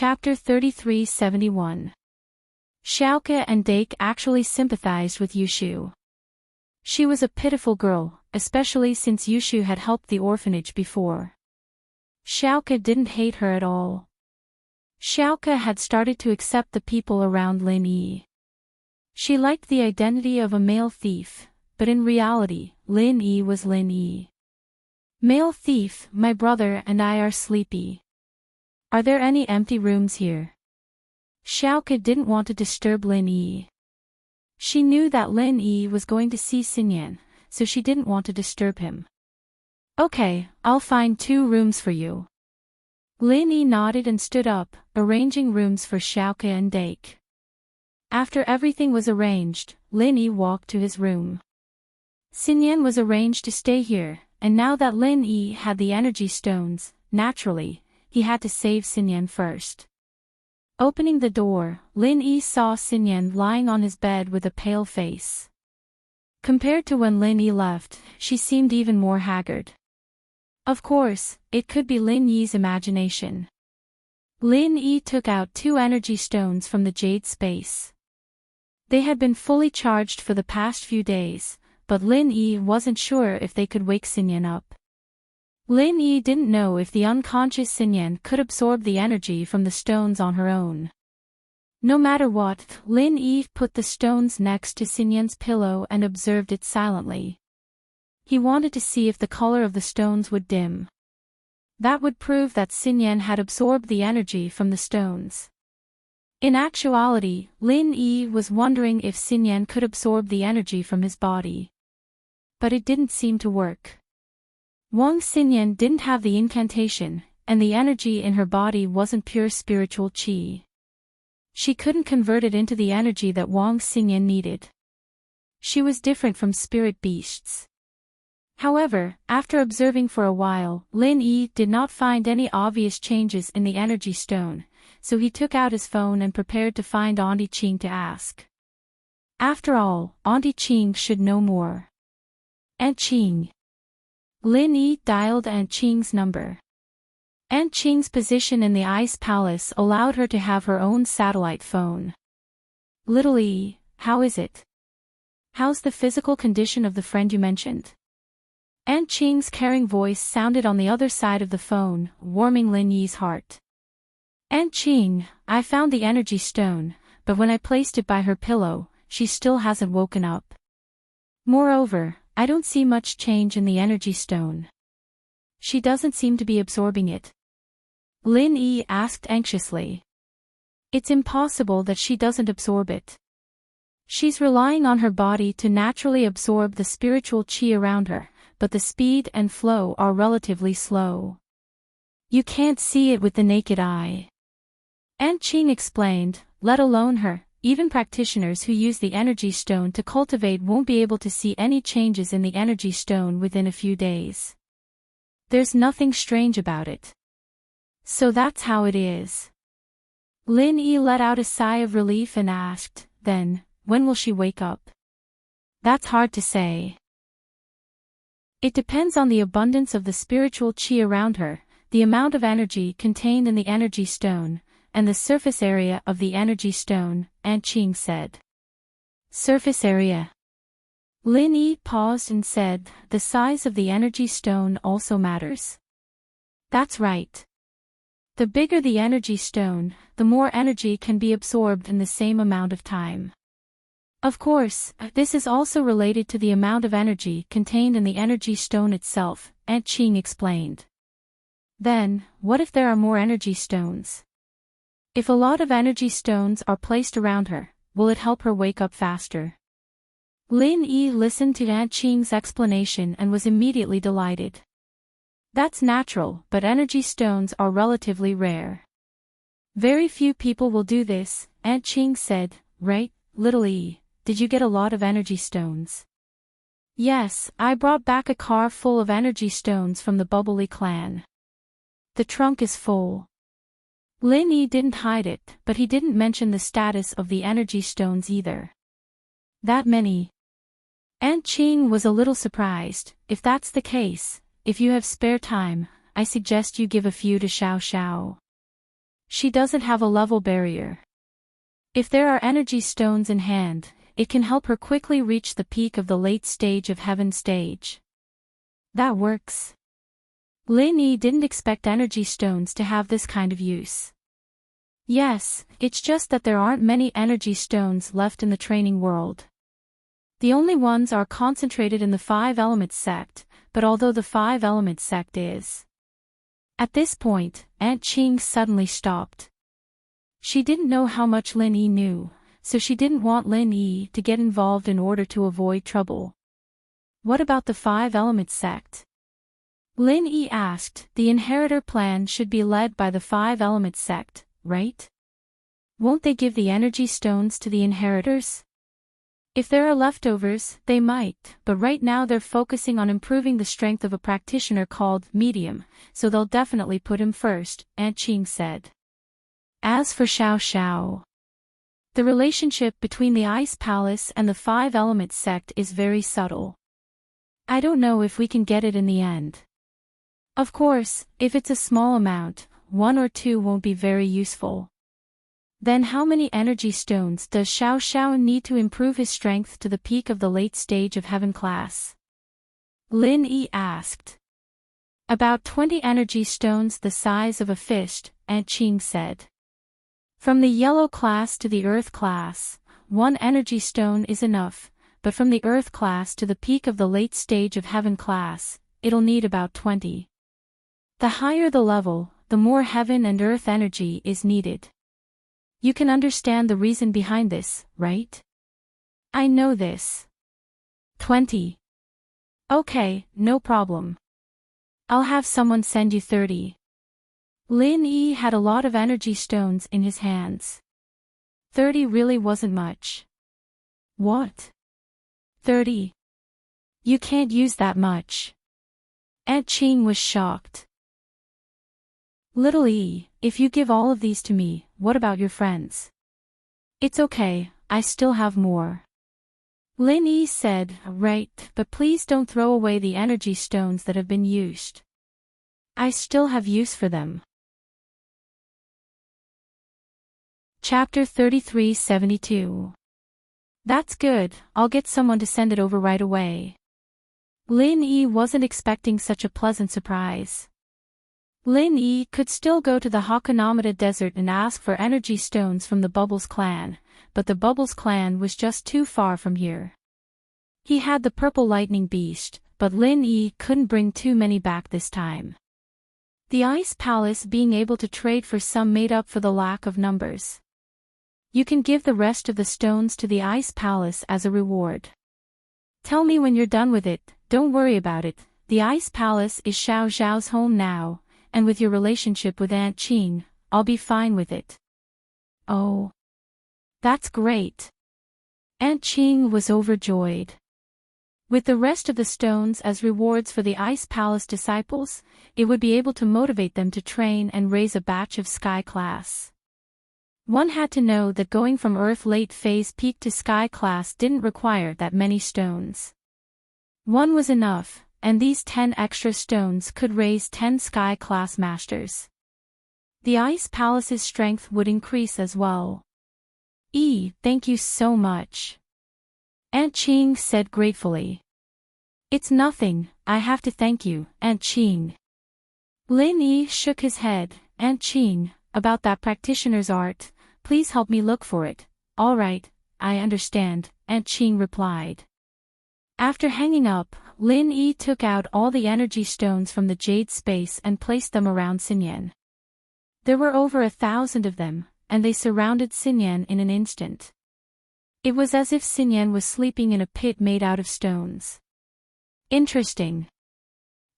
Chapter 3371. Xiaoke and Dake actually sympathized with Yushu. She was a pitiful girl, especially since Yushu had helped the orphanage before. Xiaoke didn't hate her at all. Xiaoke had started to accept the people around Lin Yi. She liked the identity of a male thief, but in reality, Lin Yi was Lin Yi. Male thief, my brother and I are sleepy. Are there any empty rooms here? Xiaoke didn't want to disturb Lin Yi. She knew that Lin Yi was going to see Xinyan, so she didn't want to disturb him. Okay, I'll find 2 rooms for you. Lin Yi nodded and stood up, arranging rooms for Xiaoke and Dake. After everything was arranged, Lin Yi walked to his room. Xinyan was arranged to stay here, and now that Lin Yi had the energy stones, naturally, he had to save Xinyan first. Opening the door, Lin Yi saw Xinyan lying on his bed with a pale face. Compared to when Lin Yi left, she seemed even more haggard. Of course, it could be Lin Yi's imagination. Lin Yi took out 2 energy stones from the jade space. They had been fully charged for the past few days, but Lin Yi wasn't sure if they could wake Xinyan up. Lin Yi didn't know if the unconscious Xinyan could absorb the energy from the stones on her own. No matter what, Lin Yi put the stones next to Xinyan's pillow and observed it silently. He wanted to see if the color of the stones would dim. That would prove that Xinyan had absorbed the energy from the stones. In actuality, Lin Yi was wondering if Xinyan could absorb the energy from his body. But it didn't seem to work. Wang Xinyan didn't have the incantation, and the energy in her body wasn't pure spiritual qi. She couldn't convert it into the energy that Wang Xinyan needed. She was different from spirit beasts. However, after observing for a while, Lin Yi did not find any obvious changes in the energy stone, so he took out his phone and prepared to find Auntie Qing to ask. After all, Auntie Qing should know more. Aunt Qing. Lin Yi dialed Aunt Qing's number. Aunt Qing's position in the Ice Palace allowed her to have her own satellite phone. Little Yi, how is it? How's the physical condition of the friend you mentioned? Aunt Qing's caring voice sounded on the other side of the phone, warming Lin Yi's heart. Aunt Qing, I found the energy stone, but when I placed it by her pillow, she still hasn't woken up. Moreover, I don't see much change in the energy stone. She doesn't seem to be absorbing it. Lin Yi asked anxiously. It's impossible that she doesn't absorb it. She's relying on her body to naturally absorb the spiritual qi around her, but the speed and flow are relatively slow. You can't see it with the naked eye. Aunt Qing explained, let alone her. Even practitioners who use the energy stone to cultivate won't be able to see any changes in the energy stone within a few days. There's nothing strange about it. So that's how it is. Lin Yi let out a sigh of relief and asked, then, when will she wake up? That's hard to say. It depends on the abundance of the spiritual qi around her, the amount of energy contained in the energy stone, and the surface area of the energy stone, Aunt Qing said. Surface area. Lin Yi paused and said, the size of the energy stone also matters. That's right. The bigger the energy stone, the more energy can be absorbed in the same amount of time. Of course, this is also related to the amount of energy contained in the energy stone itself, Aunt Qing explained. Then, what if there are more energy stones? If a lot of energy stones are placed around her, will it help her wake up faster? Lin Yi listened to Aunt Qing's explanation and was immediately delighted. That's natural, but energy stones are relatively rare. Very few people will do this, Aunt Qing said, right, little Yi, did you get a lot of energy stones? Yes, I brought back a car full of energy stones from the Bubbly clan. The trunk is full. Lin Yi didn't hide it, but he didn't mention the status of the energy stones either. That many? Aunt Qing was a little surprised. If that's the case, if you have spare time, I suggest you give a few to Xiao Xiao. She doesn't have a level barrier. If there are energy stones in hand, it can help her quickly reach the peak of the late stage of heaven stage. That works. Lin Yi didn't expect energy stones to have this kind of use. Yes, it's just that there aren't many energy stones left in the training world. The only ones are concentrated in the Five Elements sect, but although the Five Elements sect is... At this point, Aunt Qing suddenly stopped. She didn't know how much Lin Yi knew, so she didn't want Lin Yi to get involved in order to avoid trouble. What about the Five Elements sect? Lin Yi asked. The inheritor plan should be led by the Five Elements sect, right? Won't they give the energy stones to the inheritors? If there are leftovers, they might, but right now they're focusing on improving the strength of a practitioner called Medium, so they'll definitely put him first, Aunt Qing said. As for Xiao Xiao, the relationship between the Ice Palace and the Five Elements sect is very subtle. I don't know if we can get it in the end. Of course, if it's a small amount, 1 or 2 won't be very useful. Then how many energy stones does Xiao Xiao need to improve his strength to the peak of the late stage of heaven class? Lin Yi asked. About 20 energy stones the size of a fist, Aunt Qing said. From the yellow class to the earth class, 1 energy stone is enough, but from the earth class to the peak of the late stage of heaven class, it'll need about 20. The higher the level, the more heaven and earth energy is needed. You can understand the reason behind this, right? I know this. 20. Okay, no problem. I'll have someone send you 30. Lin Yi had a lot of energy stones in his hands. 30 really wasn't much. What? 30? You can't use that much. Aunt Qing was shocked. Little Yi, if you give all of these to me, what about your friends? It's okay, I still have more. Lin Yi said, right, but please don't throw away the energy stones that have been used. I still have use for them. Chapter 3372. That's good, I'll get someone to send it over right away. Lin Yi wasn't expecting such a pleasant surprise. Lin Yi could still go to the Hakonamada Desert and ask for energy stones from the Bubbles clan, but the Bubbles clan was just too far from here. He had the purple lightning beast, but Lin Yi couldn't bring too many back this time. The Ice Palace being able to trade for some made up for the lack of numbers. You can give the rest of the stones to the Ice Palace as a reward. Tell me when you're done with it, don't worry about it, the Ice Palace is Xiao Xiao's home now, and with your relationship with Aunt Qing, I'll be fine with it. Oh. That's great. Aunt Qing was overjoyed. With the rest of the stones as rewards for the Ice Palace disciples, it would be able to motivate them to train and raise a batch of Sky class. One had to know that going from Earth late phase peak to Sky class didn't require that many stones. 1 was enough, and these 10 extra stones could raise 10 Sky class masters. The Ice Palace's strength would increase as well. Thank you so much. Aunt Qing said gratefully. It's nothing, I have to thank you, Aunt Qing. Lin Yi shook his head. Aunt Qing, about that practitioner's art, please help me look for it. All right, I understand, Aunt Qing replied. After hanging up, Lin Yi took out all the energy stones from the jade space and placed them around Xinyan. There were over 1,000 of them, and they surrounded Xinyan in an instant. It was as if Xinyan was sleeping in a pit made out of stones. Interesting.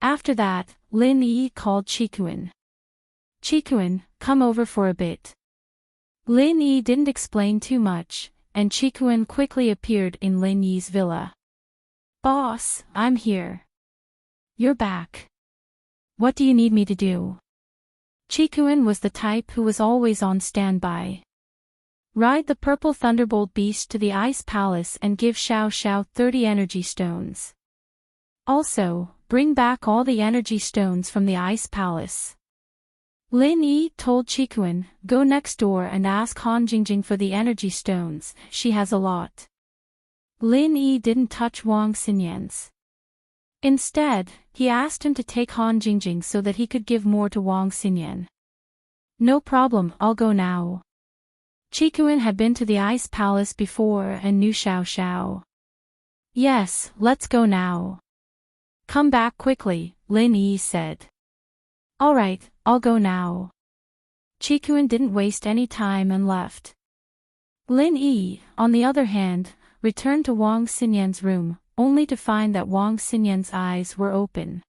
After that, Lin Yi called Qikuan. Qikuan, come over for a bit. Lin Yi didn't explain too much, and Qikuan quickly appeared in Lin Yi's villa. Boss, I'm here. You're back. What do you need me to do? Qikuan was the type who was always on standby. Ride the purple thunderbolt beast to the Ice Palace and give Xiao Xiao 30 energy stones. Also, bring back all the energy stones from the Ice Palace. Lin Yi told Chikuan, go next door and ask Han Jingjing for the energy stones, she has a lot. Lin Yi didn't touch Wang Xinyan's. Instead, he asked him to take Han Jingjing so that he could give more to Wang Xinyan. No problem, I'll go now. Chikuan had been to the Ice Palace before and knew Xiao Xiao. Yes, let's go now. Come back quickly, Lin Yi said. Alright, I'll go now. Chikuan didn't waste any time and left. Lin Yi, on the other hand, returned to Wang Xinyan's room, only to find that Wang Xinyan's eyes were open.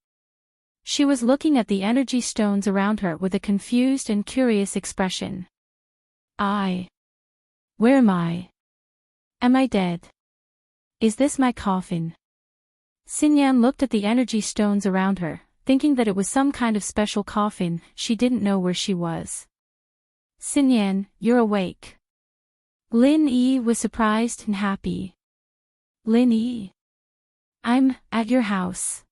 She was looking at the energy stones around her with a confused and curious expression. Where am I? Am I dead? Is this my coffin? Xinyan looked at the energy stones around her, thinking that it was some kind of special coffin. She didn't know where she was. Xinyan, you're awake. Lin Yi was surprised and happy. Lin Yi. I'm at your house.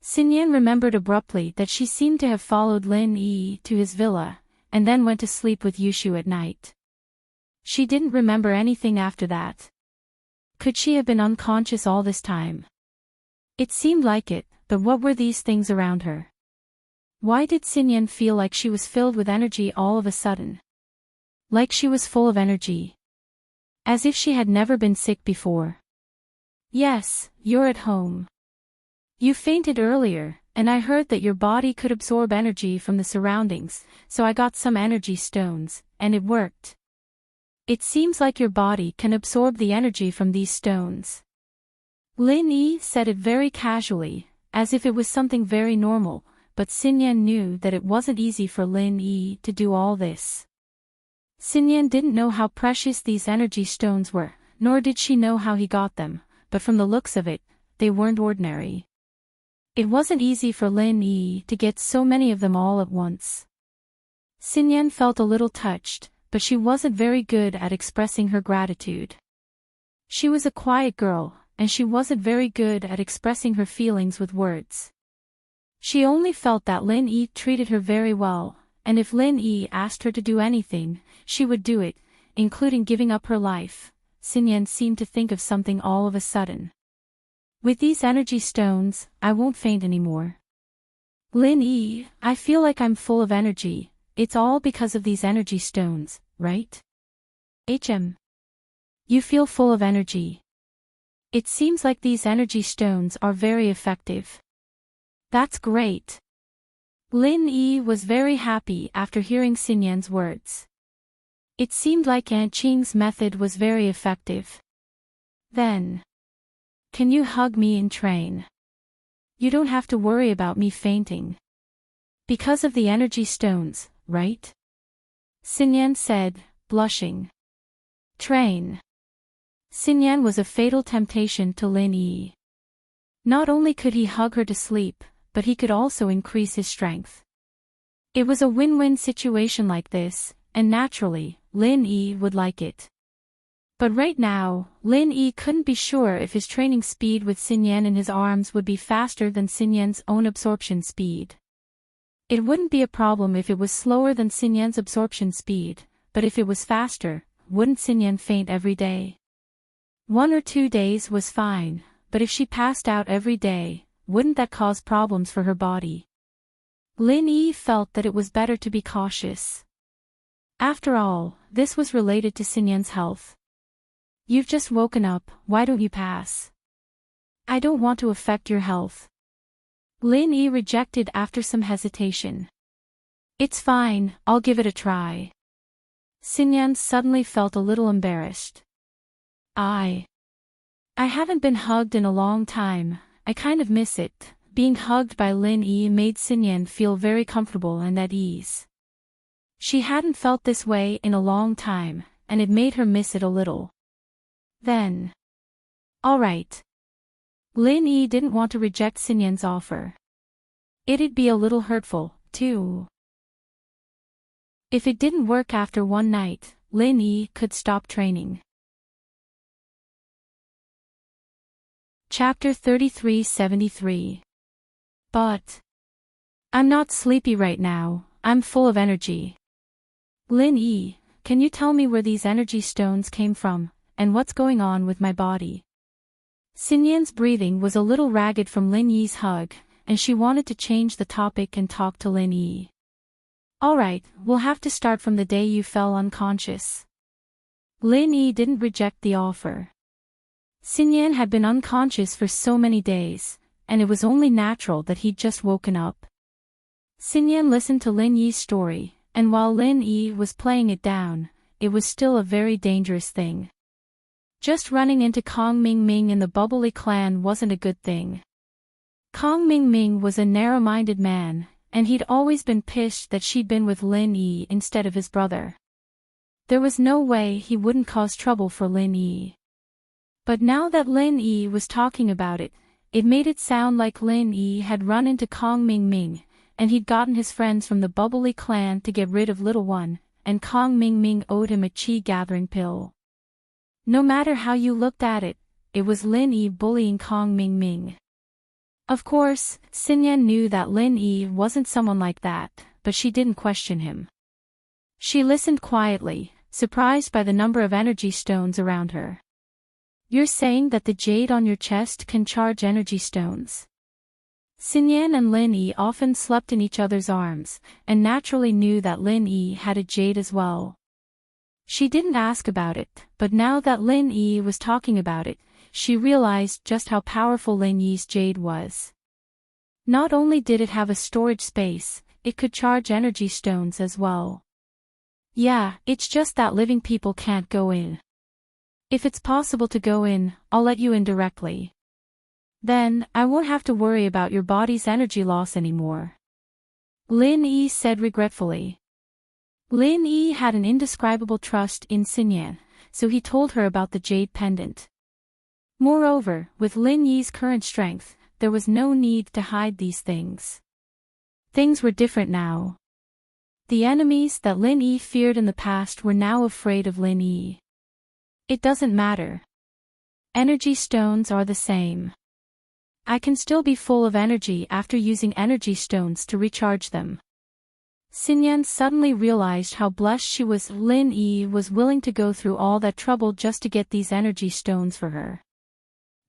Xinyan remembered abruptly that she seemed to have followed Lin Yi to his villa, and then went to sleep with Yushu at night. She didn't remember anything after that. Could she have been unconscious all this time? It seemed like it, but what were these things around her? Why did Xinyan feel like she was filled with energy all of a sudden? Like she was full of energy. As if she had never been sick before. Yes, you're at home. You fainted earlier, and I heard that your body could absorb energy from the surroundings, so I got some energy stones, and it worked. It seems like your body can absorb the energy from these stones. Lin Yi said it very casually, as if it was something very normal, but Xinyan knew that it wasn't easy for Lin Yi to do all this. Xinyan didn't know how precious these energy stones were, nor did she know how he got them, but from the looks of it, they weren't ordinary. It wasn't easy for Lin Yi to get so many of them all at once. Xinyan felt a little touched, but she wasn't very good at expressing her gratitude. She was a quiet girl, and she wasn't very good at expressing her feelings with words. She only felt that Lin Yi treated her very well, and if Lin Yi asked her to do anything, she would do it, including giving up her life. Xinyan seemed to think of something all of a sudden. With these energy stones, I won't faint anymore. Lin Yi, I feel like I'm full of energy. It's all because of these energy stones, right? You feel full of energy. It seems like these energy stones are very effective. That's great. Lin Yi was very happy after hearing Xinyan's words. It seemed like Aunt Qing's method was very effective. Then. Can you hug me and train? You don't have to worry about me fainting. Because of the energy stones, right? Xinyan said, blushing. Train. Xinyan was a fatal temptation to Lin Yi. Not only could he hug her to sleep, but he could also increase his strength. It was a win-win situation like this, and naturally, Lin Yi would like it. But right now, Lin Yi couldn't be sure if his training speed with Xinyan in his arms would be faster than Xinyan's own absorption speed. It wouldn't be a problem if it was slower than Xinyan's absorption speed, but if it was faster, wouldn't Xinyan faint every day? 1 or 2 days was fine, but if she passed out every day, wouldn't that cause problems for her body? Lin Yi felt that it was better to be cautious. After all, this was related to Xinyan's health. You've just woken up, why don't you pass? I don't want to affect your health. Lin Yi rejected after some hesitation. It's fine, I'll give it a try. Xinyan suddenly felt a little embarrassed. I haven't been hugged in a long time, I kind of miss it. Being hugged by Lin Yi made Xinyan feel very comfortable and at ease. She hadn't felt this way in a long time, and it made her miss it a little. Then. All right. Lin Yi didn't want to reject Xinyan's offer. It'd be a little hurtful, too. If it didn't work after one night, Lin Yi could stop training. Chapter 3373. But I'm not sleepy right now, I'm full of energy. Lin Yi, can you tell me where these energy stones came from, and what's going on with my body? Xinyan's breathing was a little ragged from Lin Yi's hug, and she wanted to change the topic and talk to Lin Yi. Alright, we'll have to start from the day you fell unconscious. Lin Yi didn't reject the offer. Xinyan had been unconscious for so many days, and it was only natural that he'd just woken up. Xinyan listened to Lin Yi's story, and while Lin Yi was playing it down, it was still a very dangerous thing. Just running into Kong Ming in the Bubbly clan wasn't a good thing. Kong Ming was a narrow-minded man, and he'd always been pissed that she'd been with Lin Yi instead of his brother. There was no way he wouldn't cause trouble for Lin Yi. But now that Lin Yi was talking about it, it made it sound like Lin Yi had run into Kong Ming, and he'd gotten his friends from the Bubbly clan to get rid of Little One, and Kong Ming owed him a chi-gathering pill. No matter how you looked at it, it was Lin Yi bullying Kong Ming. Of course, Xinyan knew that Lin Yi wasn't someone like that, but she didn't question him. She listened quietly, surprised by the number of energy stones around her. You're saying that the jade on your chest can charge energy stones? Xinyan and Lin Yi often slept in each other's arms, and naturally knew that Lin Yi had a jade as well. She didn't ask about it, but now that Lin Yi was talking about it, she realized just how powerful Lin Yi's jade was. Not only did it have a storage space, it could charge energy stones as well. Yeah, it's just that living people can't go in. If it's possible to go in, I'll let you in directly. Then, I won't have to worry about your body's energy loss anymore. Lin Yi said regretfully. Lin Yi had an indescribable trust in Xinyan, so he told her about the jade pendant. Moreover, with Lin Yi's current strength, there was no need to hide these things. Things were different now. The enemies that Lin Yi feared in the past were now afraid of Lin Yi. It doesn't matter. Energy stones are the same. I can still be full of energy after using energy stones to recharge them. Xinyan suddenly realized how blessed she was. Lin Yi was willing to go through all that trouble just to get these energy stones for her.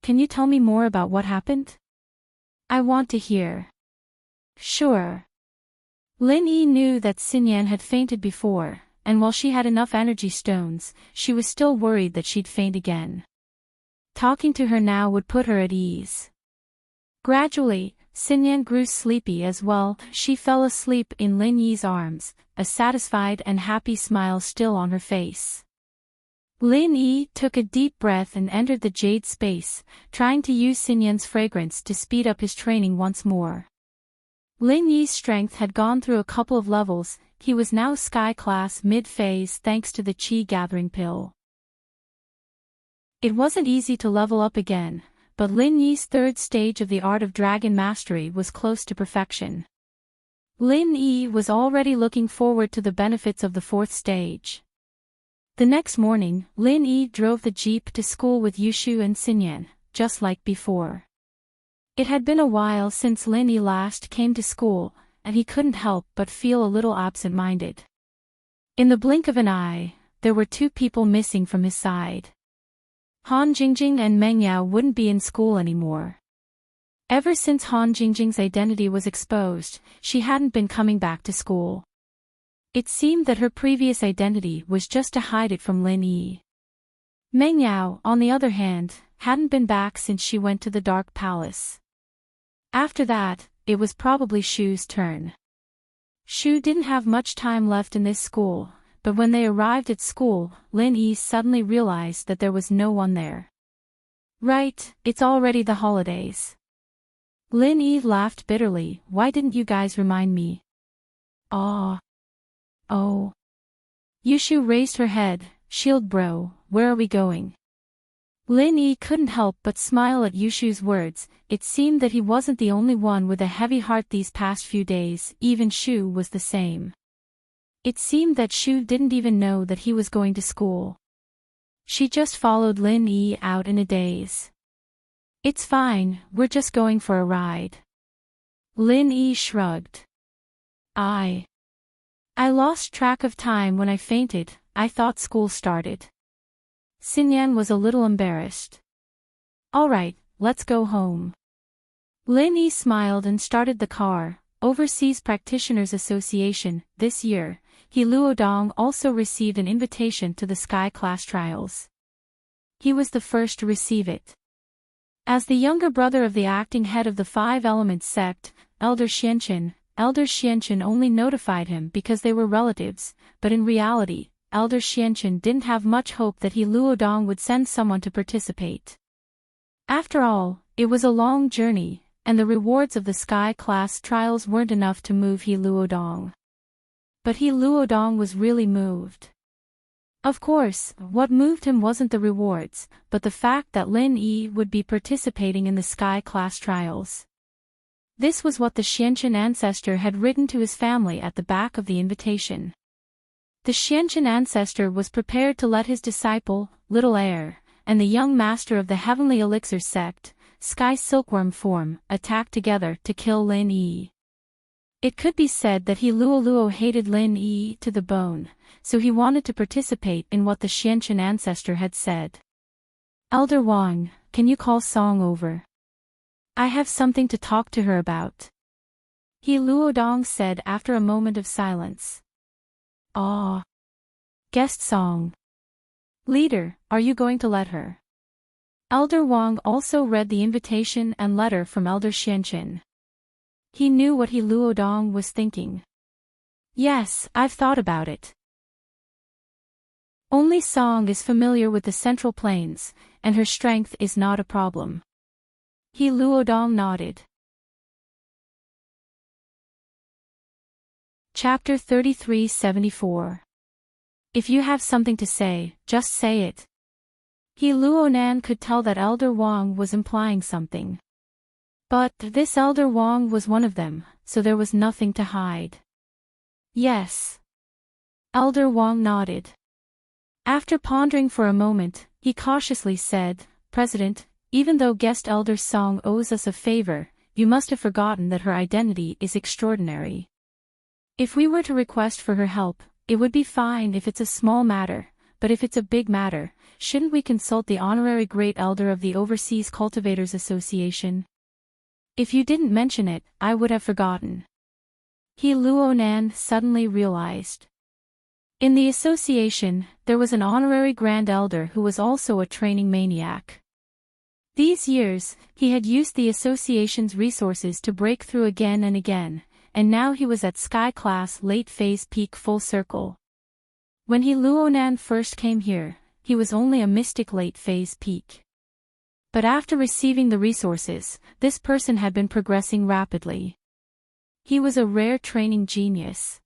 Can you tell me more about what happened? I want to hear. Sure. Lin Yi knew that Xinyan had fainted before, and while she had enough energy stones, she was still worried that she'd faint again. Talking to her now would put her at ease. Gradually, Xinyan grew sleepy as well. She fell asleep in Lin Yi's arms, a satisfied and happy smile still on her face. Lin Yi took a deep breath and entered the jade space, trying to use Xinyan's fragrance to speed up his training once more. Lin Yi's strength had gone through a couple of levels. He was now Sky Class mid-phase thanks to the Chi-gathering pill. It wasn't easy to level up again, but Lin Yi's third stage of the Art of Dragon Mastery was close to perfection. Lin Yi was already looking forward to the benefits of the fourth stage. The next morning, Lin Yi drove the jeep to school with Yushu and Xinyan, just like before. It had been a while since Lin Yi last came to school, and he couldn't help but feel a little absent-minded. In the blink of an eye, there were two people missing from his side. Han Jingjing and Meng Yao wouldn't be in school anymore. Ever since Han Jingjing's identity was exposed, she hadn't been coming back to school. It seemed that her previous identity was just to hide it from Lin Yi. Meng Yao, on the other hand, hadn't been back since she went to the Dark Palace. After that, it was probably Shu's turn. Shu didn't have much time left in this school, but when they arrived at school, Lin Yi suddenly realized that there was no one there. Right, it's already the holidays. Lin Yi laughed bitterly. Why didn't you guys remind me? Oh. Yushu raised her head. Shield bro, where are we going? Lin Yi couldn't help but smile at Yushu's words. It seemed that he wasn't the only one with a heavy heart these past few days. Even Shu was the same. It seemed that Shu didn't even know that he was going to school. She just followed Lin Yi out in a daze. It's fine, we're just going for a ride. Lin Yi shrugged. I lost track of time when I fainted. I thought school started. Xinyan was a little embarrassed. All right, let's go home. Lin Yi smiled and started the car. Overseas Practitioners Association. This year, He Luodong also received an invitation to the Sky Class Trials. He was the first to receive it. As the younger brother of the acting head of the Five Elements sect, Elder Xianqin only notified him because they were relatives, but in reality, Elder Xianqin didn't have much hope that He Luodong would send someone to participate. After all, it was a long journey, and the rewards of the Sky Class Trials weren't enough to move He Luodong. But He Luodong was really moved. Of course, what moved him wasn't the rewards, but the fact that Lin Yi would be participating in the Sky Class Trials. This was what the Xianqin ancestor had written to his family at the back of the invitation. The Xianqin ancestor was prepared to let his disciple, Little Air, and the young master of the Heavenly Elixir sect, Sky Silkworm form, attack together to kill Lin Yi. It could be said that He Luo hated Lin Yi to the bone, so he wanted to participate in what the Xianqin ancestor had said. Elder Wang, can you call Song over? I have something to talk to her about. He Luodong said after a moment of silence. Ah. Guest Song. Leader, are you going to let her? Elder Wang also read the invitation and letter from Elder Xianqin. He knew what He Luodong was thinking. Yes, I've thought about it. Only Song is familiar with the Central Plains, and her strength is not a problem. He Luodong nodded. Chapter 33-74. If you have something to say, just say it. He Luonan could tell that Elder Wang was implying something. But this Elder Wang was one of them, so there was nothing to hide. Yes. Elder Wang nodded. After pondering for a moment, he cautiously said, President, even though Guest Elder Song owes us a favor, you must have forgotten that her identity is extraordinary. If we were to request for her help, it would be fine if it's a small matter, but if it's a big matter, shouldn't we consult the Honorary Great Elder of the Overseas Cultivators Association? If you didn't mention it, I would have forgotten. He Luonan suddenly realized. In the association, there was an Honorary Grand Elder who was also a training maniac. These years, he had used the association's resources to break through again and again, and now he was at Sky Class Late Phase Peak Full Circle. When He Luonan first came here, he was only a Mystic Late Phase Peak. But after receiving the resources, this person had been progressing rapidly. He was a rare training genius.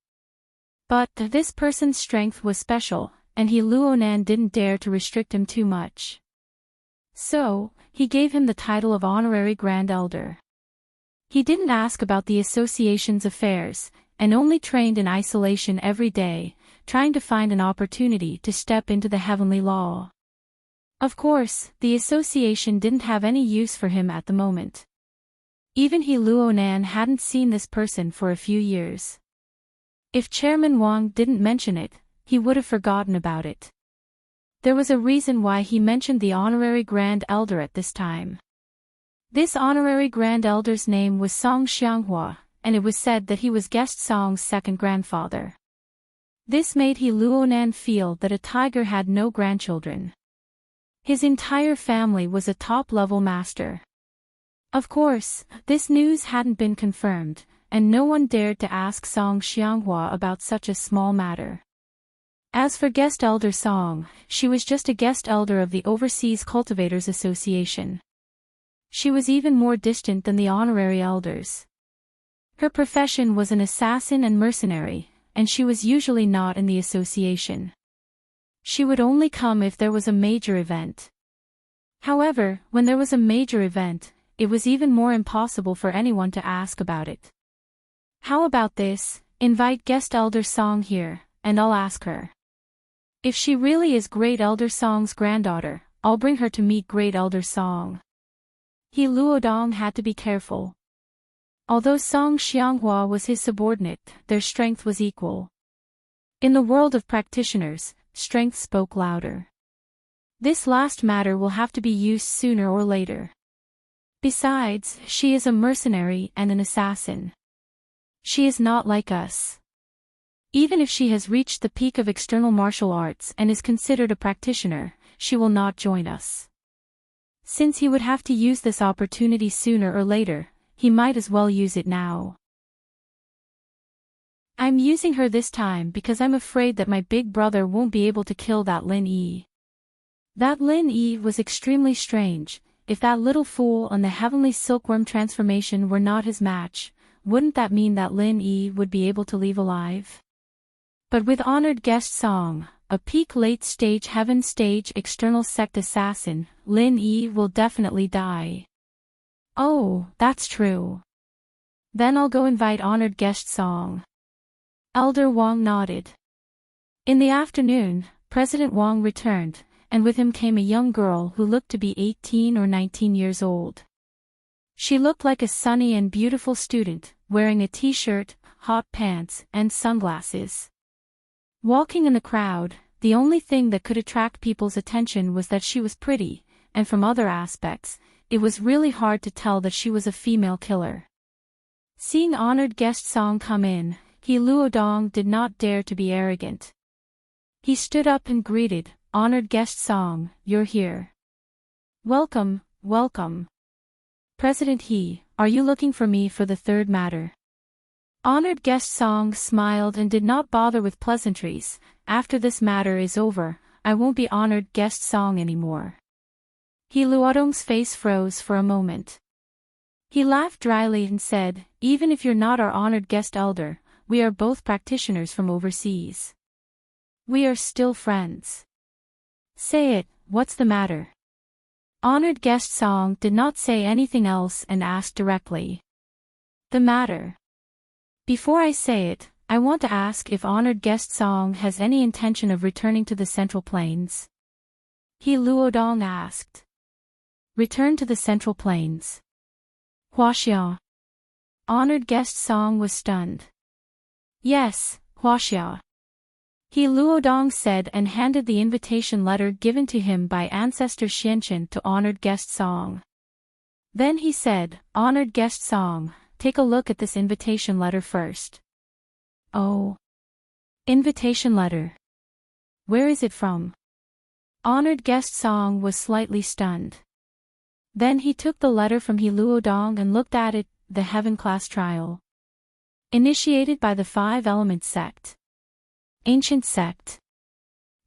But this person's strength was special, and He Luonan didn't dare to restrict him too much. So, he gave him the title of Honorary Grand Elder. He didn't ask about the association's affairs, and only trained in isolation every day, trying to find an opportunity to step into the heavenly law. Of course, the association didn't have any use for him at the moment. Even He Luonan hadn't seen this person for a few years. If Chairman Wang didn't mention it, he would have forgotten about it. There was a reason why he mentioned the Honorary Grand Elder at this time. This Honorary Grand Elder's name was Song Xianghua, and it was said that he was Guest Song's second grandfather. This made He Luonan feel that a tiger had no grandchildren. His entire family was a top-level master. Of course, this news hadn't been confirmed, and no one dared to ask Song Xianghua about such a small matter. As for Guest Elder Song, she was just a guest elder of the Overseas Cultivators Association. She was even more distant than the honorary elders. Her profession was an assassin and mercenary, and she was usually not in the association. She would only come if there was a major event. However, when there was a major event, it was even more impossible for anyone to ask about it. How about this? Invite Guest Elder Song here, and I'll ask her. If she really is Great Elder Song's granddaughter, I'll bring her to meet Great Elder Song. He Luodong had to be careful. Although Song Xianghua was his subordinate, their strength was equal. In the world of practitioners, strength spoke louder. This last matter will have to be used sooner or later. Besides, she is a mercenary and an assassin. She is not like us. Even if she has reached the peak of external martial arts and is considered a practitioner, she will not join us. Since he would have to use this opportunity sooner or later, he might as well use it now. I'm using her this time because I'm afraid that my big brother won't be able to kill that Lin Yi. That Lin Yi was extremely strange. If that little fool on the heavenly silkworm transformation were not his match, wouldn't that mean that Lin Yi would be able to leave alive? But with honored guest Song, a peak late-stage heaven stage external sect assassin, Lin Yi will definitely die. Oh, that's true. Then I'll go invite honored guest Song. Elder Wang nodded. In the afternoon, President Wang returned, and with him came a young girl who looked to be 18 or 19 years old. She looked like a sunny and beautiful student, wearing a t-shirt, hot pants, and sunglasses. Walking in the crowd, the only thing that could attract people's attention was that she was pretty, and from other aspects, it was really hard to tell that she was a female killer. Seeing honored guest Song come in, He Luodong did not dare to be arrogant. He stood up and greeted, "Honored guest Song, you're here. Welcome, welcome. President He, are you looking for me for the third matter?" Honored guest Song smiled and did not bother with pleasantries. "After this matter is over, I won't be honored guest Song anymore." He Luodong's face froze for a moment. He laughed dryly and said, "Even if you're not our honored guest elder, we are both practitioners from overseas. We are still friends. Say it, what's the matter?" Honored guest Song did not say anything else and asked directly. "The matter. Before I say it, I want to ask if honored guest Song has any intention of returning to the Central Plains." He Luodong asked. "Return to the Central Plains? Huaxia?" Honored guest Song was stunned. "Yes, Huaxia," He Luodong said and handed the invitation letter given to him by ancestor Xianchen to honored guest Song. Then he said, "Honored guest Song, take a look at this invitation letter first." "Oh. Invitation letter. Where is it from?" Honored guest Song was slightly stunned. Then he took the letter from He Luodong and looked at it, the Heaven Class Trial. Initiated by the Five Elements Sect. Ancient Sect.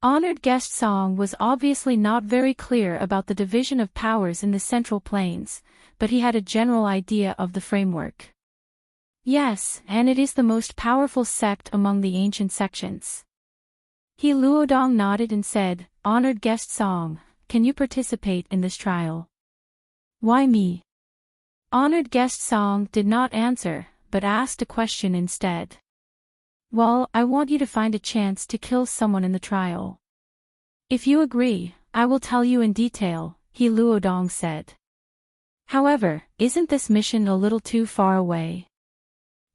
Honored guest Song was obviously not very clear about the division of powers in the Central Plains, but he had a general idea of the framework. "Yes, and it is the most powerful sect among the ancient sections." He Luodong nodded and said, "Honored guest Song, can you participate in this trial?" "Why me?" Honored guest Song did not answer, but asked a question instead. "Well, I want you to find a chance to kill someone in the trial. If you agree, I will tell you in detail," He Luodong said. "However, isn't this mission a little too far away?"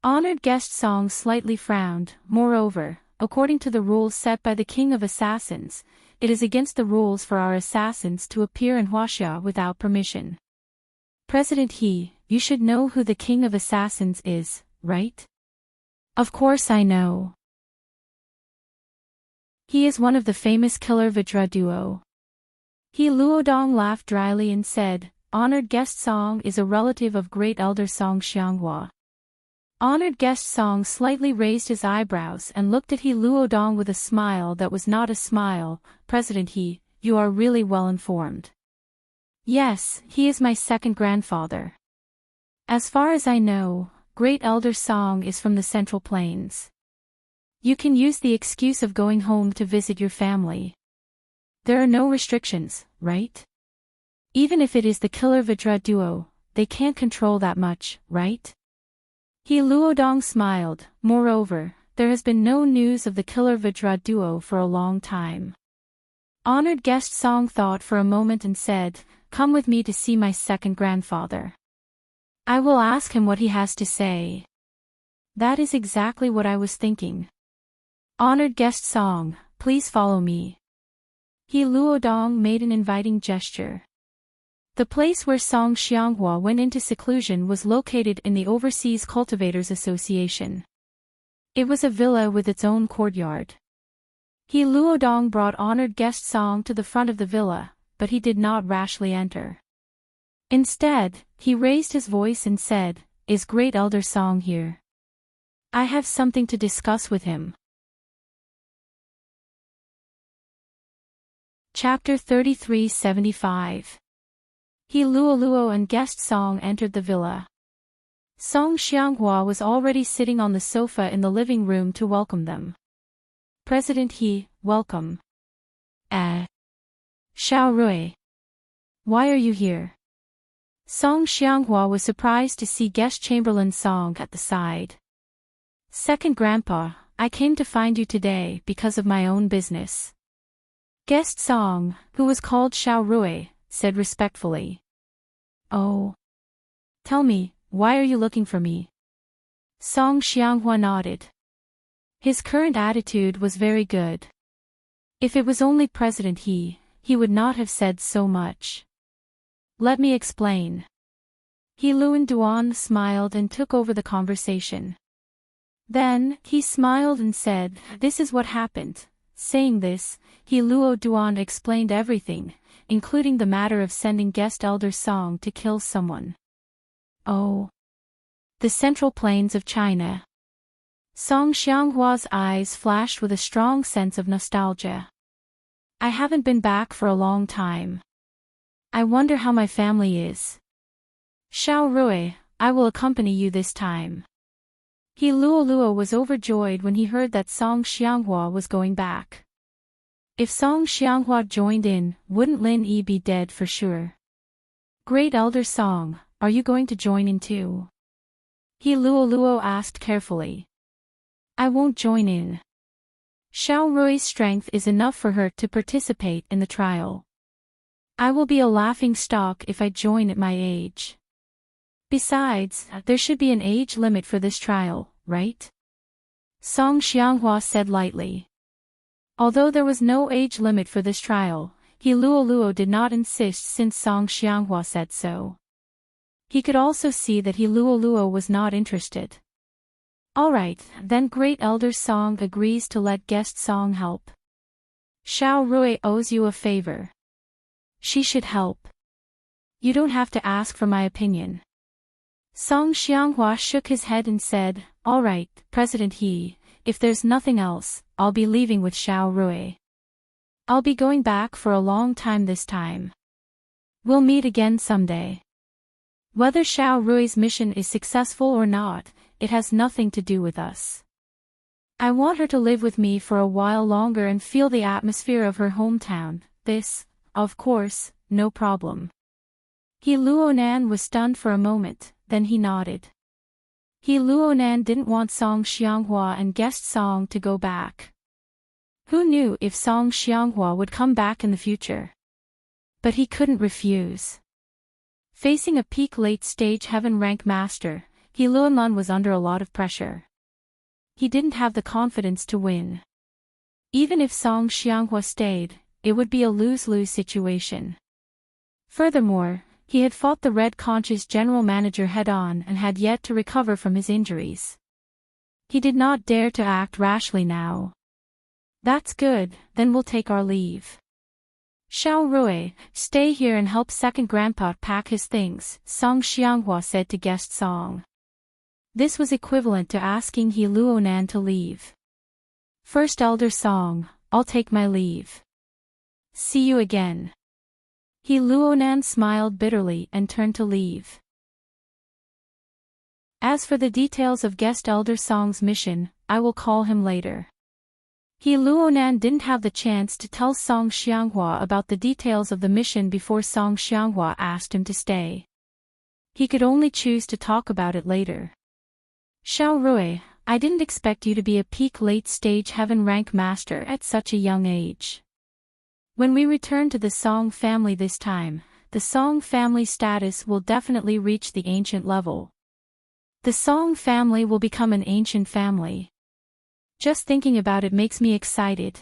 Honored guest Song slightly frowned. "Moreover, according to the rules set by the King of Assassins, it is against the rules for our assassins to appear in Huaxia without permission. President He, you should know who the King of Assassins is, right?" "Of course I know. He is one of the famous killer Vajra duo." He Luodong laughed dryly and said, "Honored guest Song is a relative of great elder Song Xianghua." Honored guest Song slightly raised his eyebrows and looked at He Luodong with a smile that was not a smile. "President He, you are really well informed." "Yes, he is my second grandfather. As far as I know, Great Elder Song is from the Central Plains. You can use the excuse of going home to visit your family. There are no restrictions, right? Even if it is the killer Vajra duo, they can't control that much, right?" He Luodong smiled. "Moreover, there has been no news of the killer Vajra duo for a long time." Honored guest Song thought for a moment and said, "Come with me to see my second grandfather." I will ask him what he has to say. That is exactly what I was thinking. Honored guest Song, please follow me. He Luodong made an inviting gesture. The place where Song Xianghua went into seclusion was located in the Overseas Cultivators Association. It was a villa with its own courtyard. He Luodong brought honored guest Song to the front of the villa, but he did not rashly enter. Instead, he raised his voice and said, "Is Great Elder Song here? I have something to discuss with him." Chapter 3375. He Luoluo and guest Song entered the villa. Song Xianghua was already sitting on the sofa in the living room to welcome them. President He, welcome. Xiao Rui. Why are you here? Song Xianghua was surprised to see guest Chamberlain Song at the side. Second Grandpa, I came to find you today because of my own business. Guest Song, who was called Xiao Rui, said respectfully. Oh. Tell me, why are you looking for me? Song Xianghua nodded. His current attitude was very good. If it was only President He would not have said so much. Let me explain. He Luan Duan smiled and took over the conversation. Then, he smiled and said, "This is what happened." Saying this, He Luo Duan explained everything, including the matter of sending guest Elder Song to kill someone. Oh. The Central Plains of China. Song Xianghua's eyes flashed with a strong sense of nostalgia. I haven't been back for a long time. I wonder how my family is. Xiao Rui, I will accompany you this time. He Luoluo was overjoyed when he heard that Song Xianghua was going back. If Song Xianghua joined in, wouldn't Lin Yi be dead for sure? Great Elder Song, are you going to join in too? He Luoluo asked carefully. I won't join in. Xiao Rui's strength is enough for her to participate in the trial. I will be a laughing stock if I join at my age. Besides, there should be an age limit for this trial, right? Song Xianghua said lightly. Although there was no age limit for this trial, He Luoluo did not insist since Song Xianghua said so. He could also see that He Luoluo was not interested. Alright, then Great Elder Song agrees to let guest Song help. Xiao Rui owes you a favor. She should help. You don't have to ask for my opinion. Song Xianghua shook his head and said, Alright, President He, if there's nothing else, I'll be leaving with Xiao Rui. I'll be going back for a long time this time. We'll meet again someday. Whether Xiao Rui's mission is successful or not, it has nothing to do with us. I want her to live with me for a while longer and feel the atmosphere of her hometown. This, of course, no problem. He Luonan was stunned for a moment, then he nodded. He Luonan didn't want Song Xianghua and guest Song to go back. Who knew if Song Xianghua would come back in the future? But he couldn't refuse. Facing a peak late-stage heaven rank master, He Luonan was under a lot of pressure. He didn't have the confidence to win. Even if Song Xianghua stayed, it would be a lose-lose situation. Furthermore, he had fought the Red Conch's general manager head-on and had yet to recover from his injuries. He did not dare to act rashly now. That's good, then we'll take our leave. Xiao Rui, stay here and help Second Grandpa pack his things, Song Xianghua said to guest Song. This was equivalent to asking He Luonan to leave. First Elder Song, I'll take my leave. See you again. He Luonan smiled bitterly and turned to leave. As for the details of guest Elder Song's mission, I will call him later. He Luonan didn't have the chance to tell Song Xianghua about the details of the mission before Song Xianghua asked him to stay. He could only choose to talk about it later. Xiao Rui, I didn't expect you to be a peak late-stage heaven rank master at such a young age. When we return to the Song family this time, the Song family status will definitely reach the ancient level. The Song family will become an ancient family. Just thinking about it makes me excited.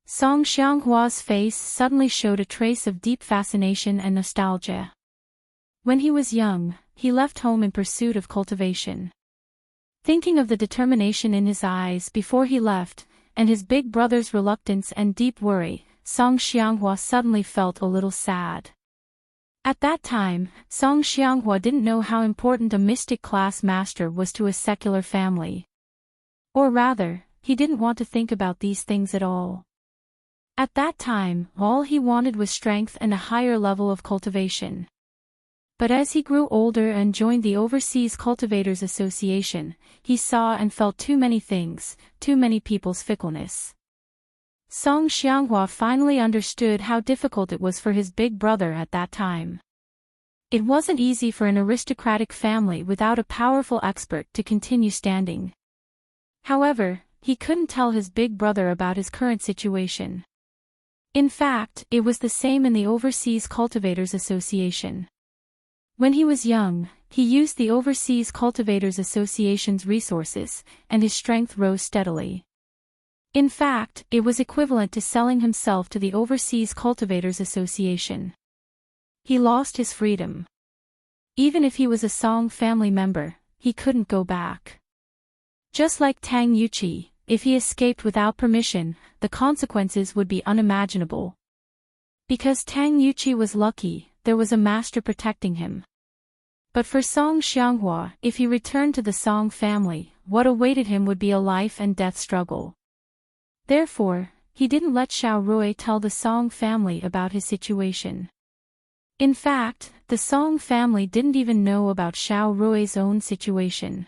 Song Xianghua's face suddenly showed a trace of deep fascination and nostalgia. When he was young, he left home in pursuit of cultivation. Thinking of the determination in his eyes before he left, and his big brother's reluctance and deep worry, Song Xianghua suddenly felt a little sad. At that time, Song Xianghua didn't know how important a mystic class master was to a secular family. Or rather, he didn't want to think about these things at all. At that time, all he wanted was strength and a higher level of cultivation. But as he grew older and joined the Overseas Cultivators Association, he saw and felt too many things, too many people's fickleness. Song Xianghua finally understood how difficult it was for his big brother at that time. It wasn't easy for an aristocratic family without a powerful expert to continue standing. However, he couldn't tell his big brother about his current situation. In fact, it was the same in the Overseas Cultivators Association. When he was young, he used the Overseas Cultivators Association's resources, and his strength rose steadily. In fact, it was equivalent to selling himself to the Overseas Cultivators Association. He lost his freedom. Even if he was a Song family member, he couldn't go back. Just like Tang Yuqi, if he escaped without permission, the consequences would be unimaginable. Because Tang Yuqi was lucky, there was a master protecting him. But for Song Xianghua, if he returned to the Song family, what awaited him would be a life and death struggle. Therefore, he didn't let Xiao Rui tell the Song family about his situation. In fact, the Song family didn't even know about Xiao Rui's own situation.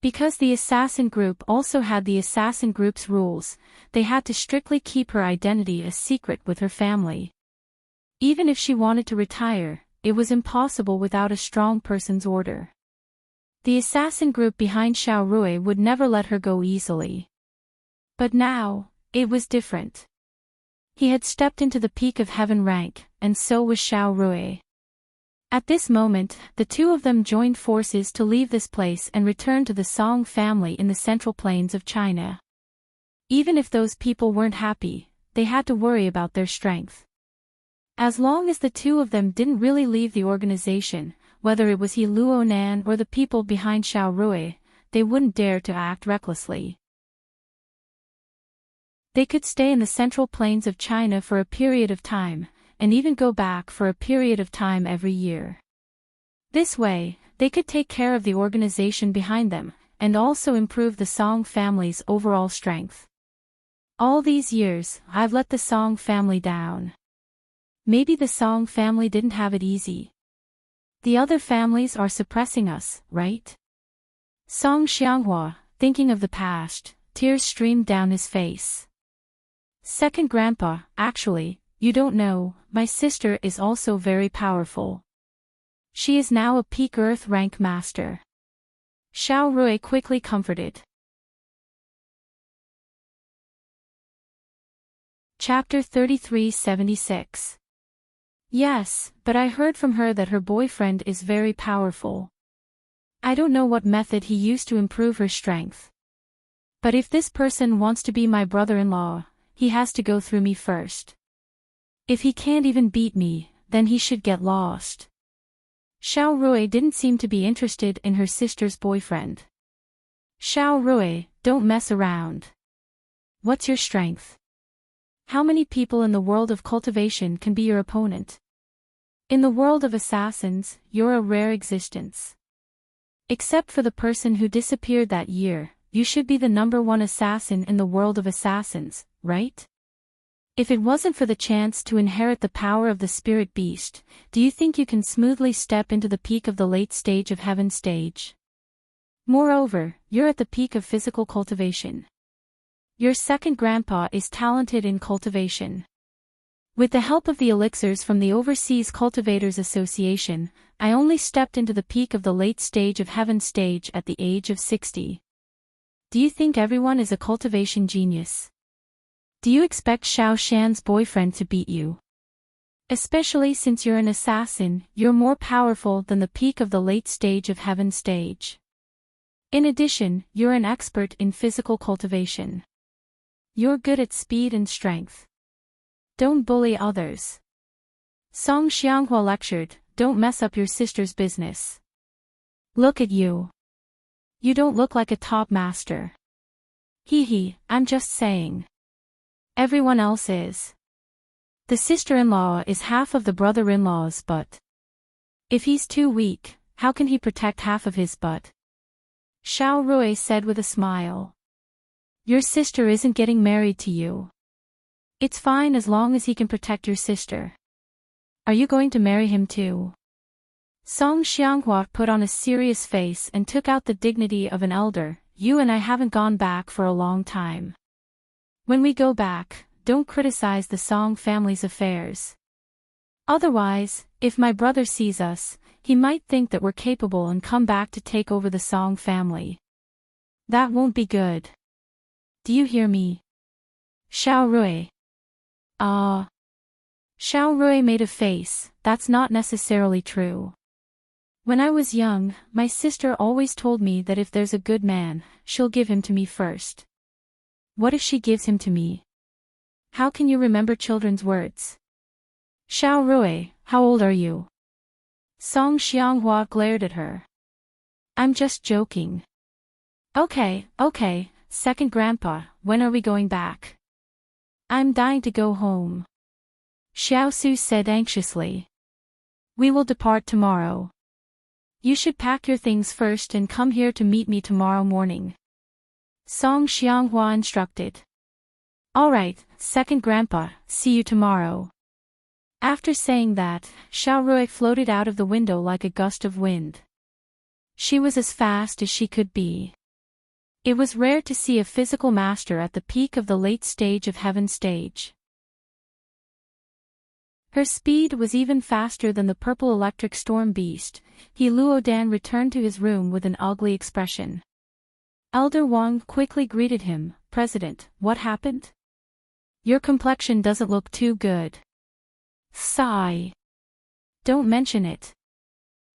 Because the assassin group also had the assassin group's rules, they had to strictly keep her identity a secret with her family. Even if she wanted to retire, it was impossible without a strong person's order. The assassin group behind Xiao Rui would never let her go easily. But now, it was different. He had stepped into the peak of heaven rank, and so was Xiao Rui. At this moment, the two of them joined forces to leave this place and return to the Song family in the Central Plains of China. Even if those people weren't happy, they had to worry about their strength. As long as the two of them didn't really leave the organization, whether it was He Luonan or the people behind Xiao Rui, they wouldn't dare to act recklessly. They could stay in the Central Plains of China for a period of time, and even go back for a period of time every year. This way, they could take care of the organization behind them, and also improve the Song family's overall strength. All these years, I've let the Song family down. Maybe the Song family didn't have it easy. The other families are suppressing us, right? Song Xianghua, thinking of the past, tears streamed down his face. Second Grandpa, actually, you don't know, my sister is also very powerful. She is now a peak Earth rank master. Xiao Rui quickly comforted. Chapter 3376. Yes, but I heard from her that her boyfriend is very powerful. I don't know what method he used to improve her strength. But if this person wants to be my brother-in-law, he has to go through me first. If he can't even beat me, then he should get lost. Xiao Rui didn't seem to be interested in her sister's boyfriend. Xiao Rui, don't mess around. What's your strength? How many people in the world of cultivation can be your opponent? In the world of assassins, you're a rare existence. Except for the person who disappeared that year, you should be the #1 assassin in the world of assassins, right? If it wasn't for the chance to inherit the power of the spirit beast, do you think you can smoothly step into the peak of the late stage of heaven stage? Moreover, you're at the peak of physical cultivation. Your second grandpa is talented in cultivation. With the help of the elixirs from the Overseas Cultivators Association, I only stepped into the peak of the late stage of heaven stage at the age of 60. Do you think everyone is a cultivation genius? Do you expect Xiao Shan's boyfriend to beat you? Especially since you're an assassin, you're more powerful than the peak of the late stage of heaven stage. In addition, you're an expert in physical cultivation. You're good at speed and strength. Don't bully others. Song Xianghua lectured, don't mess up your sister's business. Look at you. You don't look like a top master. Hee, I'm just saying. Everyone else is. The sister-in-law is half of the brother-in-law's butt. If he's too weak, how can he protect half of his butt? Xiao Rui said with a smile. Your sister isn't getting married to you. It's fine as long as he can protect your sister. Are you going to marry him too? Song Xianghua put on a serious face and took out the dignity of an elder. You and I haven't gone back for a long time. When we go back, don't criticize the Song family's affairs. Otherwise, if my brother sees us, he might think that we're capable and come back to take over the Song family. That won't be good. Do you hear me? Xiao Rui. Xiao Rui made a face. That's not necessarily true. When I was young, my sister always told me that if there's a good man, she'll give him to me first. What if she gives him to me? How can you remember children's words? Xiao Rui, how old are you? Song Xianghua glared at her. I'm just joking. Okay, second grandpa, when are we going back? I'm dying to go home. Xiao Su said anxiously. We will depart tomorrow. You should pack your things first and come here to meet me tomorrow morning. Song Xianghua instructed. All right, second grandpa, see you tomorrow. After saying that, Xiao Rui floated out of the window like a gust of wind. She was as fast as she could be. It was rare to see a physical master at the peak of the late stage of heaven stage. Her speed was even faster than the purple electric storm beast. He Luodan returned to his room with an ugly expression. Elder Wang quickly greeted him. President, what happened? Your complexion doesn't look too good. Sigh. Don't mention it.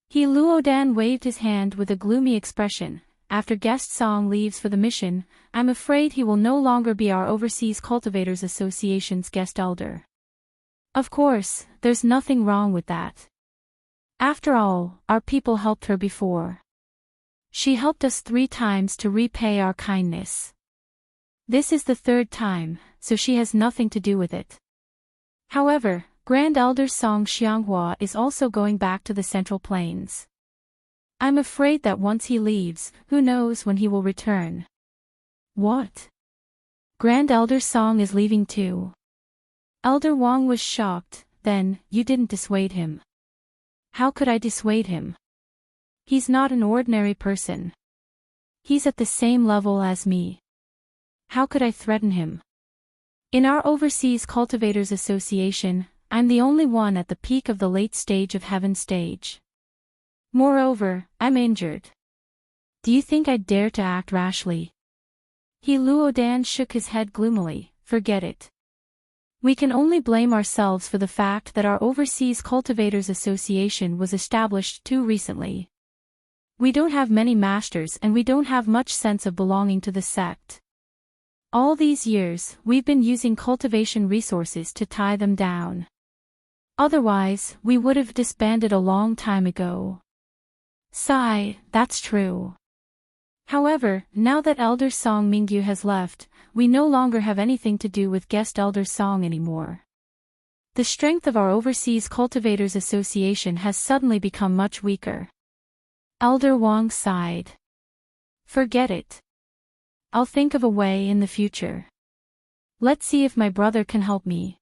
He Luodan waved his hand with a gloomy expression. After Guest Song leaves for the mission, I'm afraid he will no longer be our Overseas Cultivators Association's guest elder. Of course, there's nothing wrong with that. After all, our people helped her before. She helped us 3 times to repay our kindness. This is the 3rd time, so she has nothing to do with it. However, Grand Elder Song Xianghua is also going back to the Central Plains. I'm afraid that once he leaves, who knows when he will return. What? Grand Elder Song is leaving too. Elder Wang was shocked. Then, you didn't dissuade him. How could I dissuade him? He's not an ordinary person. He's at the same level as me. How could I threaten him? In our Overseas Cultivators Association, I'm the only one at the peak of the late stage of heaven stage. Moreover, I'm injured. Do you think I'd dare to act rashly? He Luodan shook his head gloomily. Forget it. We can only blame ourselves for the fact that our Overseas Cultivators Association was established too recently. We don't have many masters and we don't have much sense of belonging to the sect. All these years, we've been using cultivation resources to tie them down. Otherwise, we would have disbanded a long time ago. Sigh, that's true. However, now that Elder Song Mingyu has left, we no longer have anything to do with Guest Elder Song anymore. The strength of our Overseas Cultivators Association has suddenly become much weaker. Elder Wang sighed. Forget it. I'll think of a way in the future. Let's see if my brother can help me.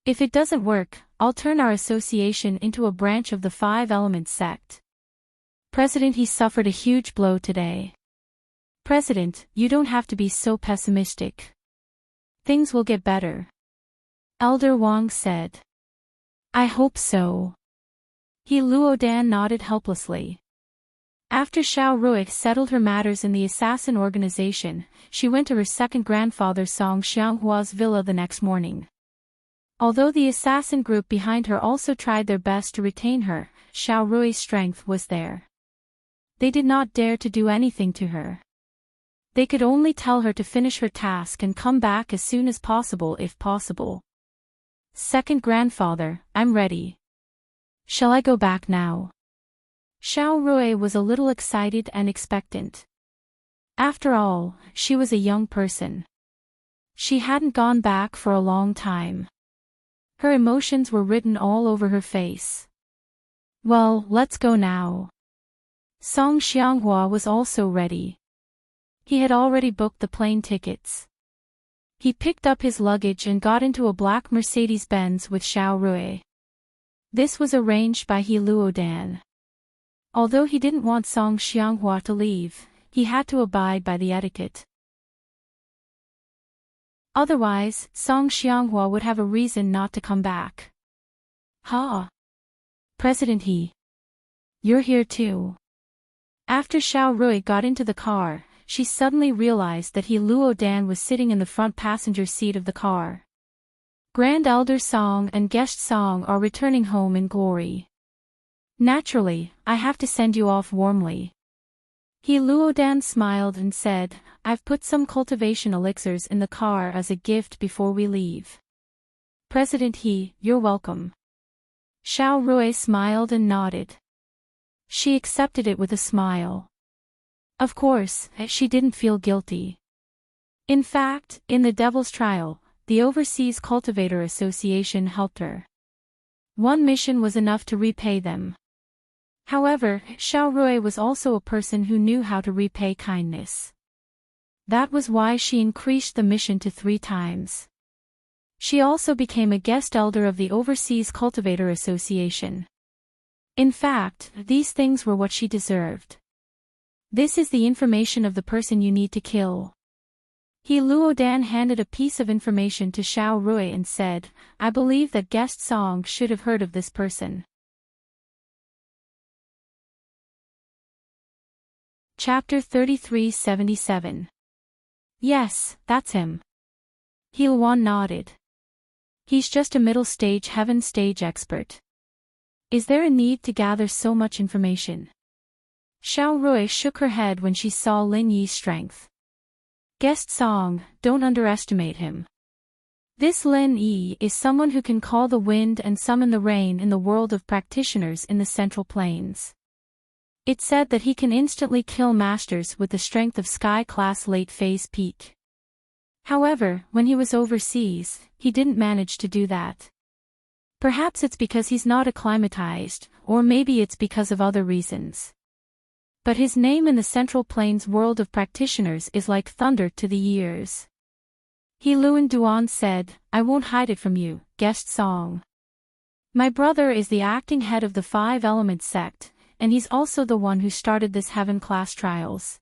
If it doesn't work, I'll turn our association into a branch of the 5 Elements sect. President, he suffered a huge blow today. President, you don't have to be so pessimistic. Things will get better. Elder Wang said. I hope so. He Luodan nodded helplessly. After Xiao Rui settled her matters in the assassin organization, she went to her second grandfather Song Xianghua's villa the next morning. Although the assassin group behind her also tried their best to retain her, Xiao Rui's strength was there. They did not dare to do anything to her. They could only tell her to finish her task and come back as soon as possible if possible. Second grandfather, I'm ready. Shall I go back now? Xiao Rui was a little excited and expectant. After all, she was a young person. She hadn't gone back for a long time. Her emotions were written all over her face. Well, let's go now. Song Xianghua was also ready. He had already booked the plane tickets. He picked up his luggage and got into a black Mercedes-Benz with Xiao Rui. This was arranged by He Luodan. Although he didn't want Song Xianghua to leave, he had to abide by the etiquette. Otherwise, Song Xianghua would have a reason not to come back. Ha! President He. You're here too. After Xiao Rui got into the car, she suddenly realized that He Luodan was sitting in the front passenger seat of the car. Grand Elder Song and Guest Song are returning home in glory. Naturally, I have to send you off warmly. He Luodan smiled and said, I've put some cultivation elixirs in the car as a gift before we leave. President He, you're welcome. Xiao Rui smiled and nodded. She accepted it with a smile. Of course, she didn't feel guilty. In fact, in the Devil's Trial, the Overseas Cultivator Association helped her. One mission was enough to repay them. However, Xiao Rui was also a person who knew how to repay kindness. That was why she increased the mission to 3 times. She also became a guest elder of the Overseas Cultivator Association. In fact, these things were what she deserved. This is the information of the person you need to kill. He Luodan handed a piece of information to Xiao Rui and said, I believe that Guest Song should have heard of this person. Chapter 3377. Yes, that's him. Heilwan nodded. He's just a middle stage heaven stage expert. Is there a need to gather so much information? Xiao Rui shook her head when she saw Lin Yi's strength. Guest Song, don't underestimate him. This Lin Yi is someone who can call the wind and summon the rain in the world of practitioners in the Central Plains. It's said that he can instantly kill masters with the strength of Sky-class late-phase peak. However, when he was overseas, he didn't manage to do that. Perhaps it's because he's not acclimatized, or maybe it's because of other reasons. But his name in the Central Plains world of practitioners is like thunder to the ears. He Luan Duan said, I won't hide it from you, Guest Song. My brother is the acting head of the 5 Elements sect, and he's also the one who started this heaven class trials.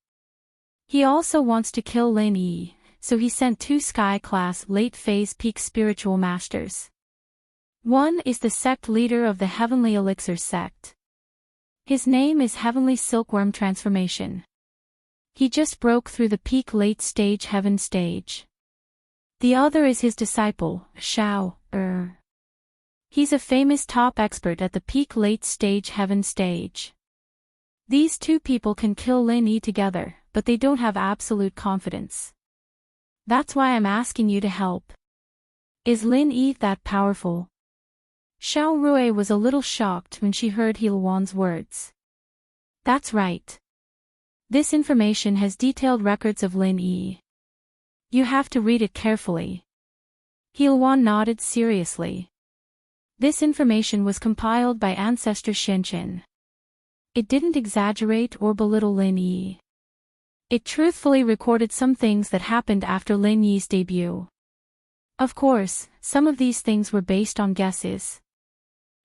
He also wants to kill Lin Yi, so he sent 2 Sky class late phase peak spiritual masters. One is the sect leader of the Heavenly Elixir sect. His name is Heavenly Silkworm Transformation. He just broke through the peak late stage heaven stage. The other is his disciple, Xiao. He's a famous top expert at the peak late stage heaven stage. These 2 people can kill Lin Yi together, but they don't have absolute confidence. That's why I'm asking you to help. Is Lin Yi that powerful? Xiao Rui was a little shocked when she heard Heilwan's words. That's right. This information has detailed records of Lin Yi. You have to read it carefully. Heilwan nodded seriously. This information was compiled by Ancestor Shenchen. It didn't exaggerate or belittle Lin Yi. It truthfully recorded some things that happened after Lin Yi's debut. Of course, some of these things were based on guesses.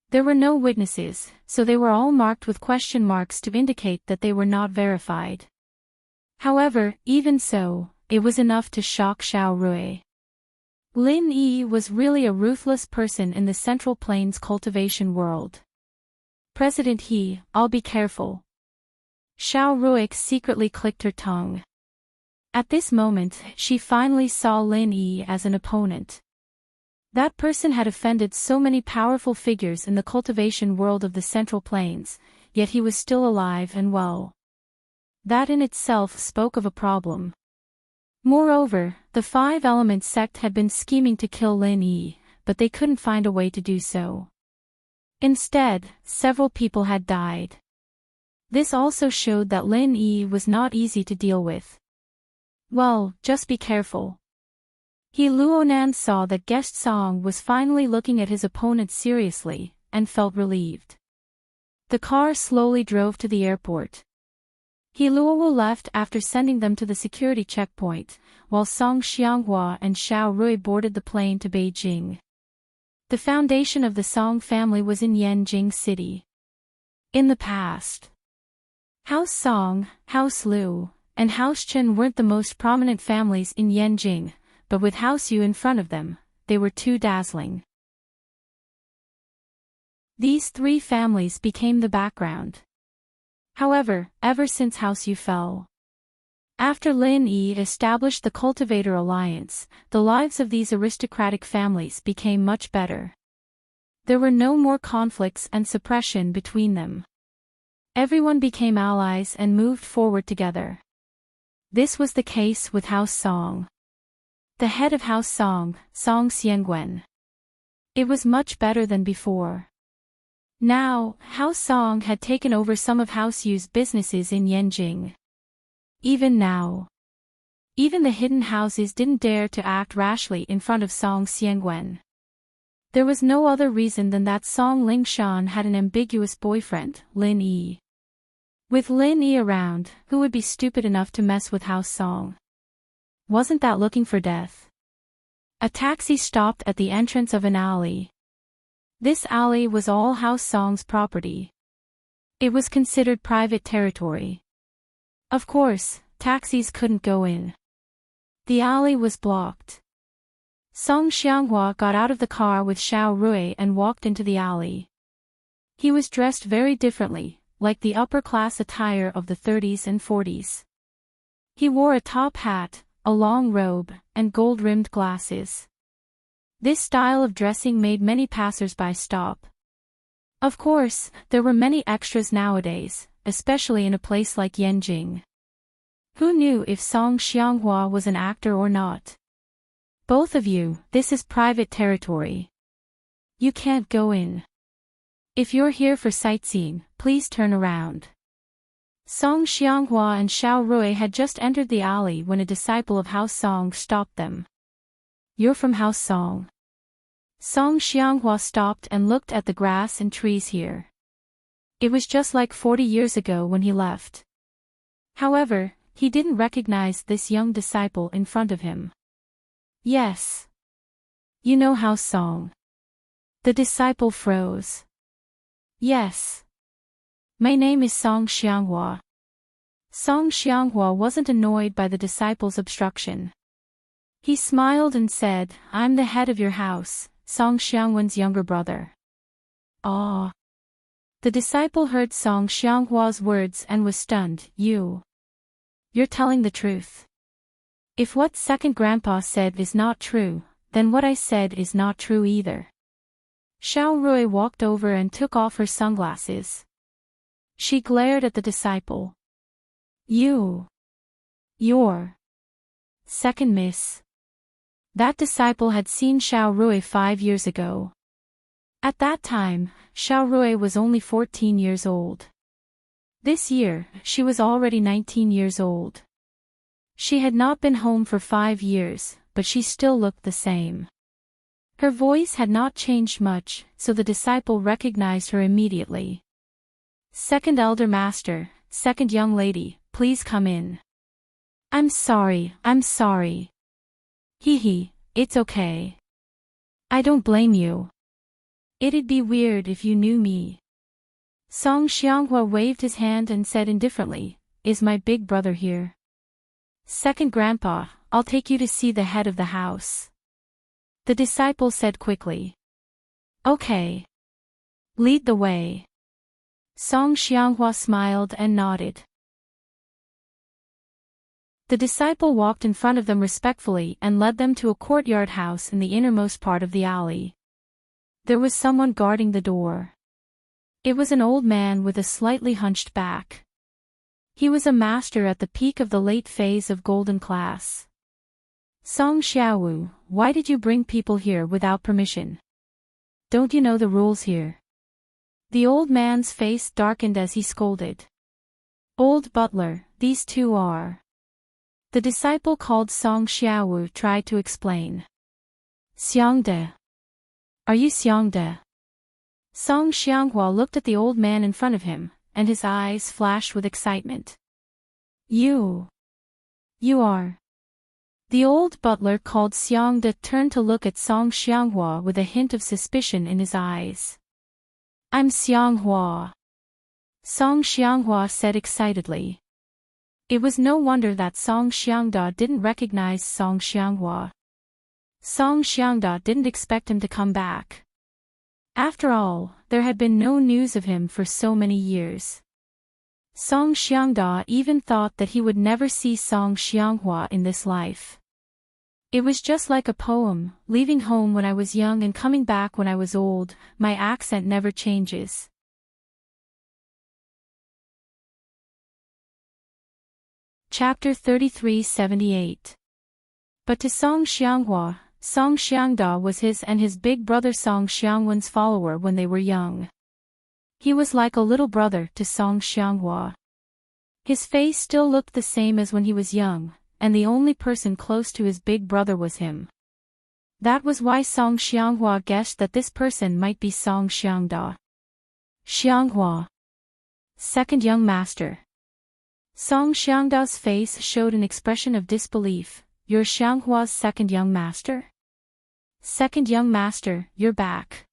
There were no witnesses, so they were all marked with question marks to indicate that they were not verified. However, even so, it was enough to shock Xiao Rui. Lin Yi was really a ruthless person in the Central Plains cultivation world. President He, I'll be careful. Xiao Rui secretly clicked her tongue. At this moment, she finally saw Lin Yi as an opponent. That person had offended so many powerful figures in the cultivation world of the Central Plains, yet he was still alive and well. That in itself spoke of a problem. Moreover, the Five Elements sect had been scheming to kill Lin Yi, but they couldn't find a way to do so. Instead, several people had died. This also showed that Lin Yi was not easy to deal with. Well, just be careful. He Luonan saw that Guest Song was finally looking at his opponent seriously, and felt relieved. The car slowly drove to the airport. He Luo left after sending them to the security checkpoint, while Song Xianghua and Xiao Rui boarded the plane to Beijing. The foundation of the Song family was in Yanjing City. In the past, House Song, House Liu, and House Chen weren't the most prominent families in Yanjing, but with House Yu in front of them, they were too dazzling. These three families became the background. However, ever since House Yu fell, after Lin Yi established the Cultivator Alliance, the lives of these aristocratic families became much better. There were no more conflicts and suppression between them. Everyone became allies and moved forward together. This was the case with House Song. The head of House Song, Song Xiangwen. It was much better than before. Now, House Song had taken over some of House Yu's businesses in Yanjing. Even now, even the hidden houses didn't dare to act rashly in front of Song Xiangwen. There was no other reason than that Song Lingshan had an ambiguous boyfriend, Lin Yi. With Lin Yi around, who would be stupid enough to mess with House Song? Wasn't that looking for death? A taxi stopped at the entrance of an alley. This alley was all House Song's property. It was considered private territory. Of course, taxis couldn't go in. The alley was blocked. Song Xianghua got out of the car with Xiao Rui and walked into the alley. He was dressed very differently, like the upper-class attire of the 30s and 40s. He wore a top hat, a long robe, and gold-rimmed glasses. This style of dressing made many passers-by stop. Of course, there were many extras nowadays, especially in a place like Yanjing. Who knew if Song Xianghua was an actor or not? Both of you, this is private territory. You can't go in. If you're here for sightseeing, please turn around. Song Xianghua and Xiao Rui had just entered the alley when a disciple of House Song stopped them. You're from House Song. Song Xianghua stopped and looked at the grass and trees here. It was just like 40 years ago when he left. However, he didn't recognize this young disciple in front of him. Yes. You know House Song. The disciple froze. Yes. My name is Song Xianghua. Song Xianghua wasn't annoyed by the disciple's obstruction. He smiled and said, I'm the head of your house, Song Xiangwen's younger brother. Ah. The disciple heard Song Xianghua's words and was stunned. You're telling the truth. If what second grandpa said is not true, then what I said is not true either. Xiao Rui walked over and took off her sunglasses. She glared at the disciple. You're second miss. That disciple had seen Xiao Rui 5 years ago. At that time, Xiao Rui was only 14 years old. This year, she was already 19 years old. She had not been home for 5 years, but she still looked the same. Her voice had not changed much, so the disciple recognized her immediately. Second elder master, second young lady, please come in. I'm sorry. Hee, it's okay. I don't blame you. It'd be weird if you knew me. Song Xianghua waved his hand and said indifferently, Is my big brother here? Second grandpa, I'll take you to see the head of the house. The disciple said quickly. Okay. Lead the way. Song Xianghua smiled and nodded. The disciple walked in front of them respectfully and led them to a courtyard house in the innermost part of the alley. There was someone guarding the door. It was an old man with a slightly hunched back. He was a master at the peak of the late phase of golden class. Song Xiaowu, why did you bring people here without permission? Don't you know the rules here? The old man's face darkened as he scolded. Old butler, these two are. The disciple called Song Xiaowu tried to explain. Xiangde. Are you Xiangde? Song Xianghua looked at the old man in front of him, and his eyes flashed with excitement. You are. The old butler called Xiangde turned to look at Song Xianghua with a hint of suspicion in his eyes. I'm Xianghua. Song Xianghua said excitedly. It was no wonder that Song Xiangda didn't recognize Song Xianghua. Song Xiangda didn't expect him to come back. After all, there had been no news of him for so many years. Song Xiangda even thought that he would never see Song Xianghua in this life. It was just like a poem, leaving home when I was young and coming back when I was old, my accent never changes. Chapter 3378. But to Song Xianghua, Song Xiangda was his and his big brother Song Xiangwen's follower when they were young. He was like a little brother to Song Xianghua. His face still looked the same as when he was young, and the only person close to his big brother was him. That was why Song Xianghua guessed that this person might be Song Xiangda. Xianghua. Second young master. Song Xiangda's face showed an expression of disbelief. You're Xianghua's second young master? Second young master, you're back.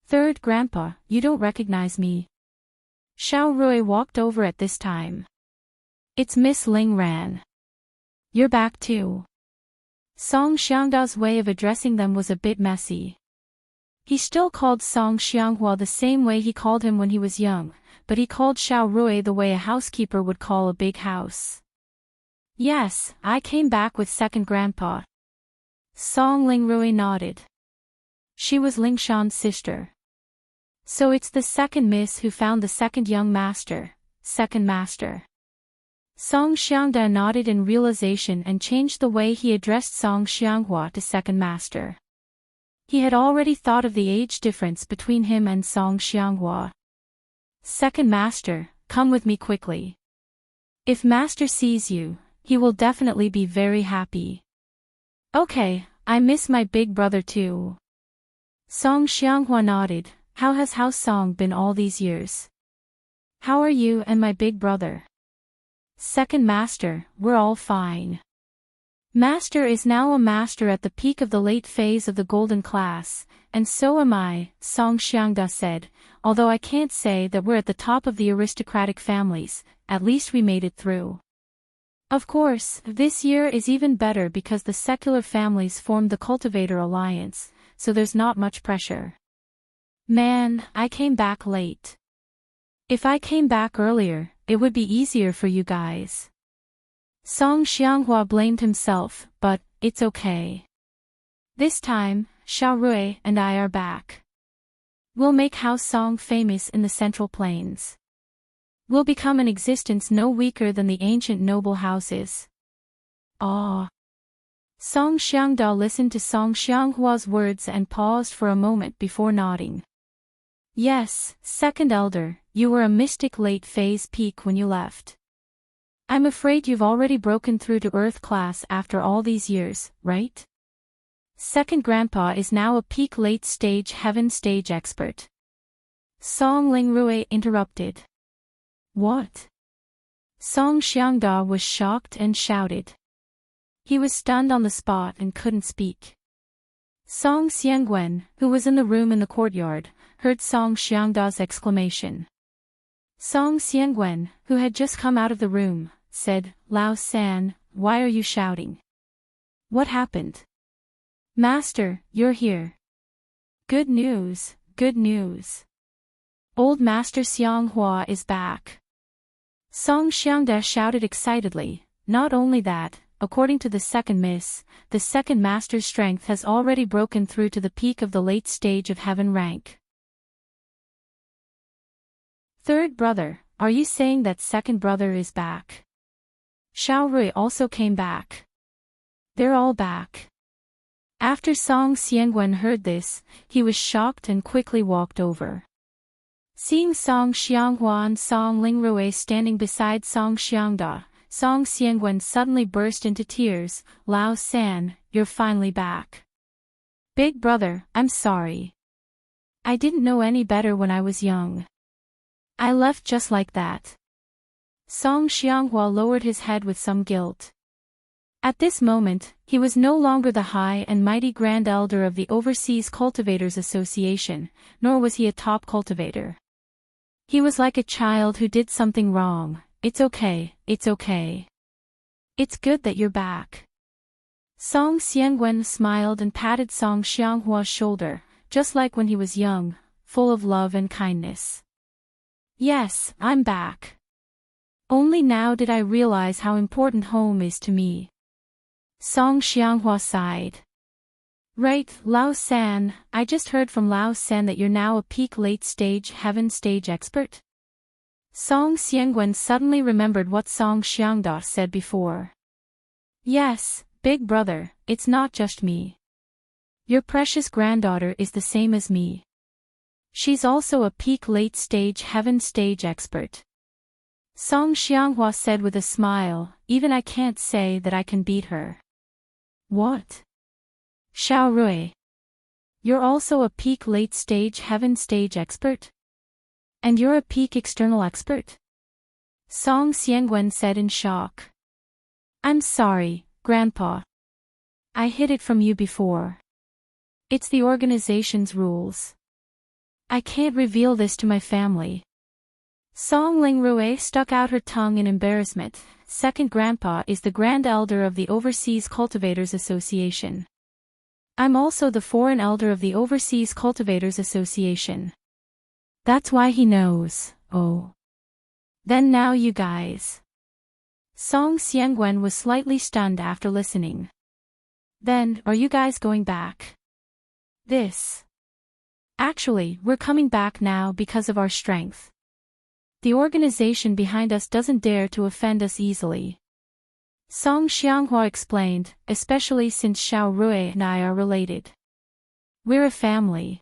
Third grandpa, you don't recognize me. Xiao Rui walked over at this time. It's Miss Ling Ran. You're back too. Song Xiangda's way of addressing them was a bit messy. He still called Song Xianghua the same way he called him when he was young, but he called Xiao Rui the way a housekeeper would call a big house. Yes, I came back with second grandpa. Song Ling Rui nodded. She was Ling Shan's sister. So it's the second miss who found the second young master, second master. Song Xiangda nodded in realization and changed the way he addressed Song Xianghua to second master. He had already thought of the age difference between him and Song Xianghua. Second master, come with me quickly. If master sees you, he will definitely be very happy. Okay, I miss my big brother too. Song Xianghua nodded. How has House Song been all these years? How are you and my big brother? Second master, we're all fine. Master is now a master at the peak of the late phase of the golden class, and so am I, Song Xiangda said, although I can't say that we're at the top of the aristocratic families, at least we made it through. Of course, this year is even better because the secular families formed the Cultivator Alliance, so there's not much pressure. Man, I came back late. If I came back earlier, it would be easier for you guys. Song Xianghua blamed himself, but it's okay. This time, Xiao Rui and I are back. We'll make House Song famous in the Central Plains. We'll become an existence no weaker than the ancient noble houses. Ah. Song Xiangda listened to Song Xianghua's words and paused for a moment before nodding. Yes, second elder, you were a mystic late phase peak when you left. I'm afraid you've already broken through to Earth class after all these years, right? Second grandpa is now a peak late stage heaven stage expert. Song Ling Rui interrupted. What? Song Xiangda was shocked and shouted. He was stunned on the spot and couldn't speak. Song Xiangwen, who was in the room in the courtyard, heard Song Xiangda's exclamation. Song Xiangwen, who had just come out of the room, said, Lao San, why are you shouting? What happened? Master, you're here. Good news, good news. Old Master Xianghua is back. Song Xiangda shouted excitedly, Not only that, according to the second miss, the second master's strength has already broken through to the peak of the late stage of heaven rank. Third brother, are you saying that second brother is back? Xiao Rui also came back. They're all back. After Song Xiangwen heard this, he was shocked and quickly walked over. Seeing Song Xianghua and Song Lingrui standing beside Song Xiangda, Song Xiangwen suddenly burst into tears. Lao San, you're finally back. Big brother, I'm sorry. I didn't know any better when I was young. I left just like that. Song Xianghua lowered his head with some guilt. At this moment, he was no longer the high and mighty Grand Elder of the Overseas Cultivators Association, nor was he a top cultivator. He was like a child who did something wrong. It's okay, it's okay. It's good that you're back. Song Xiangwen smiled and patted Song Xianghua's shoulder, just like when he was young, full of love and kindness. Yes, I'm back. Only now did I realize how important home is to me. Song Xianghua sighed. Right, Lao San, I just heard from Lao San that you're now a peak late stage heaven stage expert. Song Xiangwen suddenly remembered what Song Xiangda said before. Yes, big brother, it's not just me. Your precious granddaughter is the same as me. She's also a peak late stage heaven stage expert. Song Xianghua said with a smile, even I can't say that I can beat her. What? Xiao Rui. You're also a peak late stage heaven stage expert? And you're a peak external expert? Song Xiangwen said in shock. I'm sorry, Grandpa. I hid it from you before. It's the organization's rules. I can't reveal this to my family. Song Lingrui stuck out her tongue in embarrassment. Second Grandpa is the Grand Elder of the Overseas Cultivators Association. I'm also the Foreign Elder of the Overseas Cultivators Association. That's why he knows. Oh. Then now you guys. Song Xiangwen was slightly stunned after listening. Then, are you guys going back? Actually, we're coming back now because of our strength. The organization behind us doesn't dare to offend us easily. Song Xianghua explained, especially since Xiao Rui and I are related. We're a family.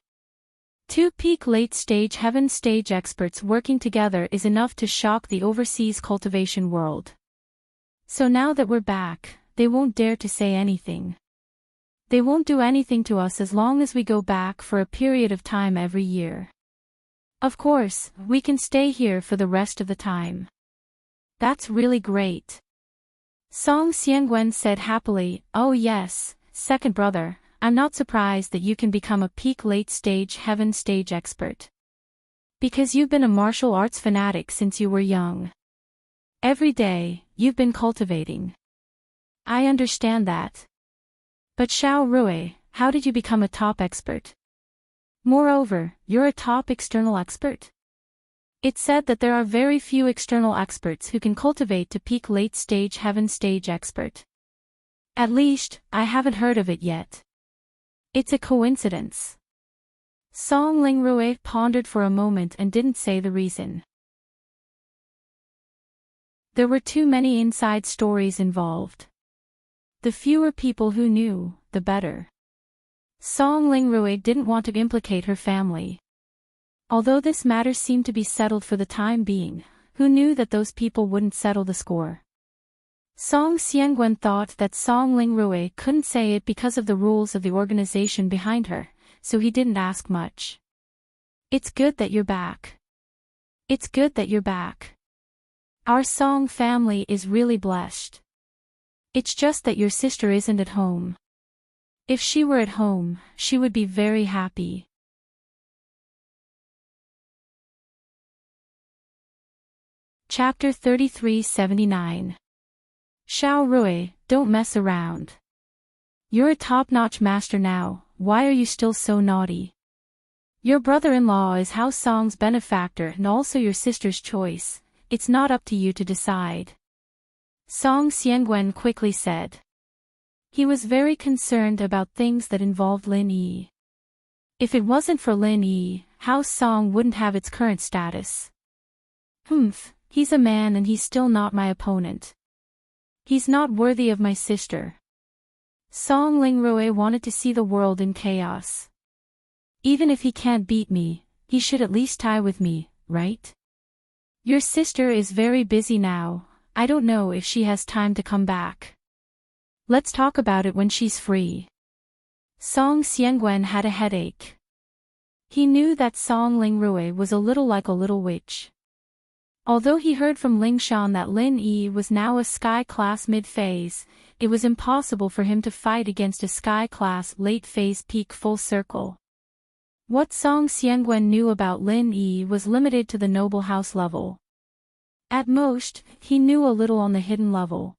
Two peak late stage heaven stage experts working together is enough to shock the overseas cultivation world. So now that we're back, they won't dare to say anything. They won't do anything to us as long as we go back for a period of time every year. Of course, we can stay here for the rest of the time. That's really great. Song Xiangwen said happily, oh yes, second brother, I'm not surprised that you can become a peak late stage heaven stage expert. Because you've been a martial arts fanatic since you were young. Every day, you've been cultivating. I understand that. But Xiao Rui, how did you become a top expert? Moreover, you're a top external expert? It's said that there are very few external experts who can cultivate to peak late stage heaven stage expert. At least, I haven't heard of it yet. It's a coincidence. Song Lingrui pondered for a moment and didn't say the reason. There were too many inside stories involved. The fewer people who knew, the better. Song Lingrui didn't want to implicate her family. Although this matter seemed to be settled for the time being, who knew that those people wouldn't settle the score? Song Xiangwen thought that Song Lingrui couldn't say it because of the rules of the organization behind her, so he didn't ask much. It's good that you're back. It's good that you're back. Our Song family is really blessed. It's just that your sister isn't at home. If she were at home, she would be very happy. Chapter 3379. Xiao Rui, don't mess around. You're a top-notch master now, why are you still so naughty? Your brother-in-law is Hao Song's benefactor and also your sister's choice, it's not up to you to decide. Song Xiangwen quickly said. He was very concerned about things that involved Lin Yi. If it wasn't for Lin Yi, House Song wouldn't have its current status. He's a man and he's still not my opponent. He's not worthy of my sister. Song Lingrui wanted to see the world in chaos. Even if he can't beat me, he should at least tie with me, right? Your sister is very busy now, I don't know if she has time to come back. Let's talk about it when she's free. Song Xiangwen had a headache. He knew that Song Lingrui was a little like a little witch. Although he heard from Ling Shan that Lin Yi was now a Sky-class mid-phase, it was impossible for him to fight against a Sky-class late-phase peak full circle. What Song Xiangwen knew about Lin Yi was limited to the noble house level. At most, he knew a little on the hidden level.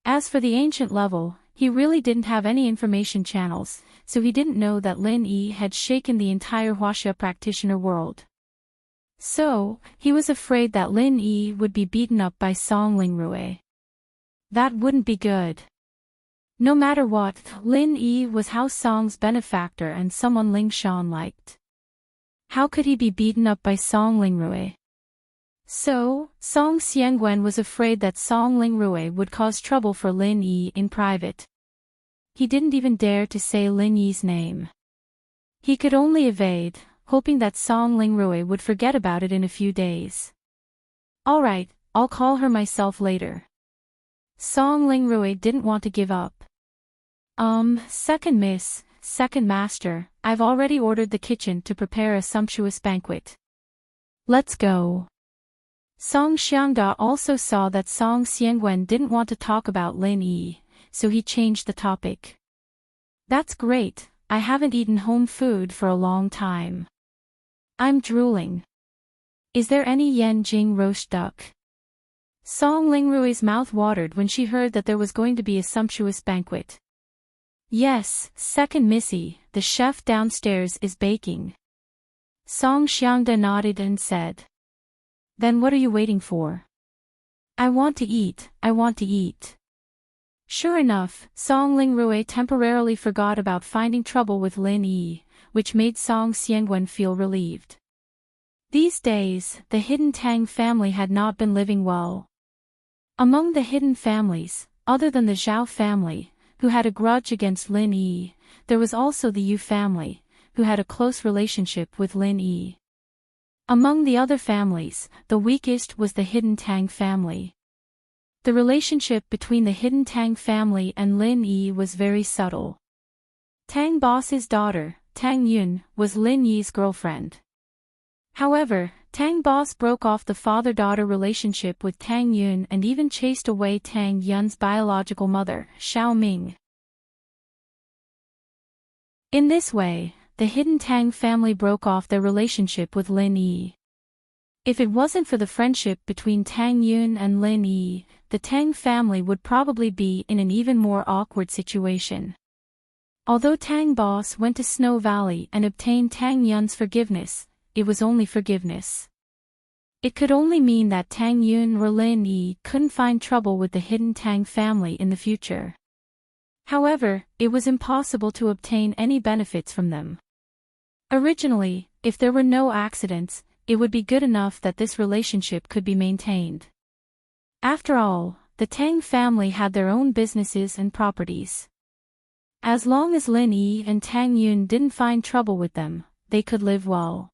As for the ancient level, he really didn't have any information channels, so he didn't know that Lin Yi had shaken the entire Huaxia practitioner world. So, he was afraid that Lin Yi would be beaten up by Song Lingrui. That wouldn't be good. No matter what, Lin Yi was House Song's benefactor and someone Ling Shan liked. How could he be beaten up by Song Lingrui? So, Song Xiangwen was afraid that Song Lingrui would cause trouble for Lin Yi in private. He didn't even dare to say Lin Yi's name. He could only evade, hoping that Song Lingrui would forget about it in a few days. Alright, I'll call her myself later. Song Lingrui didn't want to give up. Second miss, second master, I've already ordered the kitchen to prepare a sumptuous banquet. Let's go. Song Xiangda also saw that Song Xiangwen didn't want to talk about Lin Yi, so he changed the topic. That's great, I haven't eaten home food for a long time. I'm drooling. Is there any Yan Jing roast duck? Song Lingrui's mouth watered when she heard that there was going to be a sumptuous banquet. Yes, second missy, the chef downstairs is baking. Song Xiangda nodded and said. Then what are you waiting for? I want to eat, I want to eat. Sure enough, Song Lingrui temporarily forgot about finding trouble with Lin Yi, which made Song Xiangwen feel relieved. These days, the Hidden Tang family had not been living well. Among the hidden families, other than the Zhao family, who had a grudge against Lin Yi, there was also the Yu family, who had a close relationship with Lin Yi. Among the other families, the weakest was the Hidden Tang family. The relationship between the Hidden Tang family and Lin Yi was very subtle. Tang Boss's daughter, Tang Yun, was Lin Yi's girlfriend. However, Tang Boss broke off the father-daughter relationship with Tang Yun and even chased away Tang Yun's biological mother, Xiao Ming. In this way, the Hidden Tang family broke off their relationship with Lin Yi. If it wasn't for the friendship between Tang Yun and Lin Yi, the Tang family would probably be in an even more awkward situation. Although Tang Boss went to Snow Valley and obtained Tang Yun's forgiveness, it was only forgiveness. It could only mean that Tang Yun or Lin Yi couldn't find trouble with the Hidden Tang family in the future. However, it was impossible to obtain any benefits from them. Originally, if there were no accidents, it would be good enough that this relationship could be maintained. After all, the Tang family had their own businesses and properties. As long as Lin Yi and Tang Yun didn't find trouble with them, they could live well.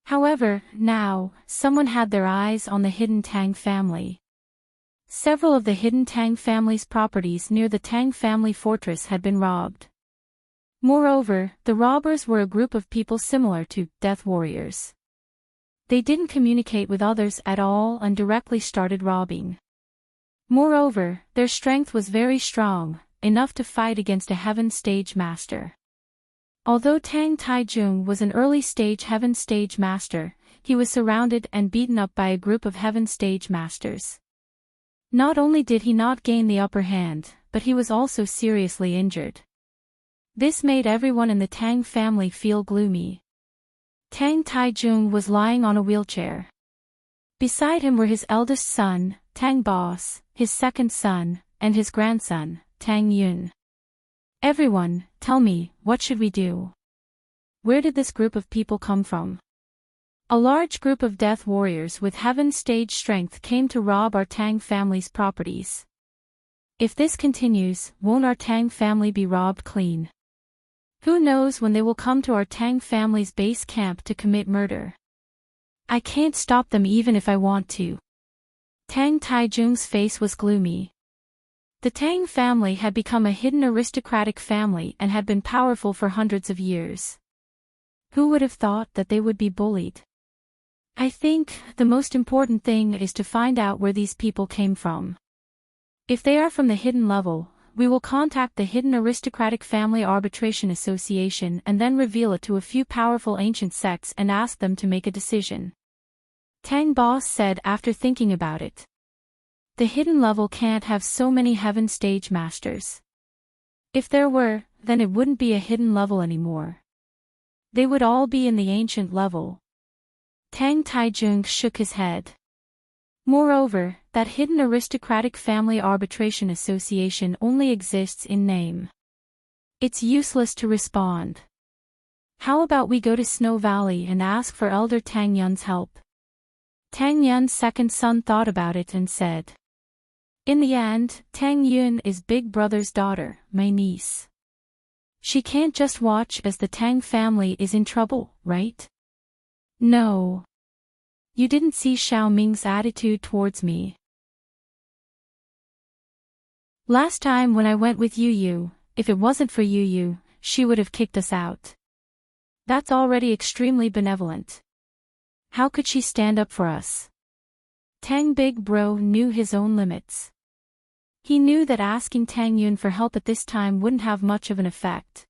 However, now, someone had their eyes on the Hidden Tang family. Several of the Hidden Tang family's properties near the Tang family fortress had been robbed. Moreover, the robbers were a group of people similar to death warriors. They didn't communicate with others at all and directly started robbing. Moreover, their strength was very strong, enough to fight against a Heaven Stage Master. Although Tang Taijung was an early-stage Heaven Stage Master, he was surrounded and beaten up by a group of Heaven Stage Masters. Not only did he not gain the upper hand, but he was also seriously injured. This made everyone in the Tang family feel gloomy. Tang Taijung was lying on a wheelchair. Beside him were his eldest son, Tang Boss, his second son, and his grandson, Tang Yun. Everyone, tell me, what should we do? Where did this group of people come from? A large group of death warriors with heaven stage strength came to rob our Tang family's properties. If this continues, won't our Tang family be robbed clean? Who knows when they will come to our Tang family's base camp to commit murder? I can't stop them even if I want to. Tang Taijung's face was gloomy. The Tang family had become a hidden aristocratic family and had been powerful for hundreds of years. Who would have thought that they would be bullied? I think the most important thing is to find out where these people came from. If they are from the hidden level, we will contact the Hidden Aristocratic Family Arbitration Association and then reveal it to a few powerful ancient sects and ask them to make a decision. Tang Boss said after thinking about it. The hidden level can't have so many heaven stage masters. If there were, then it wouldn't be a hidden level anymore. They would all be in the ancient level. Tang Taijung shook his head. Moreover, that Hidden Aristocratic Family Arbitration Association only exists in name. It's useless to respond. How about we go to Snow Valley and ask for Elder Tang Yun's help? Tang Yun's second son thought about it and said. In the end, Tang Yun is Big Brother's daughter, my niece. She can't just watch as the Tang family is in trouble, right? No. You didn't see Xiao Ming's attitude towards me. Last time when I went with Yu Yu, if it wasn't for Yu Yu, she would have kicked us out. That's already extremely benevolent. How could she stand up for us? Tang Big Bro knew his own limits. He knew that asking Tang Yun for help at this time wouldn't have much of an effect.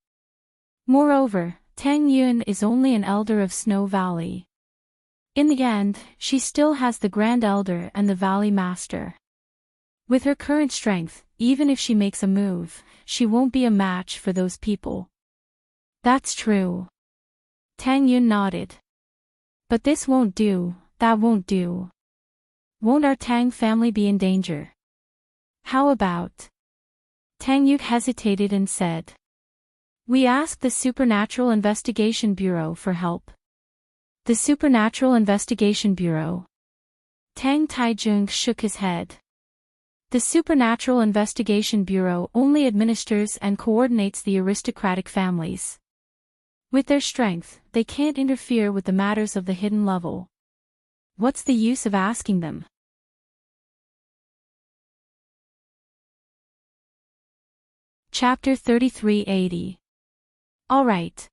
Moreover, Tang Yun is only an elder of Snow Valley. In the end, she still has the Grand Elder and the Valley Master. With her current strength, even if she makes a move, she won't be a match for those people. That's true. Tang Yun nodded. But this won't do, that won't do. Won't our Tang family be in danger? How about? Tang Yuk hesitated and said. We asked the Supernatural Investigation Bureau for help. The Supernatural Investigation Bureau. Tang Taijung shook his head. The Supernatural Investigation Bureau only administers and coordinates the aristocratic families. With their strength, they can't interfere with the matters of the hidden level. What's the use of asking them? Chapter 3380. Alright.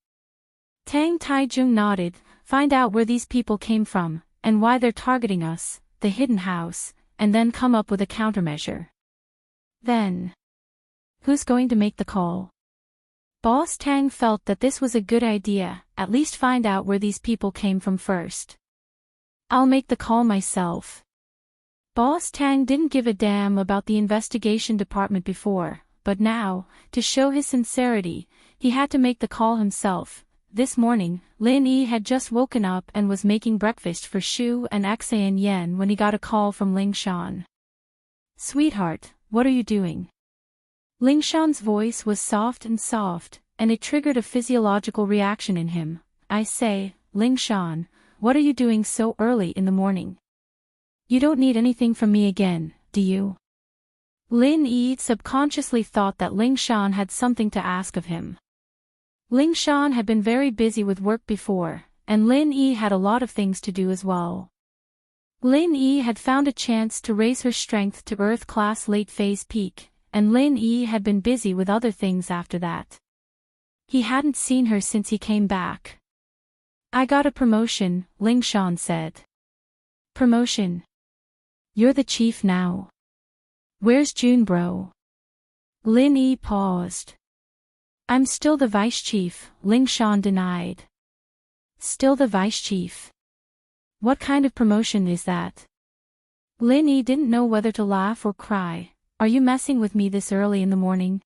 Tang Taijung nodded. Find out where these people came from, and why they're targeting us, the hidden house, and then come up with a countermeasure. Then. Who's going to make the call? Boss Tang felt that this was a good idea, at least find out where these people came from first. I'll make the call myself. Boss Tang didn't give a damn about the investigation department before, but now, to show his sincerity, he had to make the call himself. This morning, Lin Yi had just woken up and was making breakfast for Shu and Xan Yen when he got a call from Ling Shan. Sweetheart, what are you doing? Ling Shan's voice was soft, and it triggered a physiological reaction in him. I say, Ling Shan, what are you doing so early in the morning? You don't need anything from me again, do you? Lin Yi subconsciously thought that Ling Shan had something to ask of him. Ling Shan had been very busy with work before, and Lin Yi had a lot of things to do as well. Lin Yi had found a chance to raise her strength to Earth-class late-phase peak, and Lin Yi had been busy with other things after that. He hadn't seen her since he came back. I got a promotion, Ling Shan said. Promotion? You're the chief now. Where's June bro? Lin Yi paused. I'm still the vice chief, Ling Shan denied. Still the vice chief? What kind of promotion is that? Lin Yi didn't know whether to laugh or cry. Are you messing with me this early in the morning?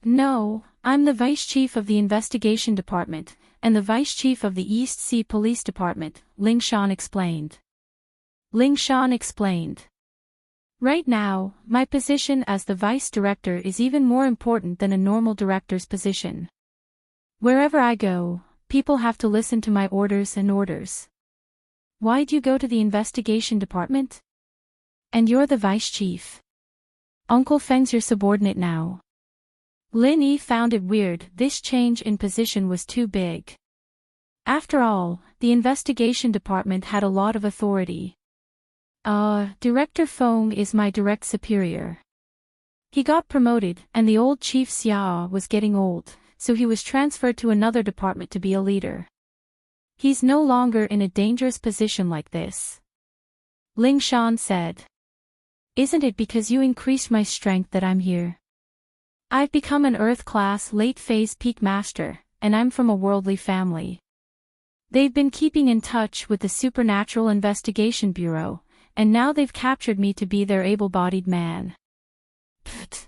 No, I'm the vice chief of the investigation department, and the vice chief of the East Sea Police Department, Ling Shan explained. Ling Shan explained. Right now, my position as the vice director is even more important than a normal director's position. Wherever I go, people have to listen to my orders and orders. Why'd you go to the investigation department? And you're the vice chief. Uncle Feng's your subordinate now. Lin Yi found it weird, this change in position was too big. After all, the investigation department had a lot of authority. Director Feng is my direct superior. He got promoted, and the old chief Xiao was getting old, so he was transferred to another department to be a leader. He's no longer in a dangerous position like this. Ling Shan said. Isn't it because you increased my strength that I'm here? I've become an Earth-class late-phase peak master, and I'm from a worldly family. They've been keeping in touch with the Supernatural Investigation Bureau, and now they've captured me to be their able-bodied man. Pfft.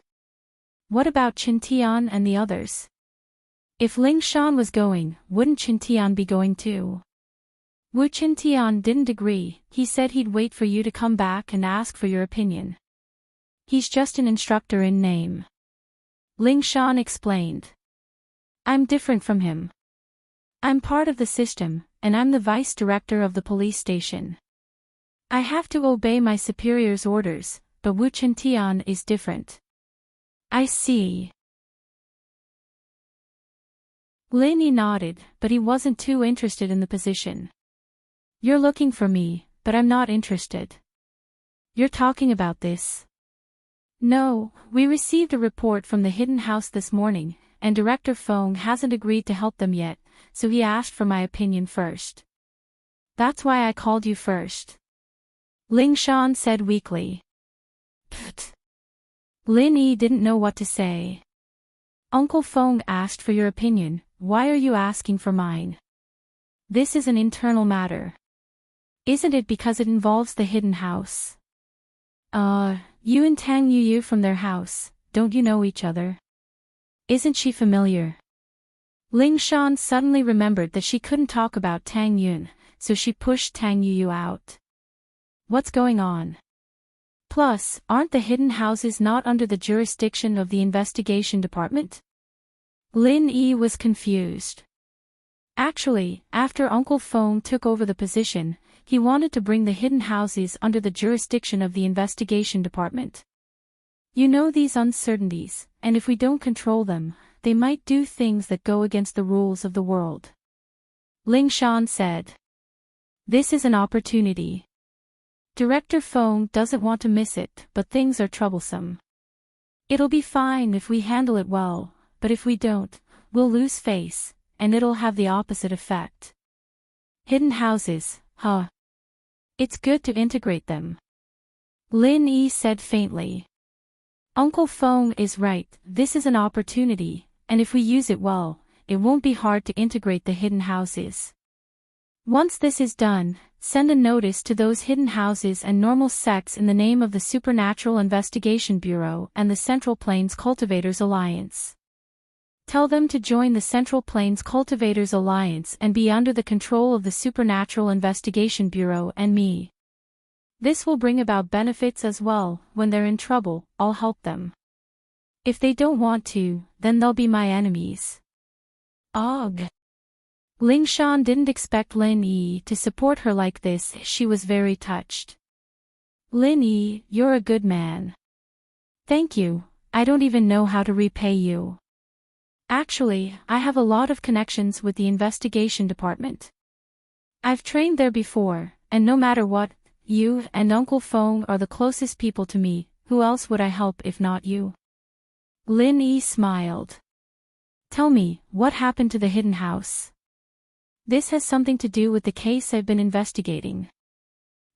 What about Qin Tian and the others? If Ling Shan was going, wouldn't Qin Tian be going too? Wu Qin Tian didn't agree, he said he'd wait for you to come back and ask for your opinion. He's just an instructor in name. Ling Shan explained. I'm different from him. I'm part of the system, and I'm the vice director of the police station. I have to obey my superior's orders, but Wu Qin Tian is different. I see. Lin Yi nodded, but he wasn't too interested in the position. You're looking for me, but I'm not interested. You're talking about this? No, we received a report from the hidden house this morning, and Director Feng hasn't agreed to help them yet, so he asked for my opinion first. That's why I called you first. Ling Shan said weakly. Pfft. Lin Yi didn't know what to say. Uncle Feng asked for your opinion, why are you asking for mine? This is an internal matter. Isn't it because it involves the hidden house? You and Tang Yuyu from their house, don't you know each other? Isn't she familiar? Ling Shan suddenly remembered that she couldn't talk about Tang Yun, so she pushed Tang Yuyu out. What's going on? Plus, aren't the hidden houses not under the jurisdiction of the investigation department? Lin Yi was confused. Actually, after Uncle Feng took over the position, he wanted to bring the hidden houses under the jurisdiction of the investigation department. You know these uncertainties, and if we don't control them, they might do things that go against the rules of the world. Ling Shan said. This is an opportunity. Director Feng doesn't want to miss it, but things are troublesome. It'll be fine if we handle it well, but if we don't, we'll lose face, and it'll have the opposite effect. Hidden houses, huh? It's good to integrate them. Lin Yi said faintly. Uncle Feng is right, this is an opportunity, and if we use it well, it won't be hard to integrate the hidden houses. Once this is done, send a notice to those hidden houses and normal sects in the name of the Supernatural Investigation Bureau and the Central Plains Cultivators Alliance. Tell them to join the Central Plains Cultivators Alliance and be under the control of the Supernatural Investigation Bureau and me. This will bring about benefits as well. When they're in trouble, I'll help them. If they don't want to, then they'll be my enemies. Ugh. Ling Shan didn't expect Lin Yi to support her like this. She was very touched. Lin Yi, you're a good man. Thank you, I don't even know how to repay you. Actually, I have a lot of connections with the investigation department. I've trained there before, and no matter what, you and Uncle Feng are the closest people to me. Who else would I help if not you? Lin Yi smiled. Tell me, what happened to the hidden house? This has something to do with the case I've been investigating.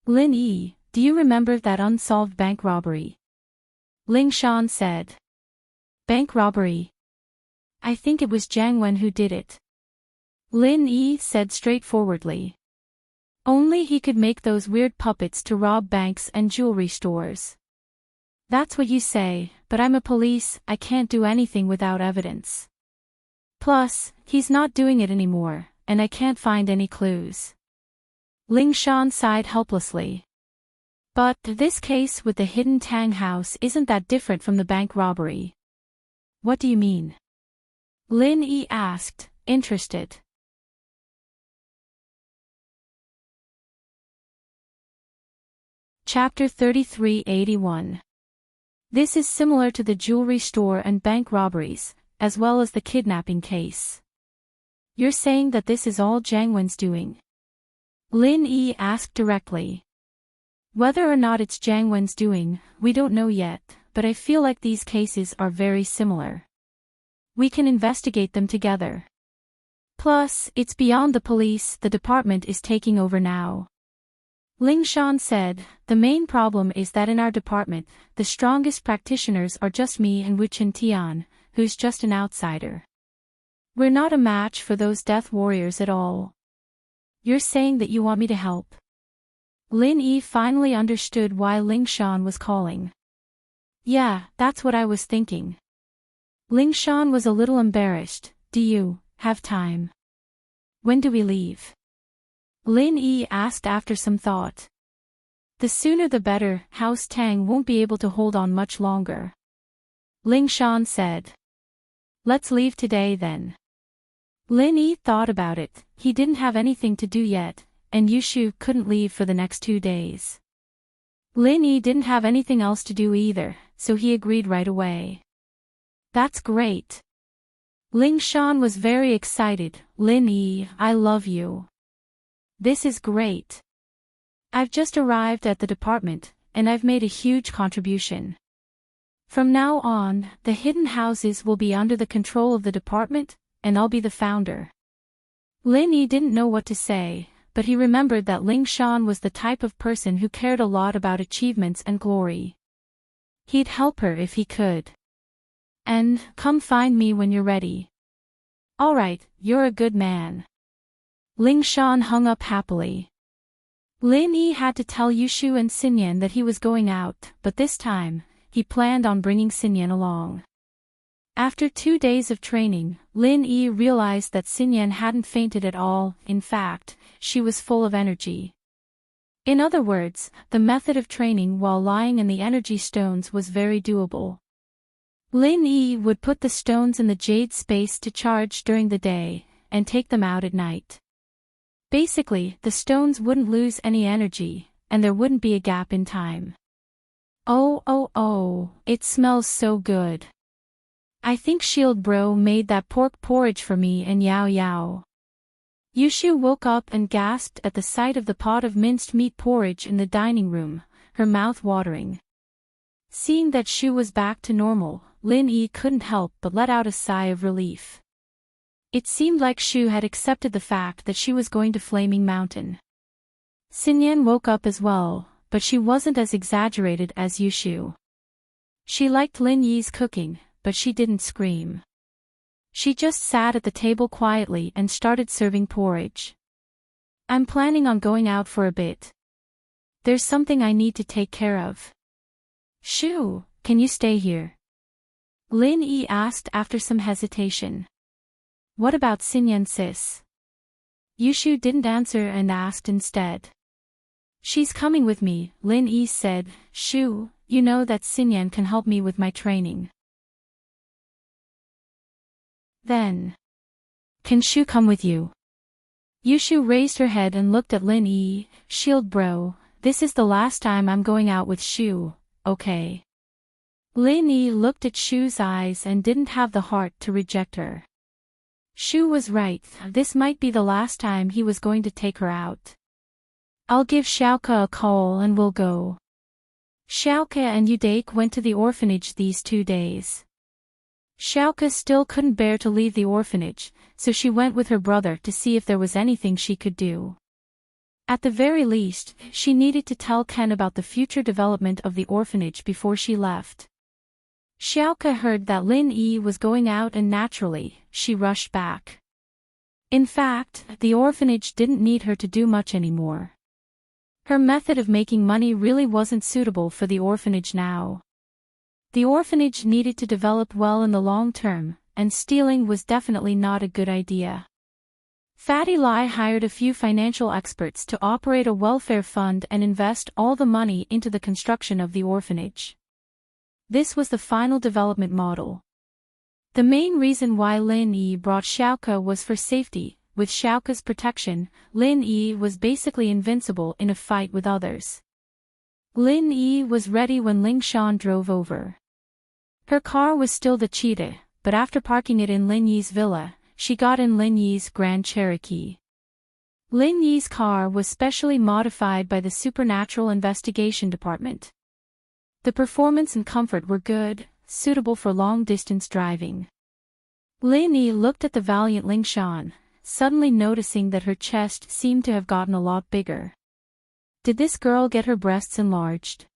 Lin Yi, do you remember that unsolved bank robbery? Ling Shan said. Bank robbery? I think it was Jiang Wen who did it. Lin Yi said straightforwardly. Only he could make those weird puppets to rob banks and jewelry stores. That's what you say, but I'm a police, I can't do anything without evidence. Plus, he's not doing it anymore, and I can't find any clues. Ling Shan sighed helplessly. But this case with the hidden Tang house isn't that different from the bank robbery. What do you mean? Lin Yi asked, interested. Chapter 3381. This is similar to the jewelry store and bank robberies, as well as the kidnapping case. You're saying that this is all Jiang Wen's doing? Lin Yi asked directly. Whether or not it's Jiang Wen's doing, we don't know yet, but I feel like these cases are very similar. We can investigate them together. Plus, it's beyond the police, the department is taking over now. Ling Shan said, the main problem is that in our department, the strongest practitioners are just me and Wu Chen Tian, who's just an outsider. We're not a match for those death warriors at all. You're saying that you want me to help? Lin Yi finally understood why Ling Shan was calling. Yeah, that's what I was thinking. Ling Shan was a little embarrassed. Do you have time? When do we leave? Lin Yi asked after some thought. The sooner the better, House Tang won't be able to hold on much longer. Ling Shan said. Let's leave today then. Lin Yi thought about it, he didn't have anything to do yet, and Yushu couldn't leave for the next 2 days. Lin Yi didn't have anything else to do either, so he agreed right away. That's great. Ling Shan was very excited. Lin Yi, I love you. This is great. I've just arrived at the department, and I've made a huge contribution. From now on, the hidden houses will be under the control of the department, and I'll be the founder. Lin Yi didn't know what to say, but he remembered that Ling Shan was the type of person who cared a lot about achievements and glory. He'd help her if he could. And, come find me when you're ready. Alright, you're a good man. Ling Shan hung up happily. Lin Yi had to tell Yushu and Xinyan that he was going out, but this time, he planned on bringing Xinyan along. After 2 days of training, Lin Yi realized that Xinyan hadn't fainted at all. In fact, she was full of energy. In other words, the method of training while lying in the energy stones was very doable. Lin Yi would put the stones in the jade space to charge during the day, and take them out at night. Basically, the stones wouldn't lose any energy, and there wouldn't be a gap in time. Oh, it smells so good. I think Shield Bro made that pork porridge for me and Yao Yao. Yushu woke up and gasped at the sight of the pot of minced meat porridge in the dining room, her mouth watering. Seeing that Shu was back to normal, Lin Yi couldn't help but let out a sigh of relief. It seemed like Shu had accepted the fact that she was going to Flaming Mountain. Xinyan woke up as well, but she wasn't as exaggerated as Yushu. She liked Lin Yi's cooking, but she didn't scream. She just sat at the table quietly and started serving porridge. I'm planning on going out for a bit. There's something I need to take care of. Shu, can you stay here? Lin Yi asked after some hesitation. What about Xinyan sis? Yushu didn't answer and asked instead. She's coming with me, Lin Yi said. Shu, you know that Xinyan can help me with my training. Then. Can Shu come with you? Yushu raised her head and looked at Lin Yi. Shield Bro, this is the last time I'm going out with Shu, okay? Lin Yi looked at Shu's eyes and didn't have the heart to reject her. Shu was right, this might be the last time he was going to take her out. I'll give Xiaoke a call and we'll go. Xiaoke and Yudake went to the orphanage these 2 days. Xiaoke still couldn't bear to leave the orphanage, so she went with her brother to see if there was anything she could do. At the very least, she needed to tell Ken about the future development of the orphanage before she left. Xiaoke heard that Lin Yi was going out and naturally, she rushed back. In fact, the orphanage didn't need her to do much anymore. Her method of making money really wasn't suitable for the orphanage now. The orphanage needed to develop well in the long term, and stealing was definitely not a good idea. Fatty Lai hired a few financial experts to operate a welfare fund and invest all the money into the construction of the orphanage. This was the final development model. The main reason why Lin Yi brought Xiaoke was for safety. With Xiaoke's protection, Lin Yi was basically invincible in a fight with others. Lin Yi was ready when Ling Shan drove over. Her car was still the Cheetah, but after parking it in Lin Yi's villa, she got in Lin Yi's Grand Cherokee. Lin Yi's car was specially modified by the Supernatural Investigation Department. The performance and comfort were good, suitable for long-distance driving. Lin Yi looked at the valiant Ling Shan, suddenly noticing that her chest seemed to have gotten a lot bigger. Did this girl get her breasts enlarged?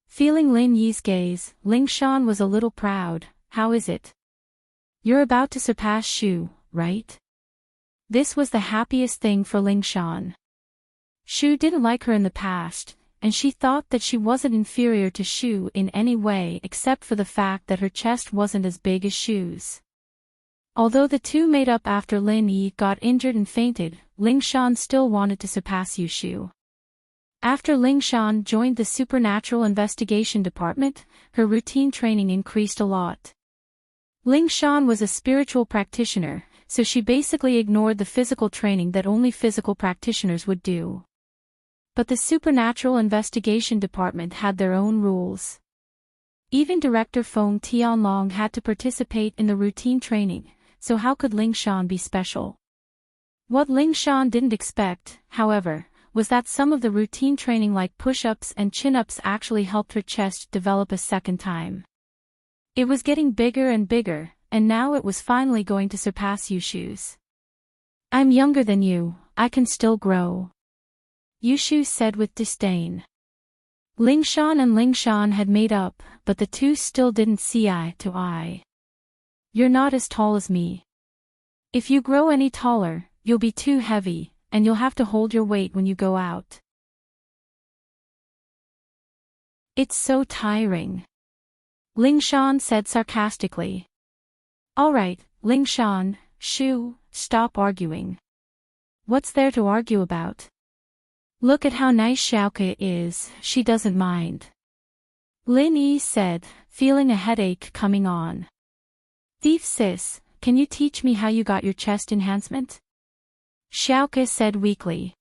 Feeling Lin Yi's gaze, Ling Shan was a little proud. How is it? You're about to surpass Shu, right? This was the happiest thing for Ling Shan. Shu didn't like her in the past, and she thought that she wasn't inferior to Shu in any way except for the fact that her chest wasn't as big as Shu's. Although the two made up after Lin Yi got injured and fainted, Ling Shan still wanted to surpass Shu. After Ling Shan joined the Supernatural Investigation Department, her routine training increased a lot. Ling Shan was a spiritual practitioner, so she basically ignored the physical training that only physical practitioners would do. But the Supernatural Investigation Department had their own rules. Even Director Feng Tianlong had to participate in the routine training, so how could Ling Shan be special? What Ling Shan didn't expect, however, was that some of the routine training like push-ups and chin-ups actually helped her chest develop a second time. It was getting bigger and bigger, and now it was finally going to surpass Yushu's. I'm younger than you, I can still grow. Yushu said with disdain. Ling Shan and Ling Shan had made up, but the two still didn't see eye to eye. You're not as tall as me. If you grow any taller, you'll be too heavy, and you'll have to hold your weight when you go out. It's so tiring. Ling Shan said sarcastically. All right, Ling Shan, Shu, stop arguing. What's there to argue about? Look at how nice Xiaoke is, she doesn't mind. Lin Yi said, feeling a headache coming on. Thief sis, can you teach me how you got your chest enhancement? Xiaoke said weakly.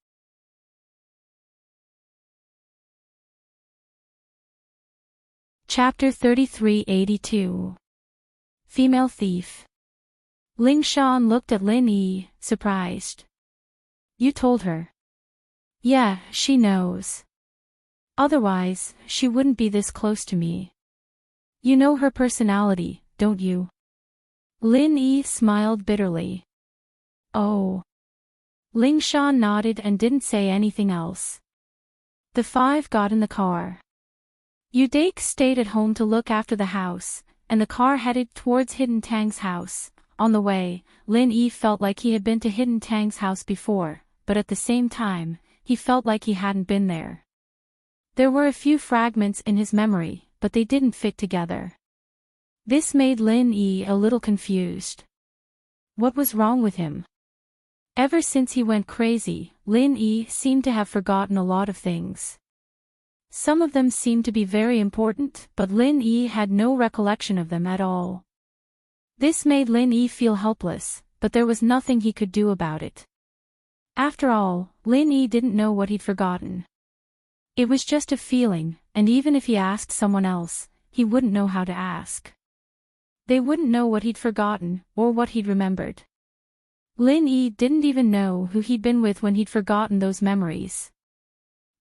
Chapter 3382. Female Thief. Ling Shan looked at Lin Yi, surprised. You told her? Yeah, she knows. Otherwise, she wouldn't be this close to me. You know her personality, don't you? Lin Yi smiled bitterly. Oh. Ling Shan nodded and didn't say anything else. The five got in the car. Udake stayed at home to look after the house, and the car headed towards Hidden Tang's house. On the way, Lin Yi felt like he had been to Hidden Tang's house before, but at the same time, he felt like he hadn't been there. There were a few fragments in his memory, but they didn't fit together. This made Lin Yi a little confused. What was wrong with him? Ever since he went crazy, Lin Yi seemed to have forgotten a lot of things. Some of them seemed to be very important, but Lin Yi had no recollection of them at all. This made Lin Yi feel helpless, but there was nothing he could do about it. After all, Lin Yi didn't know what he'd forgotten. It was just a feeling, and even if he asked someone else, he wouldn't know how to ask. They wouldn't know what he'd forgotten, or what he'd remembered. Lin Yi didn't even know who he'd been with when he'd forgotten those memories.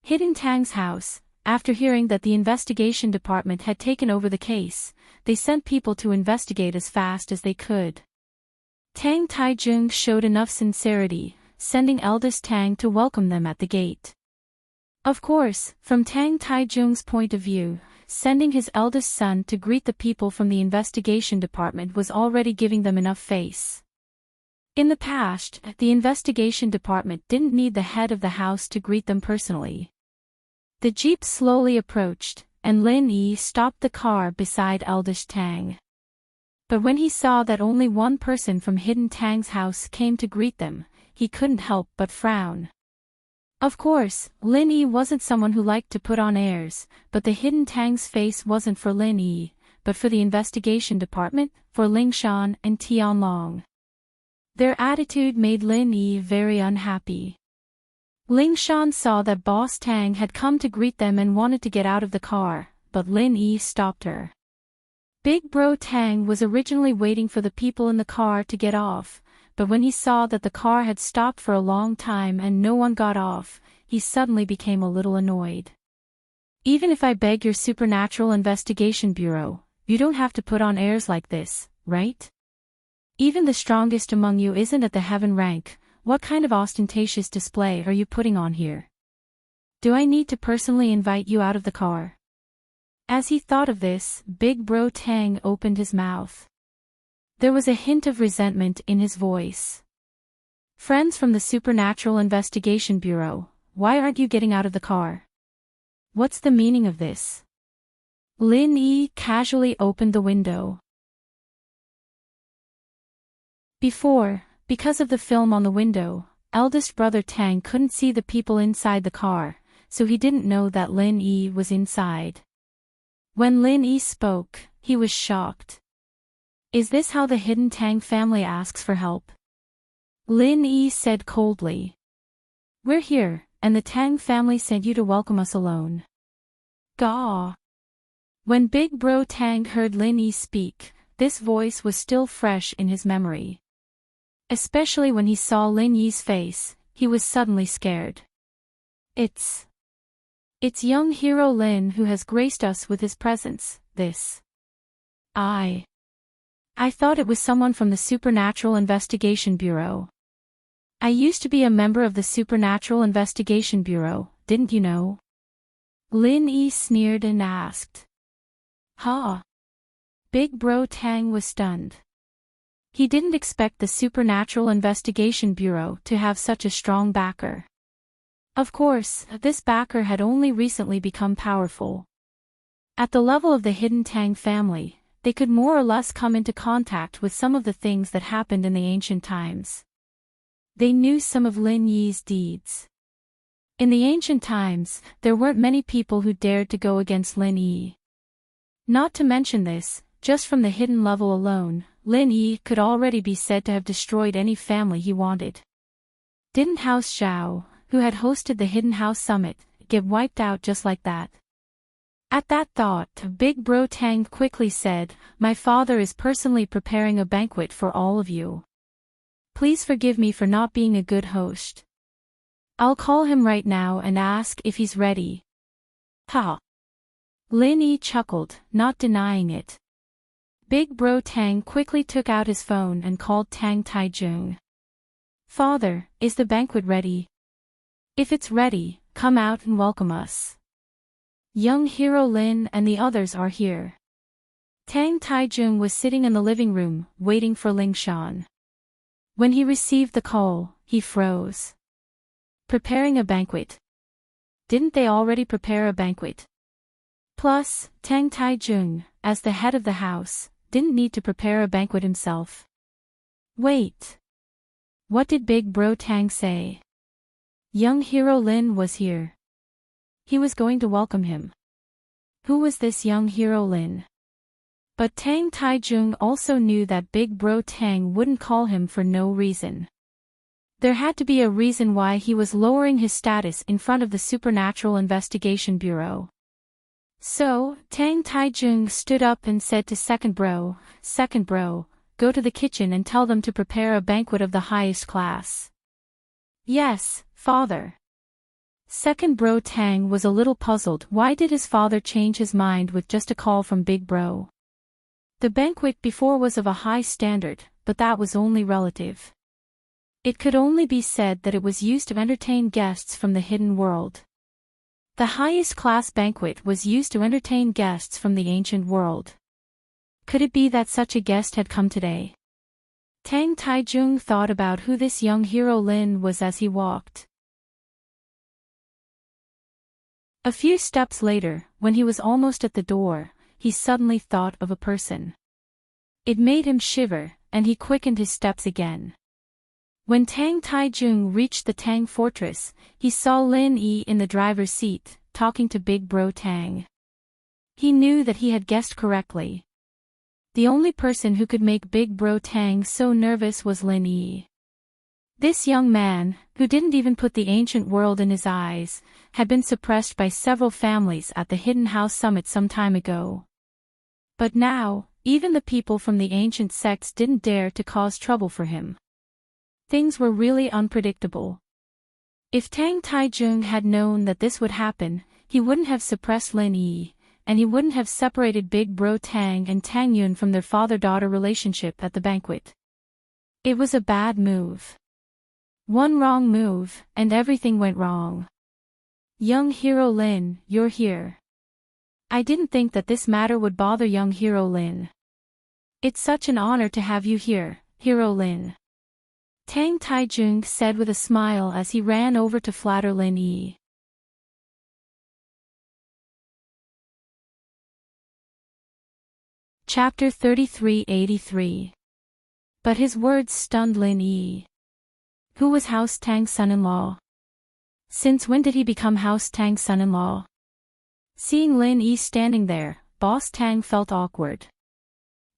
Hidden Tang's house. After hearing that the investigation department had taken over the case, they sent people to investigate as fast as they could. Tang Taijung showed enough sincerity, sending eldest Tang to welcome them at the gate. Of course, from Tang Taijung's point of view, sending his eldest son to greet the people from the investigation department was already giving them enough face. In the past, the investigation department didn't need the head of the house to greet them personally. The jeep slowly approached, and Lin Yi stopped the car beside eldest Tang. But when he saw that only one person from Hidden Tang's house came to greet them, he couldn't help but frown. Of course, Lin Yi wasn't someone who liked to put on airs, but the hidden Tang's face wasn't for Lin Yi, but for the investigation department, for Ling Shan and Tianlong. Their attitude made Lin Yi very unhappy. Ling Shan saw that Boss Tang had come to greet them and wanted to get out of the car, but Lin Yi stopped her. Big Bro Tang was originally waiting for the people in the car to get off, but when he saw that the car had stopped for a long time and no one got off, he suddenly became a little annoyed. Even if I beg your Supernatural Investigation Bureau, you don't have to put on airs like this, right? Even the strongest among you isn't at the heaven rank. What kind of ostentatious display are you putting on here? Do I need to personally invite you out of the car? As he thought of this, Big Bro Tang opened his mouth. There was a hint of resentment in his voice. Friends from the Supernatural Investigation Bureau, why aren't you getting out of the car? What's the meaning of this? Lin Yi casually opened the window. Because of the film on the window, eldest brother Tang couldn't see the people inside the car, so he didn't know that Lin Yi was inside. When Lin Yi spoke, he was shocked. Is this how the hidden Tang family asks for help? Lin Yi said coldly. We're here, and the Tang family sent you to welcome us alone. Gah! When Big Bro Tang heard Lin Yi speak, this voice was still fresh in his memory. Especially when he saw Lin Yi's face, he was suddenly scared. It's young hero Lin who has graced us with his presence, this. I thought it was someone from the Supernatural Investigation Bureau. I used to be a member of the Supernatural Investigation Bureau, didn't you know? Lin Yi sneered and asked. Huh? Big Bro Tang was stunned. He didn't expect the Supernatural Investigation Bureau to have such a strong backer. Of course, this backer had only recently become powerful. At the level of the hidden Tang family, they could more or less come into contact with some of the things that happened in the ancient times. They knew some of Lin Yi's deeds. In the ancient times, there weren't many people who dared to go against Lin Yi. Not to mention this, just from the hidden level alone, Lin Yi could already be said to have destroyed any family he wanted. Didn't House Xiao, who had hosted the Hidden House Summit, get wiped out just like that? At that thought, Big Bro Tang quickly said, My father is personally preparing a banquet for all of you. Please forgive me for not being a good host. I'll call him right now and ask if he's ready. Ha! Lin Yi chuckled, not denying it. Big Bro Tang quickly took out his phone and called Tang Taijung. Father, is the banquet ready? If it's ready, come out and welcome us. Young hero Lin and the others are here. Tang Taijung was sitting in the living room, waiting for Ling Shan. When he received the call, he froze. Preparing a banquet. Didn't they already prepare a banquet? Plus, Tang Taijung, as the head of the house, didn't need to prepare a banquet himself. Wait. What did Big Bro Tang say? Young hero Lin was here. He was going to welcome him. Who was this young hero Lin? But Tang Taijung also knew that Big Bro Tang wouldn't call him for no reason. There had to be a reason why he was lowering his status in front of the Supernatural Investigation Bureau. So, Tang Taijung stood up and said to Second Bro, go to the kitchen and tell them to prepare a banquet of the highest class. Yes, father. Second Bro Tang was a little puzzled. Why did his father change his mind with just a call from Big Bro? The banquet before was of a high standard, but that was only relative. It could only be said that it was used to entertain guests from the hidden world. The highest class banquet was used to entertain guests from the ancient world. Could it be that such a guest had come today? Tang Taijung thought about who this young hero Lin was as he walked. A few steps later, when he was almost at the door, he suddenly thought of a person. It made him shiver, and he quickened his steps again. When Tang Taijung reached the Tang fortress, he saw Lin Yi in the driver's seat, talking to Big Bro Tang. He knew that he had guessed correctly. The only person who could make Big Bro Tang so nervous was Lin Yi. This young man, who didn't even put the ancient world in his eyes, had been suppressed by several families at the Hidden House Summit some time ago. But now, even the people from the ancient sects didn't dare to cause trouble for him. Things were really unpredictable. If Tang Taijung had known that this would happen, he wouldn't have suppressed Lin Yi, and he wouldn't have separated Big Bro Tang and Tang Yun from their father-daughter relationship at the banquet. It was a bad move. One wrong move, and everything went wrong. Young hero Lin, you're here. I didn't think that this matter would bother young hero Lin. It's such an honor to have you here, hero Lin. Tang Taijung said with a smile as he ran over to flatter Lin Yi. Chapter 3383. But his words stunned Lin Yi. Who was House Tang's son-in-law? Since when did he become House Tang's son-in-law? Seeing Lin Yi standing there, Boss Tang felt awkward.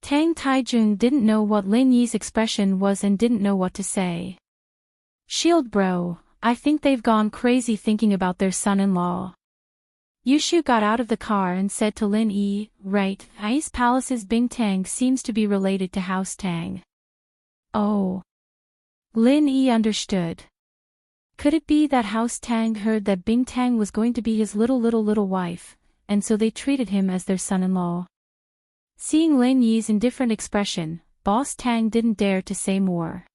Tang Taijung didn't know what Lin Yi's expression was and didn't know what to say. Shield bro, I think they've gone crazy thinking about their son-in-law. Yushu got out of the car and said to Lin Yi, right, Ice Palace's Bing Tang seems to be related to House Tang. Oh. Lin Yi understood. Could it be that House Tang heard that Bing Tang was going to be his little wife, and so they treated him as their son-in-law? Seeing Lin Yi's indifferent expression, Boss Tang didn't dare to say more.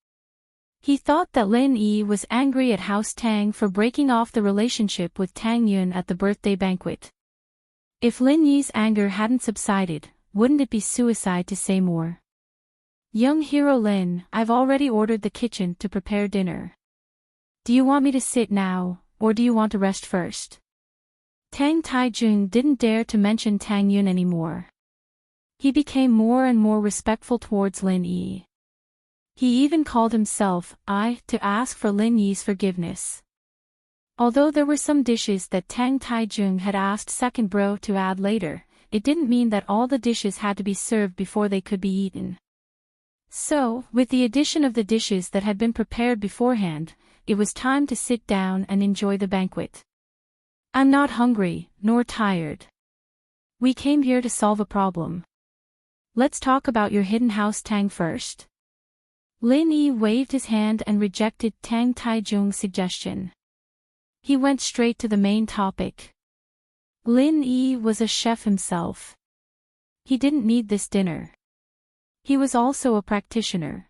He thought that Lin Yi was angry at House Tang for breaking off the relationship with Tang Yun at the birthday banquet. If Lin Yi's anger hadn't subsided, wouldn't it be suicide to say more? Young hero Lin, I've already ordered the kitchen to prepare dinner. Do you want me to sit now, or do you want to rest first? Tang Taijung didn't dare to mention Tang Yun anymore. He became more and more respectful towards Lin Yi. He even called himself I to ask for Lin Yi's forgiveness. Although there were some dishes that Tang Taijung had asked second bro to add later, it didn't mean that all the dishes had to be served before they could be eaten. So, with the addition of the dishes that had been prepared beforehand, it was time to sit down and enjoy the banquet. I'm not hungry, nor tired. We came here to solve a problem. Let's talk about your hidden house Tang first. Lin Yi waved his hand and rejected Tang Taijung's suggestion. He went straight to the main topic. Lin Yi was a chef himself. He didn't need this dinner. He was also a practitioner.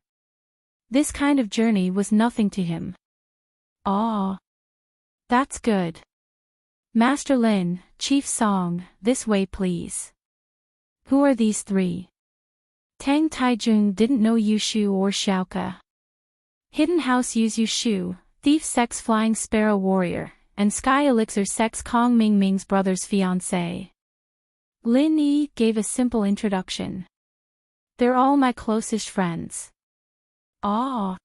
This kind of journey was nothing to him. Ah. That's good. Master Lin, Chief Song, this way please. Who are these three? Tang Taijung didn't know Yushu or Xiaoke. Hidden House Yushu, Thief Sex Flying Sparrow Warrior, and Sky Elixir Sex Kong Ming Ming's brother's fiancé. Lin Yi gave a simple introduction. They're all my closest friends. Ah.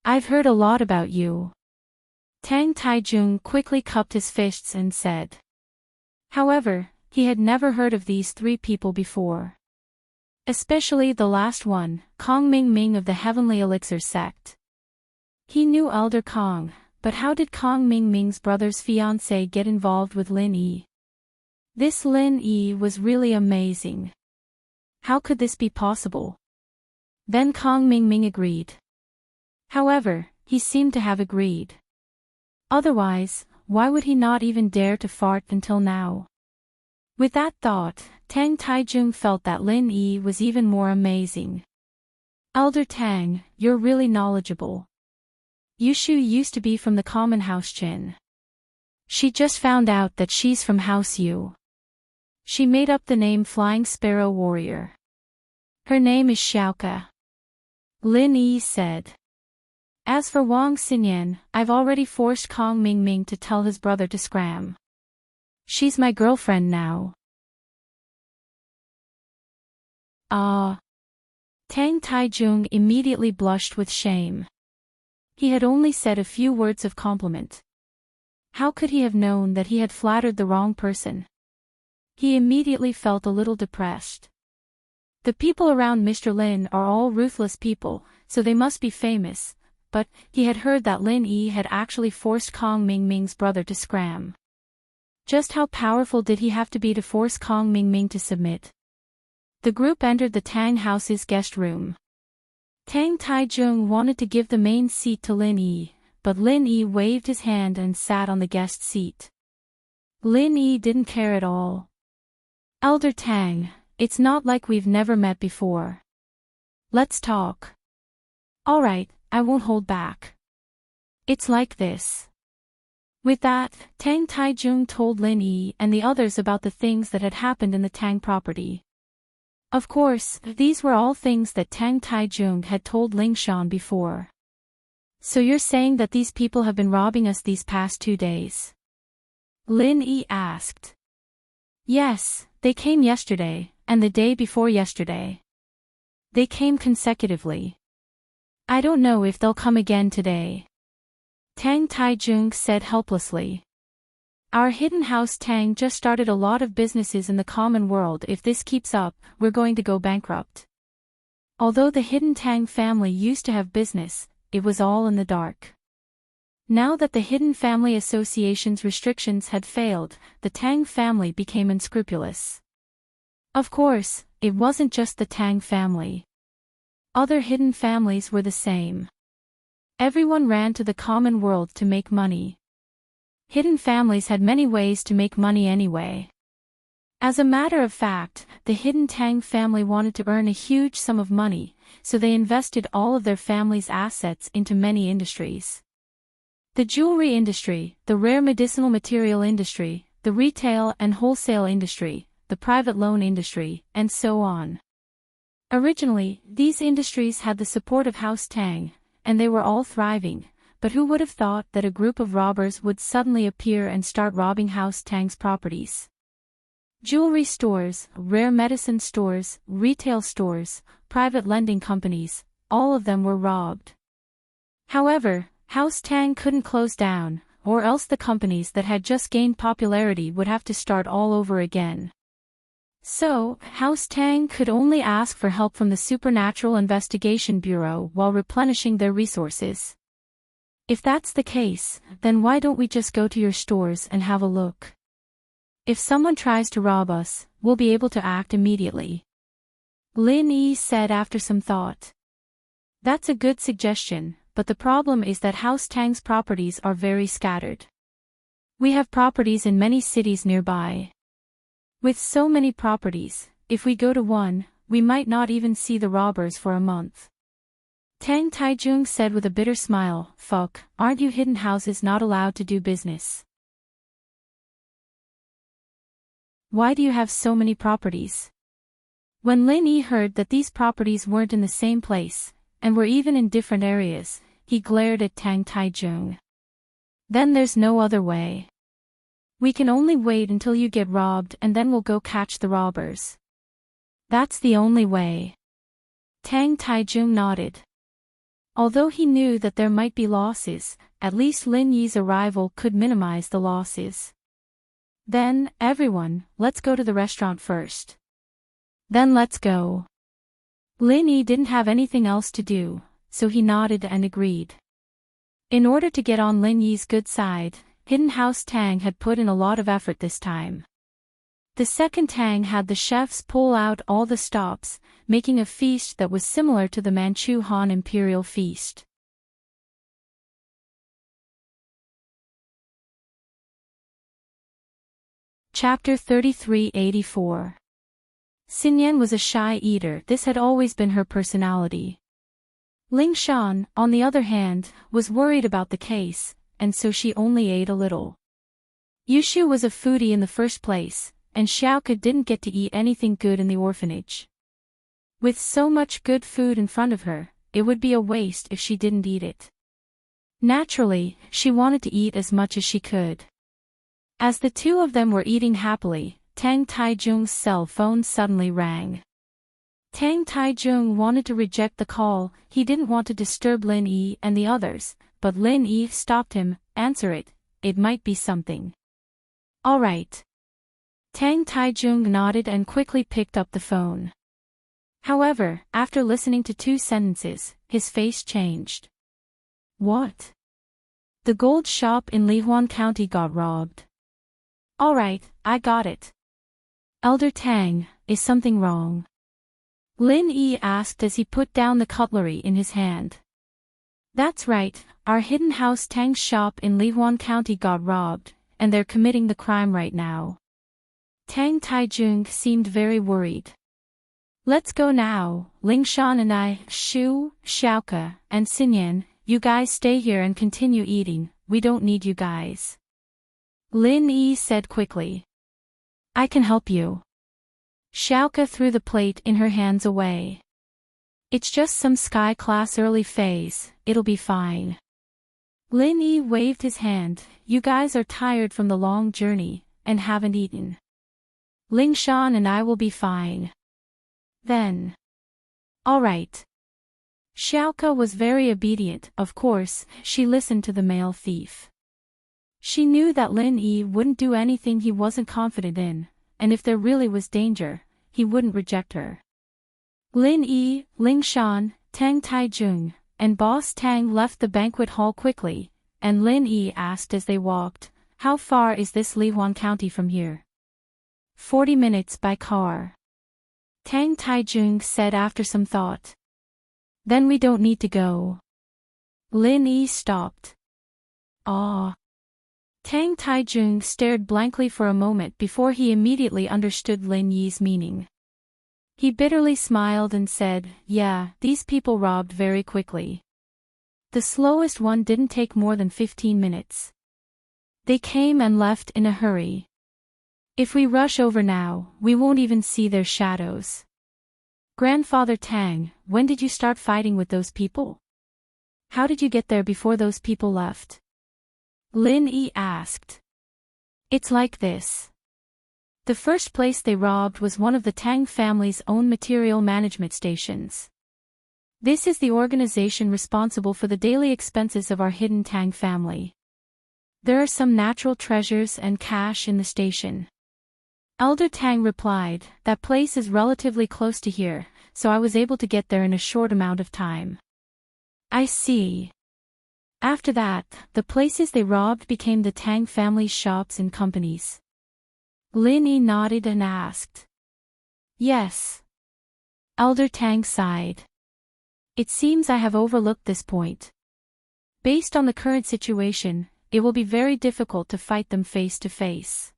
I've heard a lot about you. Tang Taijung quickly cupped his fists and said. However, he had never heard of these three people before. Especially the last one, Kong Ming Ming of the Heavenly Elixir sect. He knew Elder Kong, but how did Kong Ming Ming's brother's fiancé get involved with Lin Yi? This Lin Yi was really amazing. How could this be possible? Then Kong Ming Ming agreed. However, he seemed to have agreed. Otherwise, why would he not even dare to fart until now? With that thought, Tang Taijung felt that Lin Yi was even more amazing. Elder Tang, you're really knowledgeable. Yushu used to be from the common house Qin. She just found out that she's from House Yu. She made up the name Flying Sparrow Warrior. Her name is Xiaoke. Lin Yi said. As for Wang Xinyan, I've already forced Kong Ming Ming to tell his brother to scram. She's my girlfriend now. Ah. Tang Taijung immediately blushed with shame. He had only said a few words of compliment. How could he have known that he had flattered the wrong person? He immediately felt a little depressed. The people around Mr. Lin are all ruthless people, so they must be famous, but he had heard that Lin Yi had actually forced Kong Mingming's brother to scram. Just how powerful did he have to be to force Kong Mingming to submit? The group entered the Tang house's guest room. Tang Taijung wanted to give the main seat to Lin Yi, but Lin Yi waved his hand and sat on the guest seat. Lin Yi didn't care at all. Elder Tang, it's not like we've never met before. Let's talk. Alright, I won't hold back. It's like this. With that, Tang Taijung told Lin Yi and the others about the things that had happened in the Tang property. Of course, these were all things that Tang Taijung had told Ling Shan before. So you're saying that these people have been robbing us these past 2 days? Lin Yi asked. Yes, they came yesterday, and the day before yesterday. They came consecutively. I don't know if they'll come again today. Tang Taijung said helplessly. Our hidden house Tang just started a lot of businesses in the common world. If this keeps up, we're going to go bankrupt. Although the hidden Tang family used to have business, it was all in the dark. Now that the hidden family association's restrictions had failed, the Tang family became unscrupulous. Of course, it wasn't just the Tang family. Other hidden families were the same. Everyone ran to the common world to make money. Hidden families had many ways to make money anyway. As a matter of fact, the hidden Tang family wanted to earn a huge sum of money, so they invested all of their family's assets into many industries. The jewelry industry, the rare medicinal material industry, the retail and wholesale industry, the private loan industry, and so on. Originally, these industries had the support of House Tang, and they were all thriving. But who would have thought that a group of robbers would suddenly appear and start robbing House Tang's properties? Jewelry stores, rare medicine stores, retail stores, private lending companies, all of them were robbed. However, House Tang couldn't close down, or else the companies that had just gained popularity would have to start all over again. So, House Tang could only ask for help from the Supernatural Investigation Bureau while replenishing their resources. If that's the case, then why don't we just go to your stores and have a look? If someone tries to rob us, we'll be able to act immediately. Lin Yi said after some thought. That's a good suggestion, but the problem is that House Tang's properties are very scattered. We have properties in many cities nearby. With so many properties, if we go to one, we might not even see the robbers for a month. Tang Taijung said with a bitter smile, Fuck, aren't you hidden houses not allowed to do business? Why do you have so many properties? When Lin Yi heard that these properties weren't in the same place, and were even in different areas, he glared at Tang Taijung. Then there's no other way. We can only wait until you get robbed and then we'll go catch the robbers. That's the only way. Tang Taijung nodded. Although he knew that there might be losses, at least Lin Yi's arrival could minimize the losses. Then, everyone, let's go to the restaurant first. Then let's go. Lin Yi didn't have anything else to do, so he nodded and agreed. In order to get on Lin Yi's good side, Hidden House Tang had put in a lot of effort this time. The second Tang had the chefs pull out all the stops, making a feast that was similar to the Manchu Han Imperial Feast. Chapter 3384. Xinyan was a shy eater. This had always been her personality. Ling Shan, on the other hand, was worried about the case, and so she only ate a little. Yushu was a foodie in the first place, and Xiaoke didn't get to eat anything good in the orphanage. With so much good food in front of her, it would be a waste if she didn't eat it. Naturally, she wanted to eat as much as she could. As the two of them were eating happily, Tang Taijung's cell phone suddenly rang. Tang Taijung wanted to reject the call. He didn't want to disturb Lin Yi and the others, but Lin Yi stopped him. Answer it, it might be something. All right. Tang Taijung nodded and quickly picked up the phone. However, after listening to 2 sentences, his face changed. What? The gold shop in Lihuan County got robbed. All right, I got it. Elder Tang, is something wrong? Lin Yi asked as he put down the cutlery in his hand. That's right, our hidden house Tang's shop in Lihuan County got robbed, and they're committing the crime right now. Tang Taijung seemed very worried. Let's go now, Lingshan and I, Shu, Xiaoke, and Xinyan, you guys stay here and continue eating, we don't need you guys. Lin Yi said quickly. I can help you. Xiaoke threw the plate in her hands away. It's just some sky class early phase, it'll be fine. Lin Yi waved his hand, you guys are tired from the long journey, and haven't eaten. Lingshan and I will be fine. Then. All right. Xiaoke was very obedient, of course, she listened to the male thief. She knew that Lin Yi wouldn't do anything he wasn't confident in, and if there really was danger, he wouldn't reject her. Lin Yi, Lingshan, Tang Taijung, and Boss Tang left the banquet hall quickly, and Lin Yi asked as they walked, how far is this Lihuan County from here? 40 minutes by car. Tang Taijung said after some thought. Then we don't need to go. Lin Yi stopped. Ah. Tang Taijung stared blankly for a moment before he immediately understood Lin Yi's meaning. He bitterly smiled and said, yeah, these people robbed very quickly. The slowest one didn't take more than 15 minutes. They came and left in a hurry. If we rush over now, we won't even see their shadows. Grandfather Tang, when did you start fighting with those people? How did you get there before those people left? Lin Yi asked. It's like this. The first place they robbed was one of the Tang family's own material management stations. This is the organization responsible for the daily expenses of our hidden Tang family. There are some natural treasures and cash in the station. Elder Tang replied, that place is relatively close to here, so I was able to get there in a short amount of time. I see. After that, the places they robbed became the Tang family's shops and companies. Lin Yi nodded and asked. Yes. Elder Tang sighed. It seems I have overlooked this point. Based on the current situation, it will be very difficult to fight them face to face.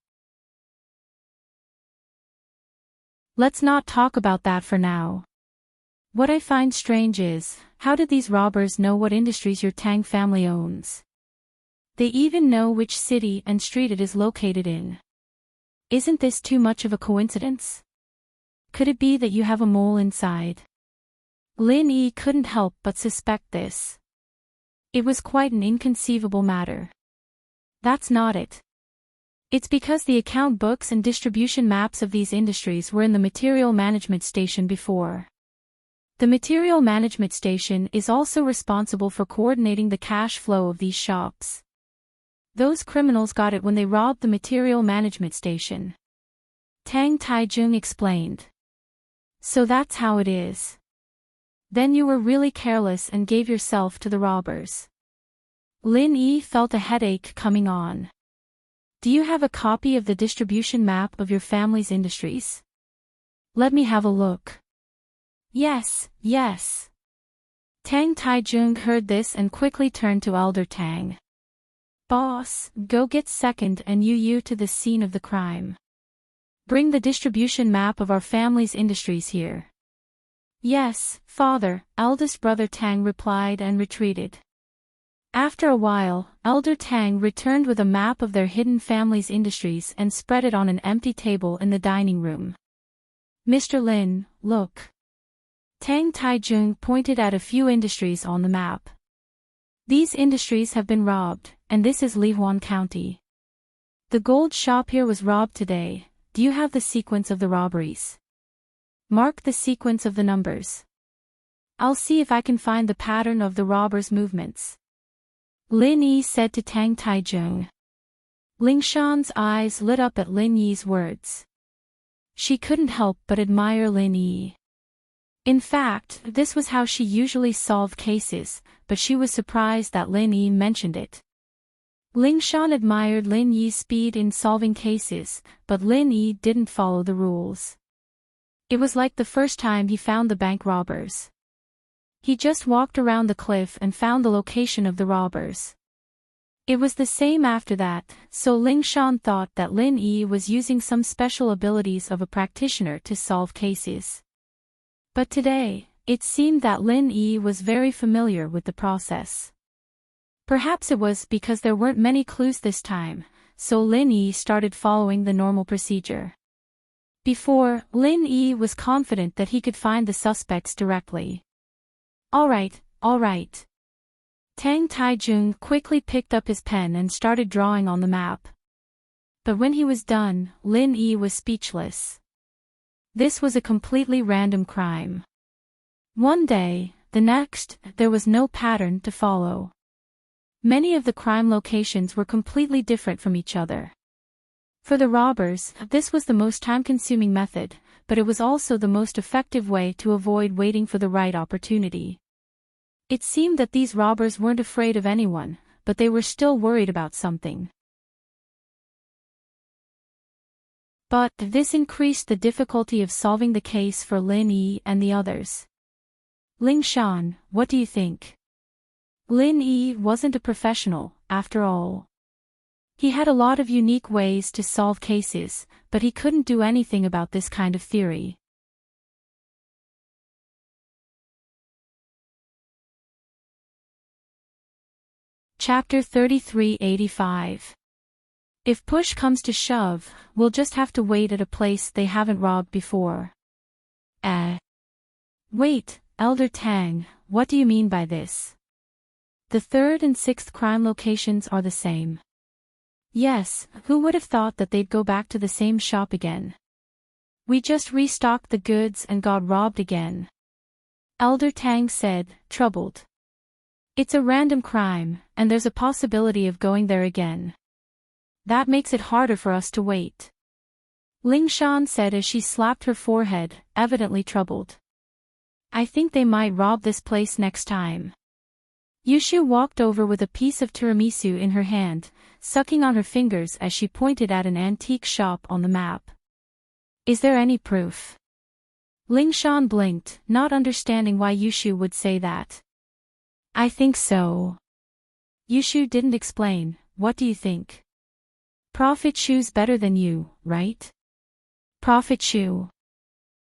Let's not talk about that for now. What I find strange is, how did these robbers know what industries your Tang family owns? They even know which city and street it is located in. Isn't this too much of a coincidence? Could it be that you have a mole inside? Lin Yi couldn't help but suspect this. It was quite an inconceivable matter. That's not it. It's because the account books and distribution maps of these industries were in the material management station before. The material management station is also responsible for coordinating the cash flow of these shops. Those criminals got it when they robbed the material management station. Tang Taijung explained. So that's how it is. Then you were really careless and gave yourself to the robbers. Lin Yi felt a headache coming on. Do you have a copy of the distribution map of your family's industries? Let me have a look. Yes, yes. Tang Taijung heard this and quickly turned to Elder Tang. Boss, go get second and you to the scene of the crime. Bring the distribution map of our family's industries here. Yes, father, eldest brother Tang replied and retreated. After a while, Elder Tang returned with a map of their hidden family's industries and spread it on an empty table in the dining room. Mr. Lin, look. Tang Taijung pointed at a few industries on the map. These industries have been robbed, and this is Lihuan County. The gold shop here was robbed today. Do you have the sequence of the robberies? Mark the sequence of the numbers. I'll see if I can find the pattern of the robbers' movements. Lin Yi said to Tang Taijun. Ling Shan's eyes lit up at Lin Yi's words. She couldn't help but admire Lin Yi. In fact, this was how she usually solved cases, but she was surprised that Lin Yi mentioned it. Ling Shan admired Lin Yi's speed in solving cases, but Lin Yi didn't follow the rules. It was like the first time he found the bank robbers. He just walked around the cliff and found the location of the robbers. It was the same after that, so Ling Shan thought that Lin Yi was using some special abilities of a practitioner to solve cases. But today, it seemed that Lin Yi was very familiar with the process. Perhaps it was because there weren't many clues this time, so Lin Yi started following the normal procedure. Before, Lin Yi was confident that he could find the suspects directly. All right. Tang Taijun quickly picked up his pen and started drawing on the map. But when he was done, Lin Yi was speechless. This was a completely random crime. One day, the next, there was no pattern to follow. Many of the crime locations were completely different from each other. For the robbers, this was the most time-consuming method, but it was also the most effective way to avoid waiting for the right opportunity. It seemed that these robbers weren't afraid of anyone, but they were still worried about something. But this increased the difficulty of solving the case for Lin Yi and the others. Ling Shan, what do you think? Lin Yi wasn't a professional, after all. He had a lot of unique ways to solve cases, but he couldn't do anything about this kind of theory. Chapter 3385. If push comes to shove, we'll just have to wait at a place they haven't robbed before. Wait, Elder Tang, what do you mean by this? The third and sixth crime locations are the same. Yes, who would have thought that they'd go back to the same shop again? We just restocked the goods and got robbed again. Elder Tang said, troubled. It's a random crime, and there's a possibility of going there again. That makes it harder for us to wait. Ling Shan said as she slapped her forehead, evidently troubled. I think they might rob this place next time. Yushu walked over with a piece of tiramisu in her hand, sucking on her fingers as she pointed at an antique shop on the map. Is there any proof? Ling Shan blinked, not understanding why Yushu would say that. I think so. Yushu didn't explain. What do you think? Prophet Shu's better than you, right? Prophet Shu.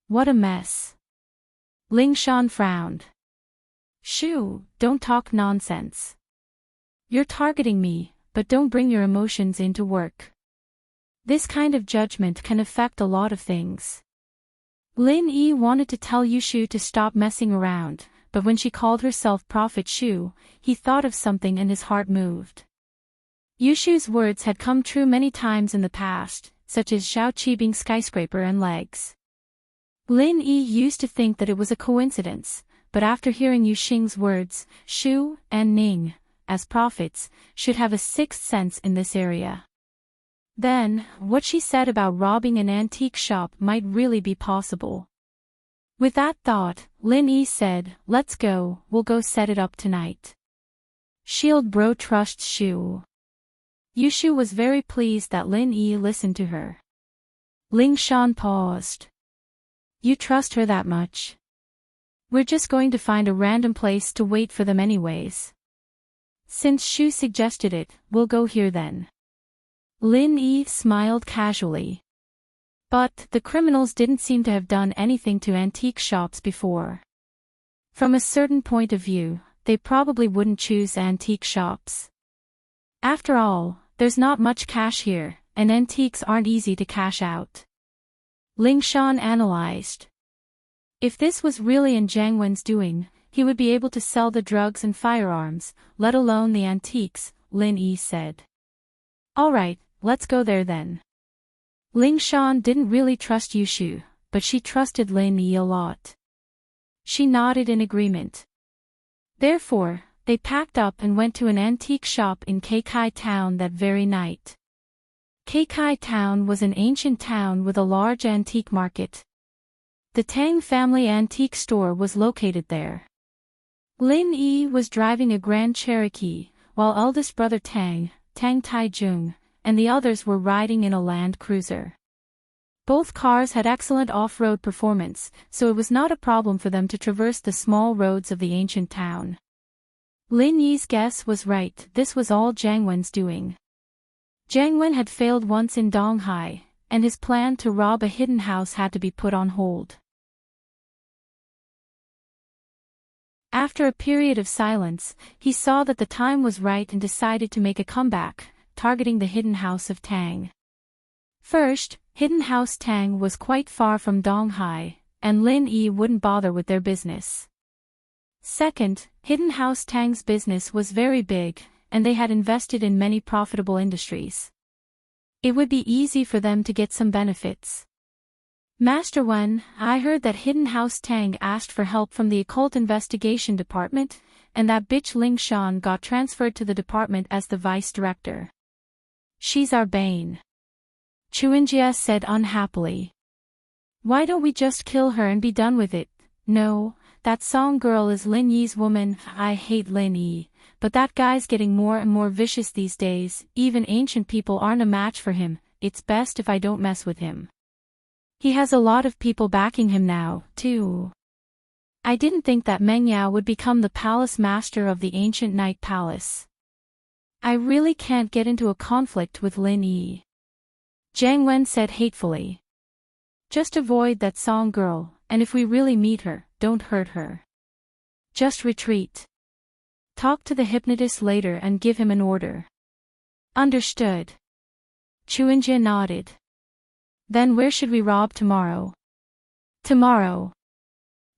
What a mess. Ling Shan frowned. Shu, don't talk nonsense. You're targeting me, but don't bring your emotions into work. This kind of judgment can affect a lot of things. Lin Yi wanted to tell Yushu to stop messing around, but when she called herself Prophet Shu, he thought of something and his heart moved. Yushu's words had come true many times in the past, such as Xiao Qibing skyscraper and legs. Lin Yi used to think that it was a coincidence, but after hearing Yu Xing's words, Shu and Ning, as prophets, should have a sixth sense in this area. Then, what she said about robbing an antique shop might really be possible. With that thought, Lin Yi said, let's go, we'll go set it up tonight. Shield bro trusts Shu. Yushu was very pleased that Lin Yi listened to her. Ling Shan paused. You trust her that much? We're just going to find a random place to wait for them anyways. Since Shu suggested it, we'll go here then. Lin Yi smiled casually. But the criminals didn't seem to have done anything to antique shops before. From a certain point of view, they probably wouldn't choose antique shops. After all, there's not much cash here, and antiques aren't easy to cash out. Ling Shan analyzed. If this was really in Jiang Wen's doing, he would be able to sell the drugs and firearms, let alone the antiques, Lin Yi said. Alright, let's go there then. Ling Shan didn't really trust Yushu, but she trusted Lin Yi a lot. She nodded in agreement. Therefore, They packed up and went to an antique shop in Kaikai Town that very night. Kaikai Town was an ancient town with a large antique market. The Tang family antique store was located there. Lin Yi was driving a Grand Cherokee, while eldest brother Tang Taijung, and the others were riding in a Land Cruiser. Both cars had excellent off-road performance, so it was not a problem for them to traverse the small roads of the ancient town. Lin Yi's guess was right, this was all Jiang Wen's doing. Jiang Wen had failed once in Donghai, and his plan to rob a hidden house had to be put on hold. After a period of silence, he saw that the time was right and decided to make a comeback, targeting the hidden house of Tang. First, hidden house Tang was quite far from Donghai, and Lin Yi wouldn't bother with their business. Second, hidden house Tang's business was very big, and they had invested in many profitable industries. It would be easy for them to get some benefits. Master Wen, I heard that hidden house Tang asked for help from the occult investigation department, and that bitch Ling Shan got transferred to the department as the vice director. She's our bane. Chuinjia said unhappily. Why don't we just kill her and be done with it? No, that Song girl is Lin Yi's woman. I hate Lin Yi, but that guy's getting more and more vicious these days, even ancient people aren't a match for him, it's best if I don't mess with him. He has a lot of people backing him now, too. I didn't think that Meng Yao would become the palace master of the ancient Night Palace. I really can't get into a conflict with Lin Yi. Jiang Wen said hatefully. Just avoid that Song girl, and if we really meet her, don't hurt her. Just retreat. Talk to the hypnotist later and give him an order. Understood. Chuinjia nodded. Then where should we rob tomorrow? Tomorrow.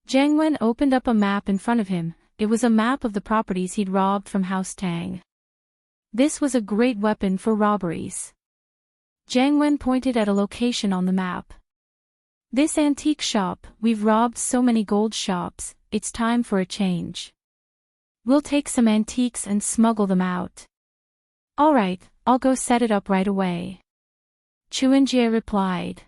Jiang Wen opened up a map in front of him. It was a map of the properties he'd robbed from House Tang. This was a great weapon for robberies. Jiang Wen pointed at a location on the map. This antique shop, we've robbed so many gold shops, it's time for a change. We'll take some antiques and smuggle them out. Alright, I'll go set it up right away. Chuinjie replied.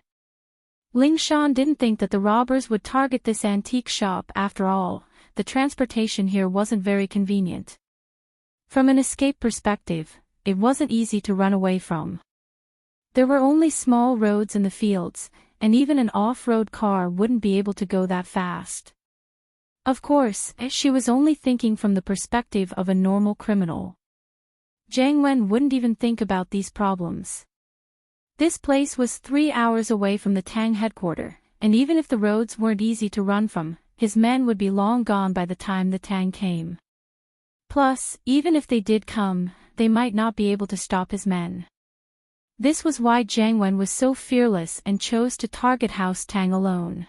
Ling Shan didn't think that the robbers would target this antique shop after all, the transportation here wasn't very convenient. From an escape perspective, it wasn't easy to run away from. There were only small roads in the fields, and even an off-road car wouldn't be able to go that fast. Of course, she was only thinking from the perspective of a normal criminal. Jiang Wen wouldn't even think about these problems. This place was 3 hours away from the Tang headquarters, and even if the roads weren't easy to run from, his men would be long gone by the time the Tang came. Plus, even if they did come, they might not be able to stop his men. This was why Jiang Wen was so fearless and chose to target House Tang alone.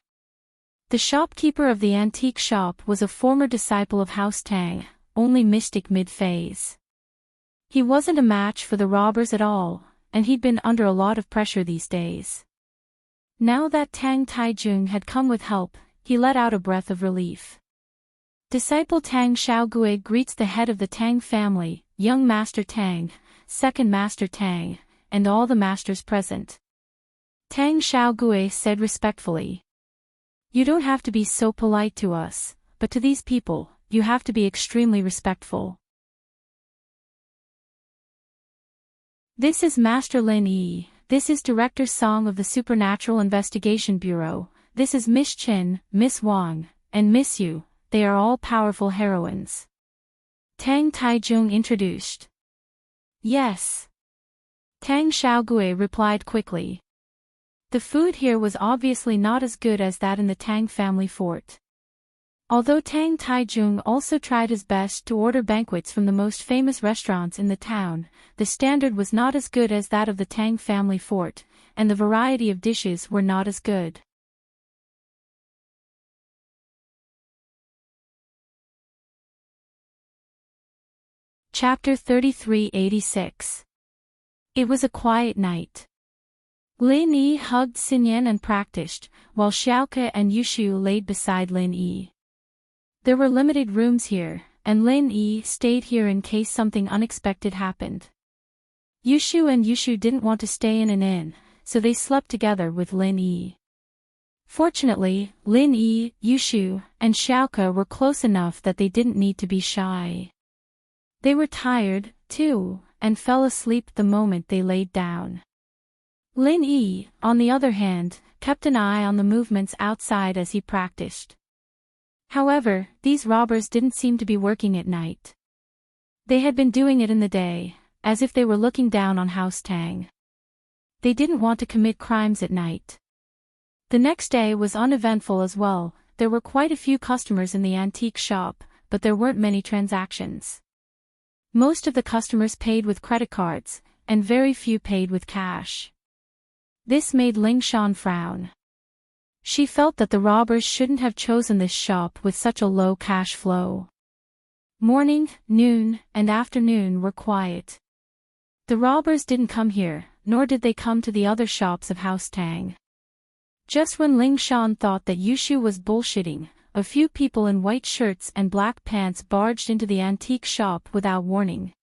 The shopkeeper of the antique shop was a former disciple of House Tang, only mystic mid-phase. He wasn't a match for the robbers at all, and he'd been under a lot of pressure these days. Now that Tang Taijung had come with help, he let out a breath of relief. Disciple Tang Xiaogui greets the head of the Tang family, young Master Tang, second Master Tang, and all the masters present. Tang Xiaogui said respectfully. You don't have to be so polite to us, but to these people, you have to be extremely respectful. This is Master Lin Yi, this is Director Song of the Supernatural Investigation Bureau, this is Miss Chen, Miss Wang, and Miss Yu, they are all powerful heroines. Tang Taijung introduced. Yes. Tang Xiaogui replied quickly. The food here was obviously not as good as that in the Tang family fort. Although Tang Taijung also tried his best to order banquets from the most famous restaurants in the town, the standard was not as good as that of the Tang family fort, and the variety of dishes were not as good. Chapter 3386. It was a quiet night. Lin Yi hugged Xinyan and practiced, while Xiaoke and Yushu laid beside Lin Yi. There were limited rooms here, and Lin Yi stayed here in case something unexpected happened. Yushu and Yushu didn't want to stay in an inn, so they slept together with Lin Yi. Fortunately, Lin Yi, Yushu, and Xiaoke were close enough that they didn't need to be shy. They were tired, too, and fell asleep the moment they laid down. Lin Yi, on the other hand, kept an eye on the movements outside as he practiced. However, these robbers didn't seem to be working at night. They had been doing it in the day, as if they were looking down on House Tang. They didn't want to commit crimes at night. The next day was uneventful as well. There were quite a few customers in the antique shop, but there weren't many transactions. Most of the customers paid with credit cards, and very few paid with cash. This made Ling Shan frown. She felt that the robbers shouldn't have chosen this shop with such a low cash flow. Morning, noon, and afternoon were quiet. The robbers didn't come here, nor did they come to the other shops of House Tang. Just when Ling Shan thought that Yushu was bullshitting, a few people in white shirts and black pants barged into the antique shop without warning.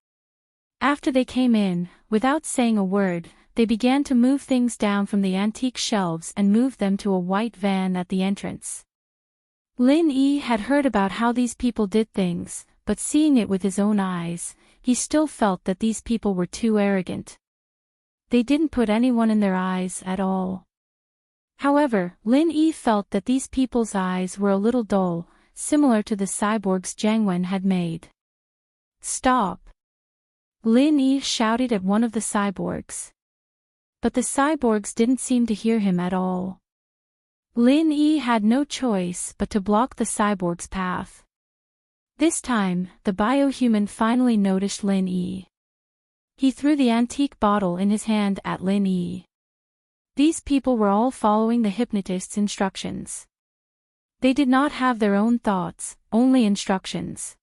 After they came in, without saying a word, they began to move things down from the antique shelves and move them to a white van at the entrance. Lin Yi had heard about how these people did things, but seeing it with his own eyes, he still felt that these people were too arrogant. They didn't put anyone in their eyes at all. However, Lin Yi felt that these people's eyes were a little dull, similar to the cyborgs Jiang Wen had made. "Stop!" Lin Yi shouted at one of the cyborgs. But the cyborgs didn't seem to hear him at all. Lin Yi had no choice but to block the cyborg's path. This time, the biohuman finally noticed Lin Yi. He threw the antique bottle in his hand at Lin Yi. These people were all following the hypnotist's instructions. They did not have their own thoughts, only instructions.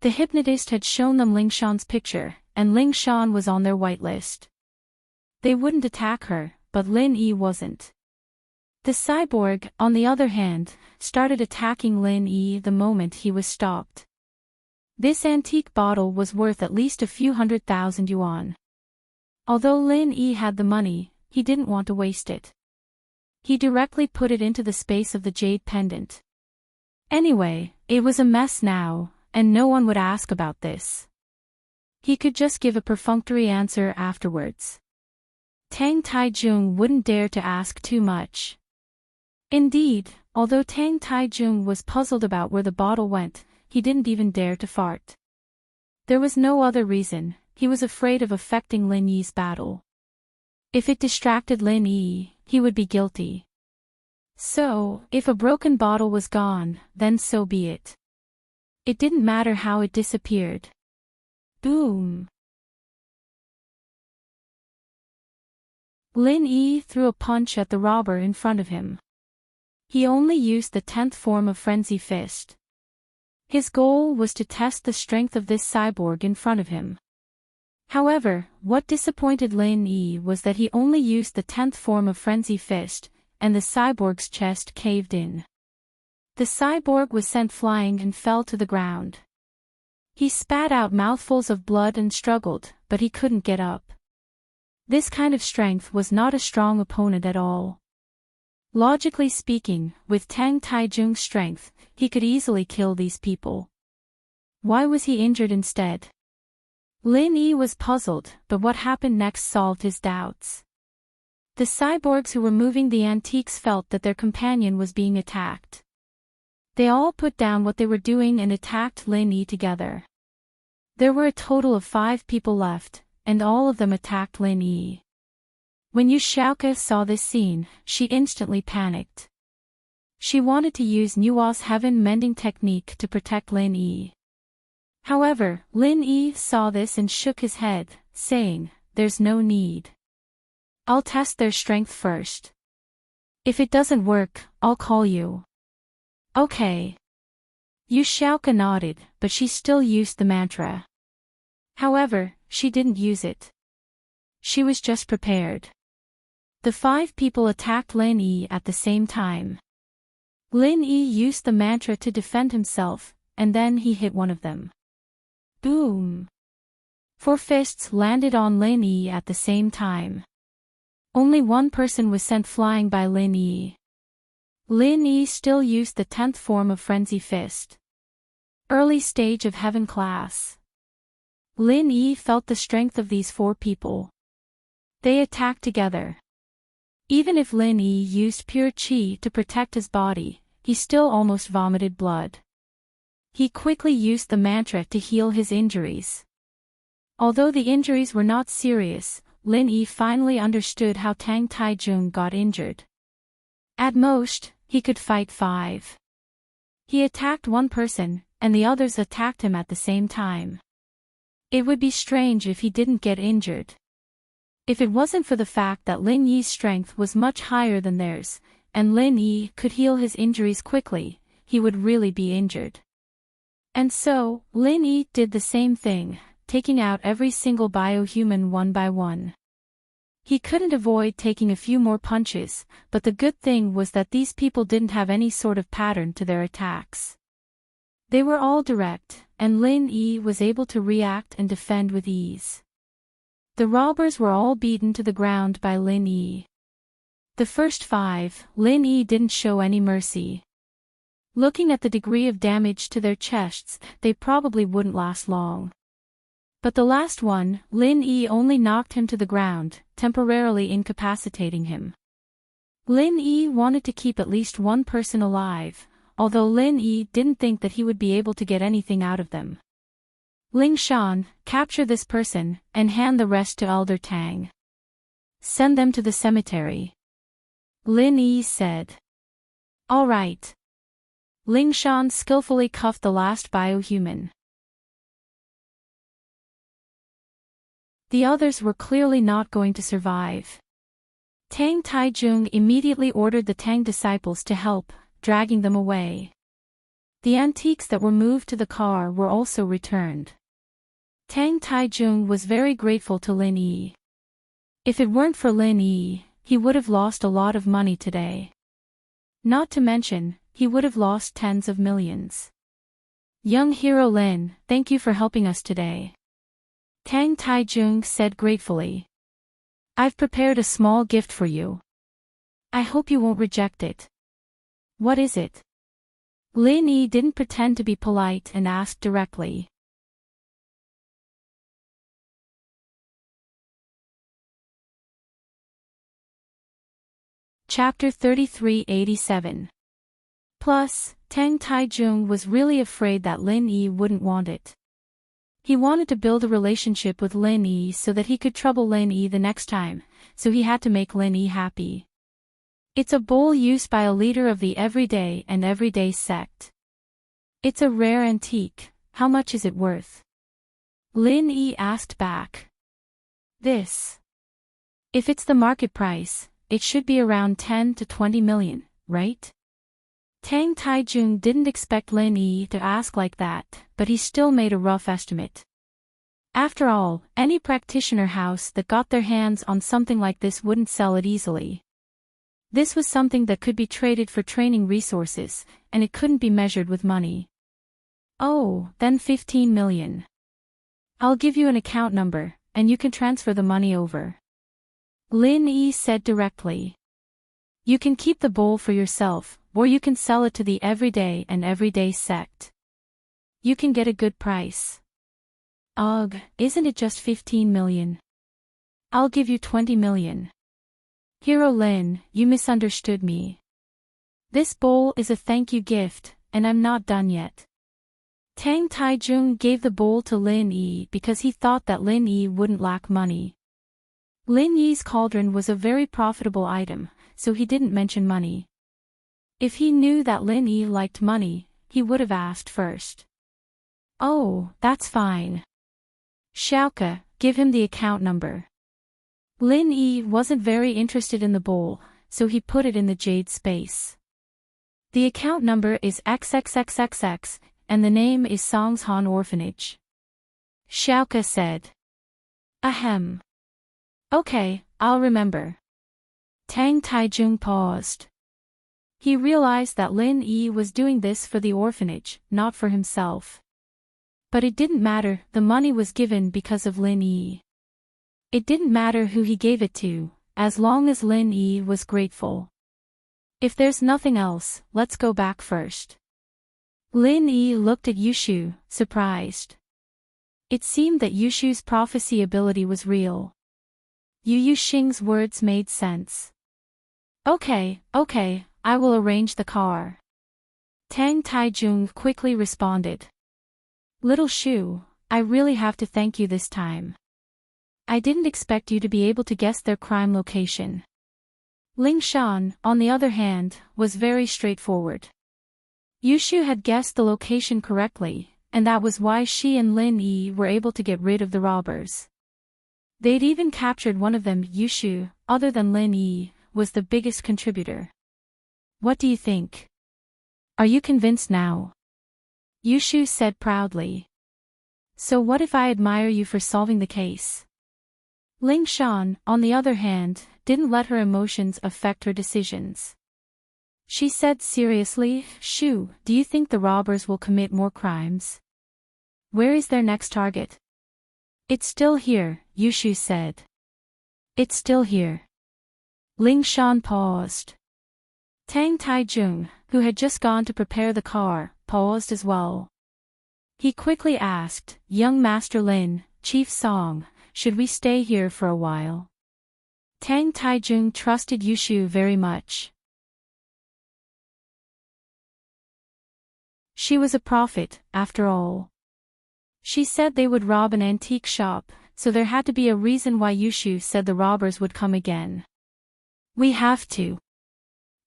The hypnotist had shown them Ling Shan's picture, and Ling Shan was on their whitelist. They wouldn't attack her, but Lin Yi wasn't. The cyborg, on the other hand, started attacking Lin Yi the moment he was stopped. This antique bottle was worth at least a few 100,000 yuan. Although Lin Yi had the money, he didn't want to waste it. He directly put it into the space of the jade pendant. Anyway, it was a mess now, and no one would ask about this. He could just give a perfunctory answer afterwards. Tang Taijung wouldn't dare to ask too much. Indeed, although Tang Taijung was puzzled about where the bottle went, he didn't even dare to fart. There was no other reason, he was afraid of affecting Lin Yi's battle. If it distracted Lin Yi, he would be guilty. So, if a broken bottle was gone, then so be it. It didn't matter how it disappeared. Boom! Lin Yi threw a punch at the robber in front of him. He only used the 10th form of Frenzy Fist. His goal was to test the strength of this cyborg in front of him. However, what disappointed Lin Yi was that he only used the 10th form of Frenzy Fist, and the cyborg's chest caved in. The cyborg was sent flying and fell to the ground. He spat out mouthfuls of blood and struggled, but he couldn't get up. This kind of strength was not a strong opponent at all. Logically speaking, with Tang Taijung's strength, he could easily kill these people. Why was he injured instead? Lin Yi was puzzled, but what happened next solved his doubts. The cyborgs who were moving the antiques felt that their companion was being attacked. They all put down what they were doing and attacked Lin Yi together. There were a total of 5 people left, and all of them attacked Lin Yi. When Yu Xiaoke saw this scene, she instantly panicked. She wanted to use Nua's heaven mending technique to protect Lin Yi. However, Lin Yi saw this and shook his head, saying, "There's no need. I'll test their strength first. If it doesn't work, I'll call you." "Okay." Yu Xiaoke nodded, but she still used the mantra. However, she didn't use it. She was just prepared. The 5 people attacked Lin Yi at the same time. Lin Yi used the mantra to defend himself, and then he hit one of them. Boom! 4 fists landed on Lin Yi at the same time. Only one person was sent flying by Lin Yi. Lin Yi still used the 10th form of Frenzy Fist. Early stage of Heaven class. Lin Yi felt the strength of these 4 people. They attacked together. Even if Lin Yi used pure qi to protect his body, he still almost vomited blood. He quickly used the mantra to heal his injuries. Although the injuries were not serious, Lin Yi finally understood how Tang Taijung got injured. At most, he could fight 5. He attacked one person, and the others attacked him at the same time. It would be strange if he didn't get injured. If it wasn't for the fact that Lin Yi's strength was much higher than theirs, and Lin Yi could heal his injuries quickly, he would really be injured. And so, Lin Yi did the same thing, taking out every single biohuman one by one. He couldn't avoid taking a few more punches, but the good thing was that these people didn't have any sort of pattern to their attacks. They were all direct, and Lin Yi was able to react and defend with ease. The robbers were all beaten to the ground by Lin Yi. The first 5, Lin Yi didn't show any mercy. Looking at the degree of damage to their chests, they probably wouldn't last long. But the last one, Lin Yi only knocked him to the ground, temporarily incapacitating him. Lin Yi wanted to keep at least one person alive, although Lin Yi didn't think that he would be able to get anything out of them. Ling Shan, capture this person, and hand the rest to Elder Tang. Send them to the cemetery. Lin Yi said. All right. Ling Shan skillfully cuffed the last biohuman. The others were clearly not going to survive. Tang Taijung immediately ordered the Tang disciples to help, dragging them away. The antiques that were moved to the car were also returned. Tang Taijung was very grateful to Lin Yi. If it weren't for Lin Yi, he would have lost a lot of money today. Not to mention, he would have lost tens of millions. Young hero Lin, thank you for helping us today. Tang Taijung said gratefully. I've prepared a small gift for you. I hope you won't reject it. What is it? Lin Yi didn't pretend to be polite and asked directly. Chapter 3387. Plus, Tang Taijung was really afraid that Lin Yi wouldn't want it. He wanted to build a relationship with Lin Yi so that he could trouble Lin Yi the next time, so he had to make Lin Yi happy. It's a bowl used by a leader of the Everyday and Everyday sect. It's a rare antique. How much is it worth? Lin Yi asked back. This. If it's the market price, it should be around 10 to 20 million, right? Tang Taijung didn't expect Lin Yi to ask like that, but he still made a rough estimate. After all, any practitioner house that got their hands on something like this wouldn't sell it easily. This was something that could be traded for training resources, and it couldn't be measured with money. Oh, then 15 million. I'll give you an account number, and you can transfer the money over. Lin Yi said directly. You can keep the bowl for yourself, or you can sell it to the Everyday and Everyday sect. You can get a good price. Ugh, isn't it just 15 million? I'll give you 20 million. Hero Lin, you misunderstood me. This bowl is a thank you gift, and I'm not done yet. Tang Taijung gave the bowl to Lin Yi because he thought that Lin Yi wouldn't lack money. Lin Yi's cauldron was a very profitable item, so he didn't mention money. If he knew that Lin Yi liked money, he would have asked first. Oh, that's fine. Xiaoke, give him the account number. Lin Yi wasn't very interested in the bowl, so he put it in the jade space. The account number is XXXXX, and the name is Songshan Orphanage. Xiaoke said. Ahem. Okay, I'll remember. Tang Taijung paused. He realized that Lin Yi was doing this for the orphanage, not for himself. But it didn't matter, the money was given because of Lin Yi. It didn't matter who he gave it to, as long as Lin Yi was grateful. If there's nothing else, let's go back first. Lin Yi looked at Yushu, surprised. It seemed that Yushu's prophecy ability was real. Yu Yuxing's words made sense. Okay, I will arrange the car. Tang Taijung quickly responded. Little Shu, I really have to thank you this time. I didn't expect you to be able to guess their crime location. Ling Shan, on the other hand, was very straightforward. Yushu had guessed the location correctly, and that was why she and Lin Yi were able to get rid of the robbers. They'd even captured one of them. Yushu, other than Lin Yi, was the biggest contributor. What do you think? Are you convinced now? Yushu said proudly. So what if I admire you for solving the case? Ling Shan, on the other hand, didn't let her emotions affect her decisions. She said seriously, Shu, do you think the robbers will commit more crimes? Where is their next target? It's still here, Yushu said. It's still here. Ling Shan paused. Tang Taijung, who had just gone to prepare the car, paused as well. He quickly asked, Young Master Lin, Chief Song, should we stay here for a while? Tang Taijung trusted Yushu very much. She was a prophet, after all. She said they would rob an antique shop, so there had to be a reason why Yushu said the robbers would come again. We have to.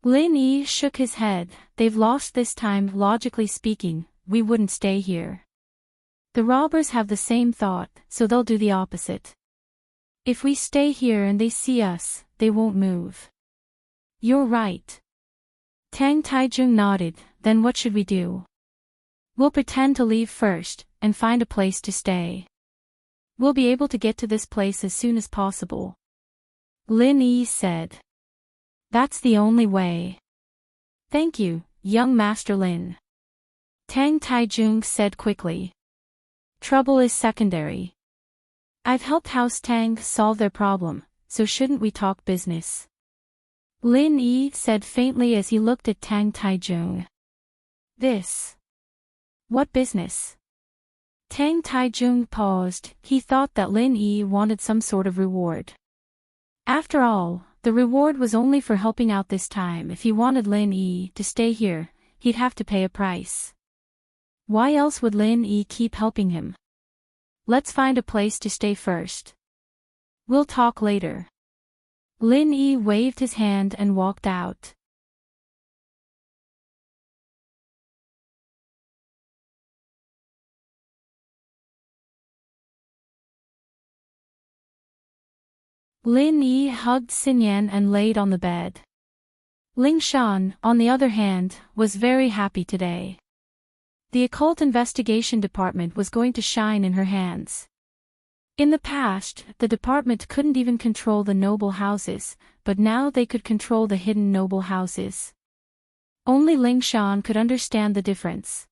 Lin Yi shook his head. They've lost this time. Logically speaking, we wouldn't stay here. The robbers have the same thought, so they'll do the opposite. If we stay here and they see us, they won't move. You're right. Tang Taijung nodded. Then what should we do? We'll pretend to leave first, and find a place to stay. We'll be able to get to this place as soon as possible. Lin Yi said. That's the only way. Thank you, young Master Lin. Tang Taijung said quickly. Trouble is secondary. I've helped House Tang solve their problem, so shouldn't we talk business? Lin Yi said faintly as he looked at Tang Taijung. This. What business? Tang Taijung paused. He thought that Lin Yi wanted some sort of reward. After all, the reward was only for helping out this time. If he wanted Lin Yi to stay here, he'd have to pay a price. Why else would Lin Yi keep helping him? Let's find a place to stay first. We'll talk later. Lin Yi waved his hand and walked out. Lin Yi hugged Xinyan and laid on the bed. Ling Shan, on the other hand, was very happy today. The occult investigation department was going to shine in her hands. In the past, the department couldn't even control the noble houses, but now they could control the hidden noble houses. Only Ling Shan could understand the difference.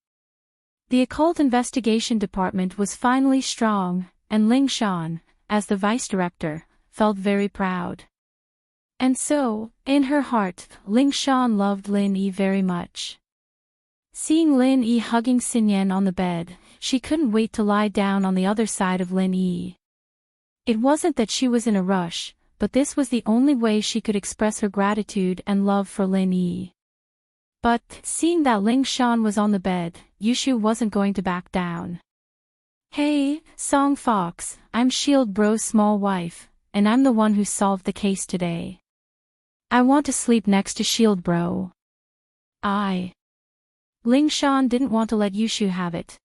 The occult investigation department was finally strong, and Ling Shan, as the vice director, felt very proud. And so, in her heart, Ling Shan loved Lin Yi very much. Seeing Lin Yi hugging Xinyan on the bed, she couldn't wait to lie down on the other side of Lin Yi. It wasn't that she was in a rush, but this was the only way she could express her gratitude and love for Lin Yi. But, seeing that Ling Shan was on the bed, Yushu wasn't going to back down. Hey, Song Fox, I'm Shield Bro's small wife, and I'm the one who solved the case today. I want to sleep next to Shield Bro. Ling Shan didn't want to let Yushu have it.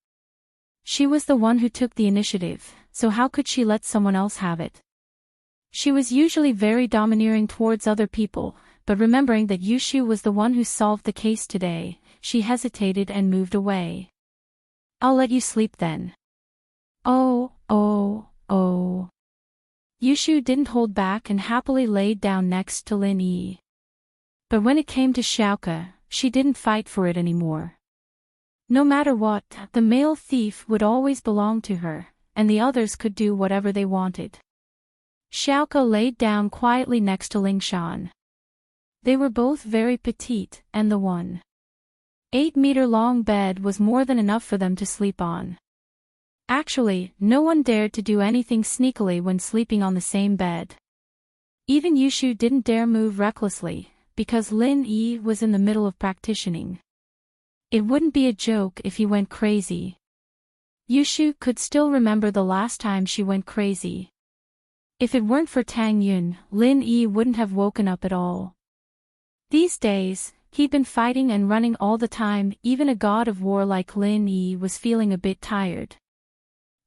She was the one who took the initiative, so how could she let someone else have it? She was usually very domineering towards other people, but remembering that Yushu was the one who solved the case today, she hesitated and moved away. I'll let you sleep then. Oh. Yushu didn't hold back and happily laid down next to Lin Yi. But when it came to Xiaoke, she didn't fight for it anymore. No matter what, the male thief would always belong to her, and the others could do whatever they wanted. Xiaoke laid down quietly next to Lingshan. They were both very petite, and the 1.8-meter-long bed was more than enough for them to sleep on. Actually, no one dared to do anything sneakily when sleeping on the same bed. Even Yushu didn't dare move recklessly, because Lin Yi was in the middle of practicing. It wouldn't be a joke if he went crazy. Yushu could still remember the last time she went crazy. If it weren't for Tang Yun, Lin Yi wouldn't have woken up at all. These days, he'd been fighting and running all the time. Even a god of war like Lin Yi was feeling a bit tired.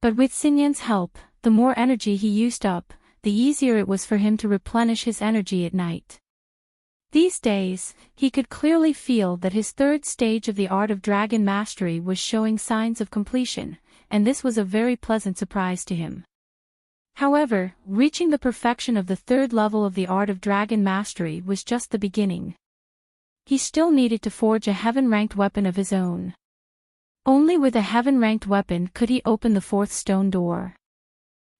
But with Xinyan's help, the more energy he used up, the easier it was for him to replenish his energy at night. These days, he could clearly feel that his third stage of the art of dragon mastery was showing signs of completion, and this was a very pleasant surprise to him. However, reaching the perfection of the third level of the art of dragon mastery was just the beginning. He still needed to forge a heaven-ranked weapon of his own. Only with a heaven-ranked weapon could he open the fourth stone door.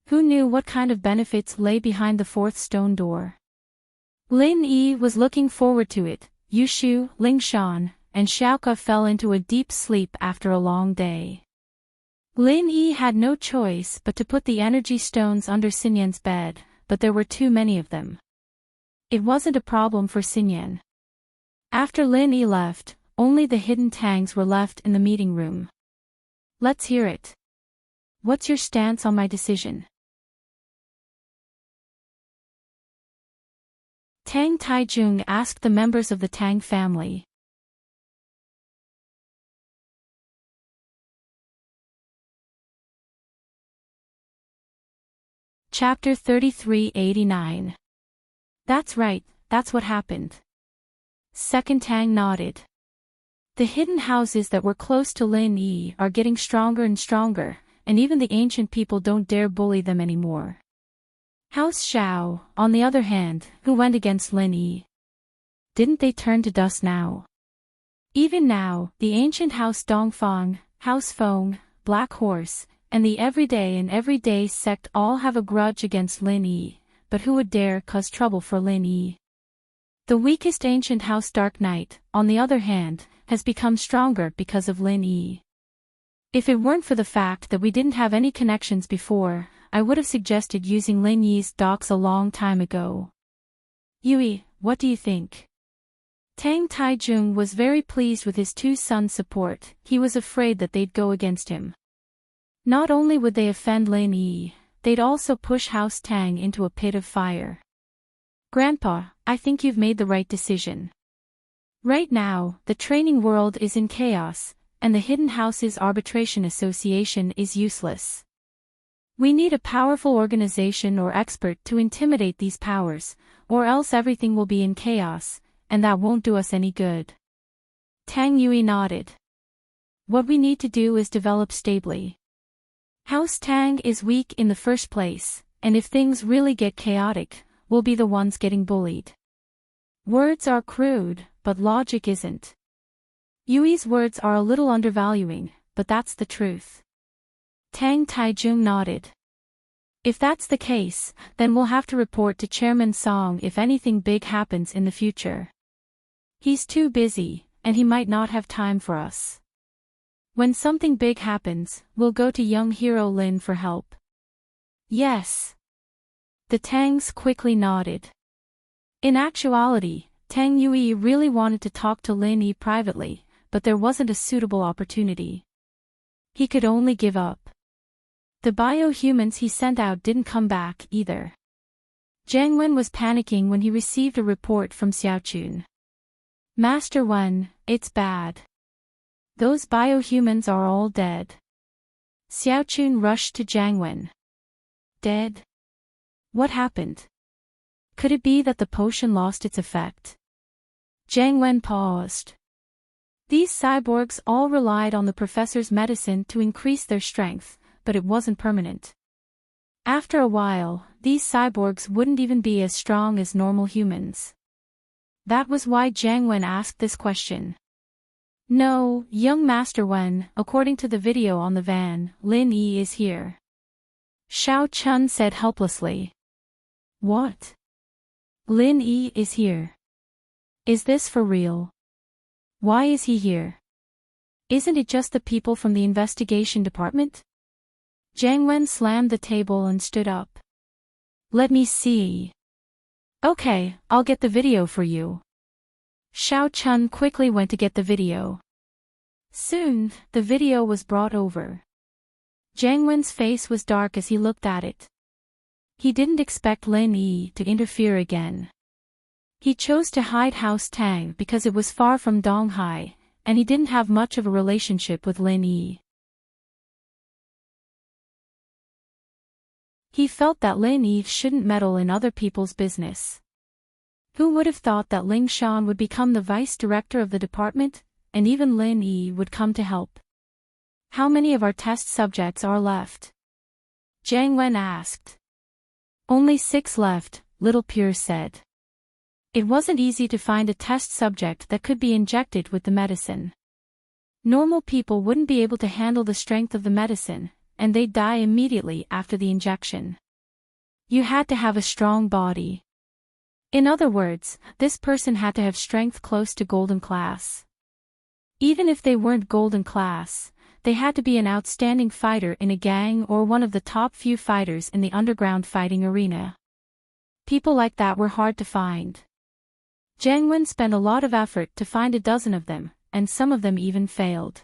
Who knew what kind of benefits lay behind the fourth stone door? Lin Yi was looking forward to it. Yushu, Lingshan, and Xiaoke fell into a deep sleep after a long day. Lin Yi had no choice but to put the energy stones under Xinyan's bed, but there were too many of them. It wasn't a problem for Xinyan. After Lin Yi left, only the hidden tangs were left in the meeting room. Let's hear it. What's your stance on my decision? Tang Taijung asked the members of the Tang family. Chapter 3389. That's right, that's what happened. Second Tang nodded. The hidden houses that were close to Lin Yi are getting stronger and stronger, and even the ancient people don't dare bully them anymore. House Xiao, on the other hand, who went against Lin Yi. Didn't they turn to dust now? Even now, the ancient House Dongfang, House Feng, Black Horse, and the everyday sect all have a grudge against Lin Yi, but who would dare cause trouble for Lin Yi? The weakest ancient House Dark Knight, on the other hand, has become stronger because of Lin Yi. If it weren't for the fact that we didn't have any connections before, I would have suggested using Lin Yi's docks a long time ago. Yui, what do you think? Tang Taijung was very pleased with his two sons' support. He was afraid that they'd go against him. Not only would they offend Lin Yi, they'd also push House Tang into a pit of fire. Grandpa, I think you've made the right decision. Right now, the training world is in chaos, and the Hidden Houses Arbitration Association is useless. We need a powerful organization or expert to intimidate these powers, or else everything will be in chaos, and that won't do us any good. Tang Yui nodded. What we need to do is develop stably. House Tang is weak in the first place, and if things really get chaotic, we'll be the ones getting bullied. Words are crude, but logic isn't. Yui's words are a little undervaluing, but that's the truth. Tang Taijung nodded. If that's the case, then we'll have to report to Chairman Song if anything big happens in the future. He's too busy, and he might not have time for us. When something big happens, we'll go to young hero Lin for help. Yes. The Tangs quickly nodded. In actuality, Tang Yui really wanted to talk to Lin Yi privately, but there wasn't a suitable opportunity. He could only give up. The biohumans he sent out didn't come back either. Jiang Wen was panicking when he received a report from Xiaochun. Master Wen, it's bad. Those biohumans are all dead. Xiaochun rushed to Jiang Wen. Dead? What happened? Could it be that the potion lost its effect? Jiang Wen paused. These cyborgs all relied on the professor's medicine to increase their strength, but it wasn't permanent. After a while, these cyborgs wouldn't even be as strong as normal humans. That was why Jiang Wen asked this question. No, young Master Wen, according to the video on the van, Lin Yi is here. Xiao Chun said helplessly. What? Lin Yi is here. Is this for real? Why is he here? Isn't it just the people from the investigation department? Jiang Wen slammed the table and stood up. Let me see. Okay, I'll get the video for you. Xiao Chun quickly went to get the video. Soon, the video was brought over. Jiang Wen's face was dark as he looked at it. He didn't expect Lin Yi to interfere again. He chose to hide House Tang because it was far from Donghai, and he didn't have much of a relationship with Lin Yi. He felt that Lin Yi shouldn't meddle in other people's business. Who would have thought that Ling Shan would become the vice director of the department, and even Lin Yi would come to help? How many of our test subjects are left? Jiang Wen asked. Only 6 left, Little Pure said. It wasn't easy to find a test subject that could be injected with the medicine. Normal people wouldn't be able to handle the strength of the medicine, and they'd die immediately after the injection. You had to have a strong body. In other words, this person had to have strength close to golden class. Even if they weren't golden class, they had to be an outstanding fighter in a gang or one of the top few fighters in the underground fighting arena. People like that were hard to find. Jiang Wen spent a lot of effort to find a dozen of them, and some of them even failed.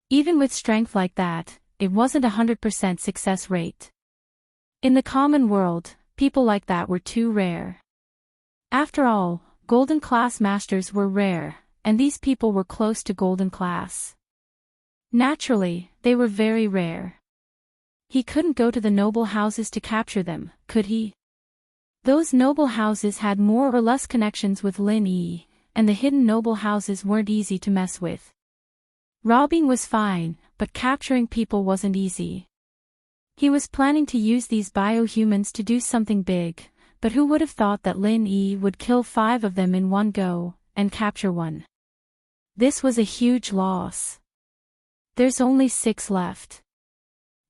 Even with strength like that, it wasn't 100% success rate. In the common world, people like that were too rare. After all, golden class masters were rare, and these people were close to golden class. Naturally, they were very rare. He couldn't go to the noble houses to capture them, could he? Those noble houses had more or less connections with Lin Yi, and the hidden noble houses weren't easy to mess with. Robbing was fine, but capturing people wasn't easy. He was planning to use these biohumans to do something big, but who would have thought that Lin Yi would kill 5 of them in one go, and capture one? This was a huge loss. There's only 6 left.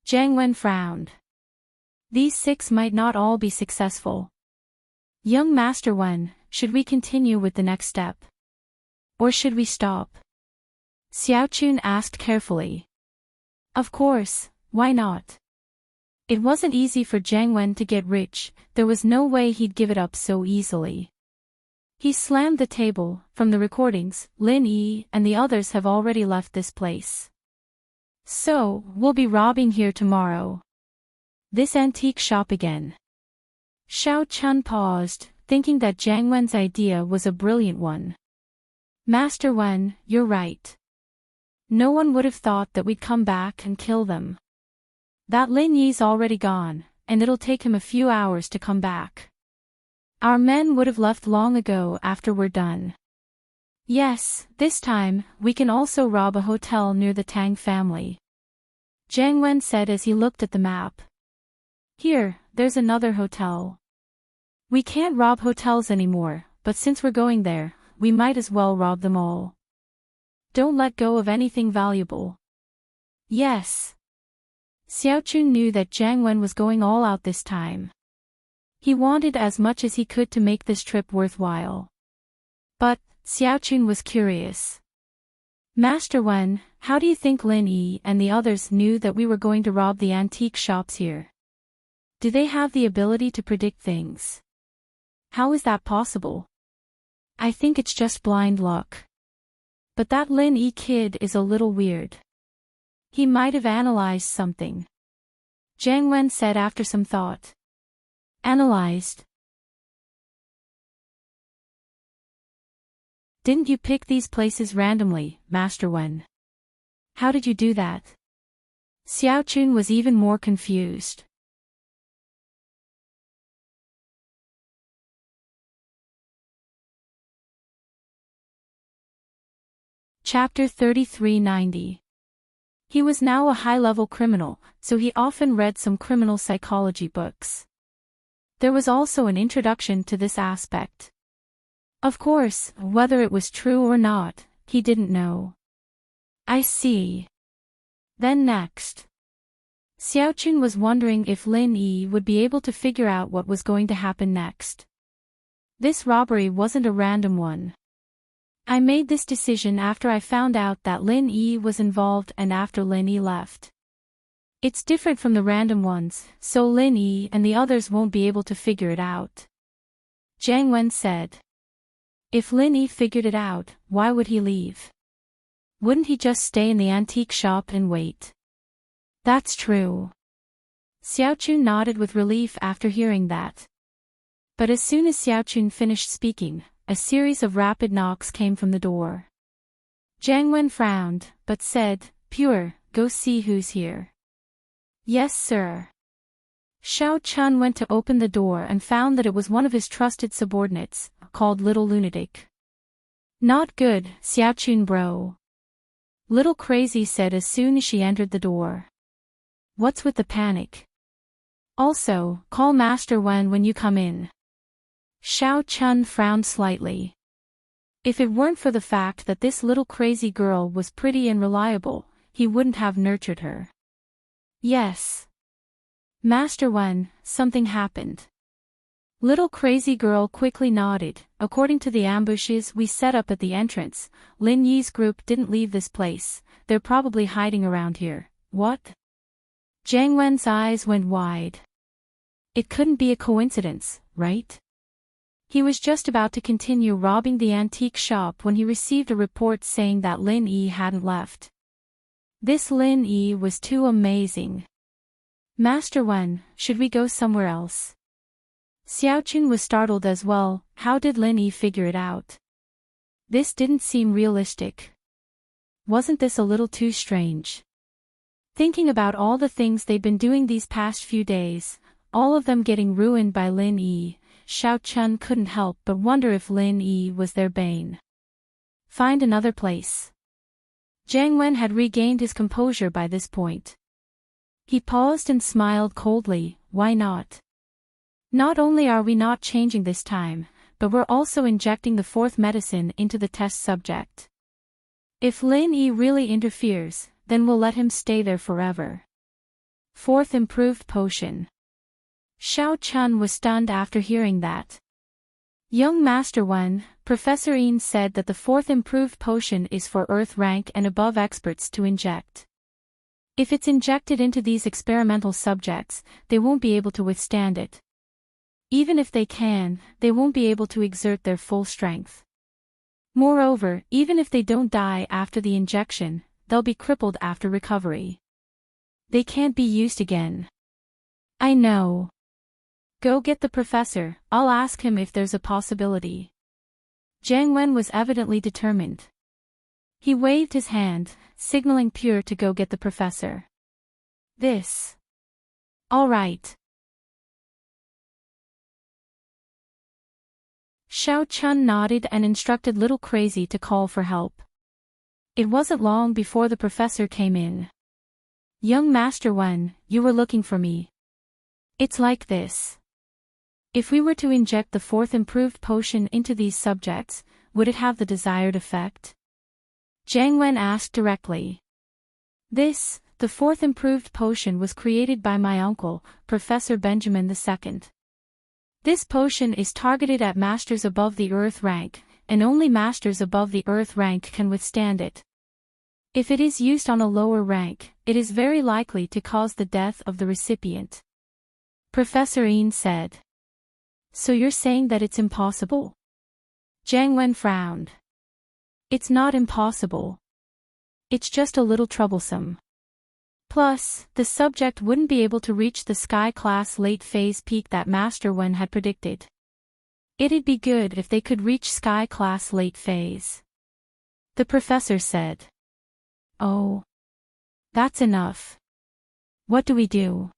Jiang Wen frowned. These 6 might not all be successful. Young Master Wen, should we continue with the next step? Or should we stop? Xiaochun asked carefully. Of course, why not? It wasn't easy for Jiang Wen to get rich, there was no way he'd give it up so easily. He slammed the table. From the recordings, Lin Yi and the others have already left this place. So, we'll be robbing here tomorrow. This antique shop again. Xiao Chun paused, thinking that Jiang Wen's idea was a brilliant one. Master Wen, you're right. No one would have thought that we'd come back and kill them. That Lin Yi's already gone, and it'll take him a few hours to come back. Our men would have left long ago after we're done. Yes, this time, we can also rob a hotel near the Tang family. Jiang Wen said as he looked at the map. Here, there's another hotel. We can't rob hotels anymore, but since we're going there, we might as well rob them all. Don't let go of anything valuable. Yes. Xiaochun knew that Jiang Wen was going all out this time. He wanted as much as he could to make this trip worthwhile. But, Xiaochun was curious. Master Wen, how do you think Lin Yi and the others knew that we were going to rob the antique shops here? Do they have the ability to predict things? How is that possible? I think it's just blind luck. But that Lin Yi kid is a little weird. He might have analyzed something. Jiang Wen said after some thought. Analyzed? Didn't you pick these places randomly, Master Wen? How did you do that? Xiaochun was even more confused. Chapter 3390. He was now a high-level criminal, so he often read some criminal psychology books. There was also an introduction to this aspect. Of course, whether it was true or not, he didn't know. I see. Then next. Xiaochun was wondering if Lin Yi would be able to figure out what was going to happen next. This robbery wasn't a random one. I made this decision after I found out that Lin Yi was involved and after Lin Yi left. It's different from the random ones, so Lin Yi and the others won't be able to figure it out. Jiang Wen said. If Lin Yi figured it out, why would he leave? Wouldn't he just stay in the antique shop and wait? That's true. Xiaochun nodded with relief after hearing that. But as soon as Xiaochun finished speaking, a series of rapid knocks came from the door. Jiang Wen frowned, but said, "Pure, go see who's here." "Yes, sir." Xiao Chun went to open the door and found that it was one of his trusted subordinates, called Little Lunatic. "Not good, Xiaochun bro." Little Crazy said as soon as she entered the door. "What's with the panic? Also, call Master Wen when you come in." Xiao Chun frowned slightly. If it weren't for the fact that this little crazy girl was pretty and reliable, he wouldn't have nurtured her. "Yes. Master Wen, something happened." Little crazy girl quickly nodded. "According to the ambushes we set up at the entrance, Lin Yi's group didn't leave this place. They're probably hiding around here." "What?" Jiang Wen's eyes went wide. It couldn't be a coincidence, right? He was just about to continue robbing the antique shop when he received a report saying that Lin Yi hadn't left. This Lin Yi was too amazing. "Master Wen, should we go somewhere else?" Xiaochun was startled as well. How did Lin Yi figure it out? This didn't seem realistic. Wasn't this a little too strange? Thinking about all the things they've been doing these past few days, all of them getting ruined by Lin Yi, Xiaochun couldn't help but wonder if Lin Yi was their bane. Find another place. Jiang Wen had regained his composure by this point. He paused and smiled coldly. "Why not? Not only are we not changing this time, but we're also injecting the fourth medicine into the test subject. If Lin Yi really interferes, then we'll let him stay there forever." Fourth improved potion. Xiao Chun was stunned after hearing that. "Young Master Wen, Professor Yin said that the fourth improved potion is for Earth rank and above experts to inject. If it's injected into these experimental subjects, they won't be able to withstand it. Even if they can, they won't be able to exert their full strength. Moreover, even if they don't die after the injection, they'll be crippled after recovery. They can't be used again." "I know. Go get the professor, I'll ask him if there's a possibility." Jiang Wen was evidently determined. He waved his hand, signaling Pure to go get the professor. "This. All right." Xiao Chun nodded and instructed Little Crazy to call for help. It wasn't long before the professor came in. "Young Master Wen, you were looking for me. It's like this. If we were to inject the fourth improved potion into these subjects, would it have the desired effect?" Jiang Wen asked directly. The fourth improved potion was created by my uncle, Professor Benjamin II. This potion is targeted at masters above the Earth rank, and only masters above the Earth rank can withstand it. If it is used on a lower rank, it is very likely to cause the death of the recipient. Professor Yin said. "So you're saying that it's impossible?" Jiang Wen frowned. "It's not impossible. It's just a little troublesome. Plus, the subject wouldn't be able to reach the Sky Class late phase peak that Master Wen had predicted. It'd be good if they could reach Sky Class late phase." The professor said. "Oh. That's enough. What do we do?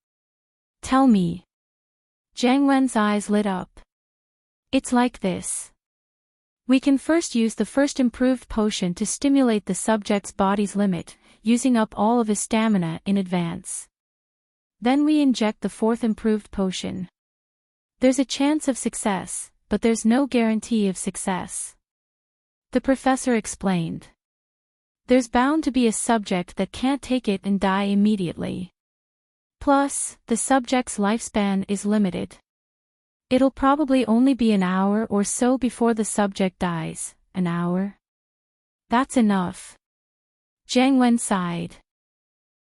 Tell me." Jiang Wen's eyes lit up. "It's like this. We can first use the first improved potion to stimulate the subject's body's limit, using up all of his stamina in advance. Then we inject the fourth improved potion. There's a chance of success, but there's no guarantee of success. The professor explained. There's bound to be a subject that can't take it and die immediately. Plus, the subject's lifespan is limited. It'll probably only be an hour or so before the subject dies. An hour? That's enough. Jiang Wen sighed.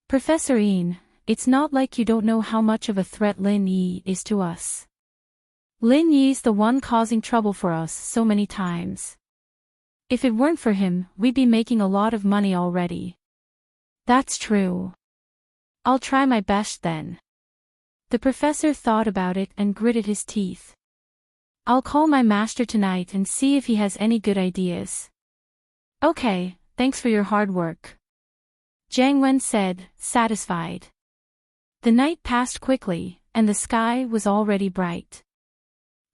Professor Yin, it's not like you don't know how much of a threat Lin Yi is to us. Lin Yi's the one causing trouble for us so many times. If it weren't for him, we'd be making a lot of money already. That's true. I'll try my best then. The professor thought about it and gritted his teeth. I'll call my master tonight and see if he has any good ideas. Okay, thanks for your hard work. Jiang Wen said, satisfied. The night passed quickly, and the sky was already bright.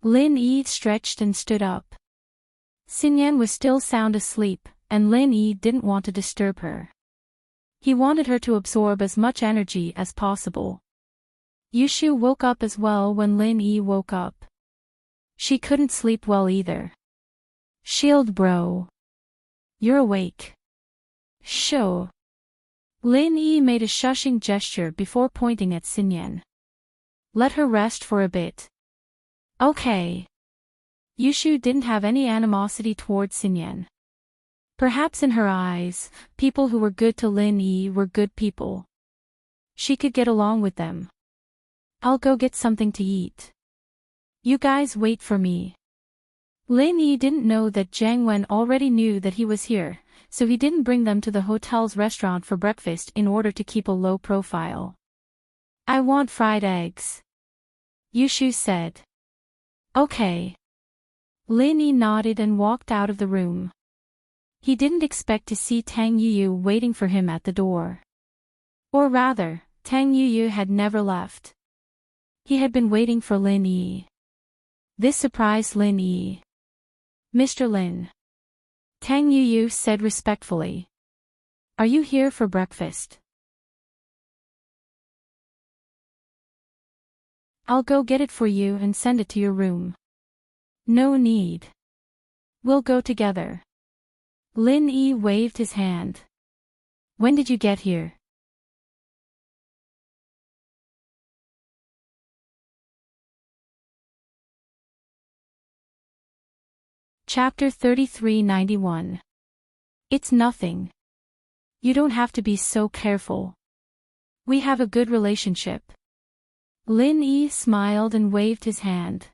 Lin Yi stretched and stood up. Xinyan was still sound asleep, and Lin Yi didn't want to disturb her. He wanted her to absorb as much energy as possible. Yushu woke up as well when Lin Yi woke up. She couldn't sleep well either. Shield bro. You're awake. Sho. Lin Yi made a shushing gesture before pointing at Xinyan. Let her rest for a bit. Okay. Yushu didn't have any animosity towards Xinyan. Perhaps in her eyes, people who were good to Lin Yi were good people. She could get along with them. I'll go get something to eat. You guys wait for me. Lin Yi didn't know that Jiang Wen already knew that he was here, so he didn't bring them to the hotel's restaurant for breakfast in order to keep a low profile. I want fried eggs. Yushu said. Okay. Lin Yi nodded and walked out of the room. He didn't expect to see Tang Yuyu waiting for him at the door. Or rather, Tang Yuyu had never left. He had been waiting for Lin Yi. This surprised Lin Yi. Mr. Lin. Tang Yuyu said respectfully. Are you here for breakfast? I'll go get it for you and send it to your room. No need. We'll go together. Lin Yi waved his hand. When did you get here? Chapter 3391. It's nothing. You don't have to be so careful. We have a good relationship. Lin Yi smiled and waved his hand.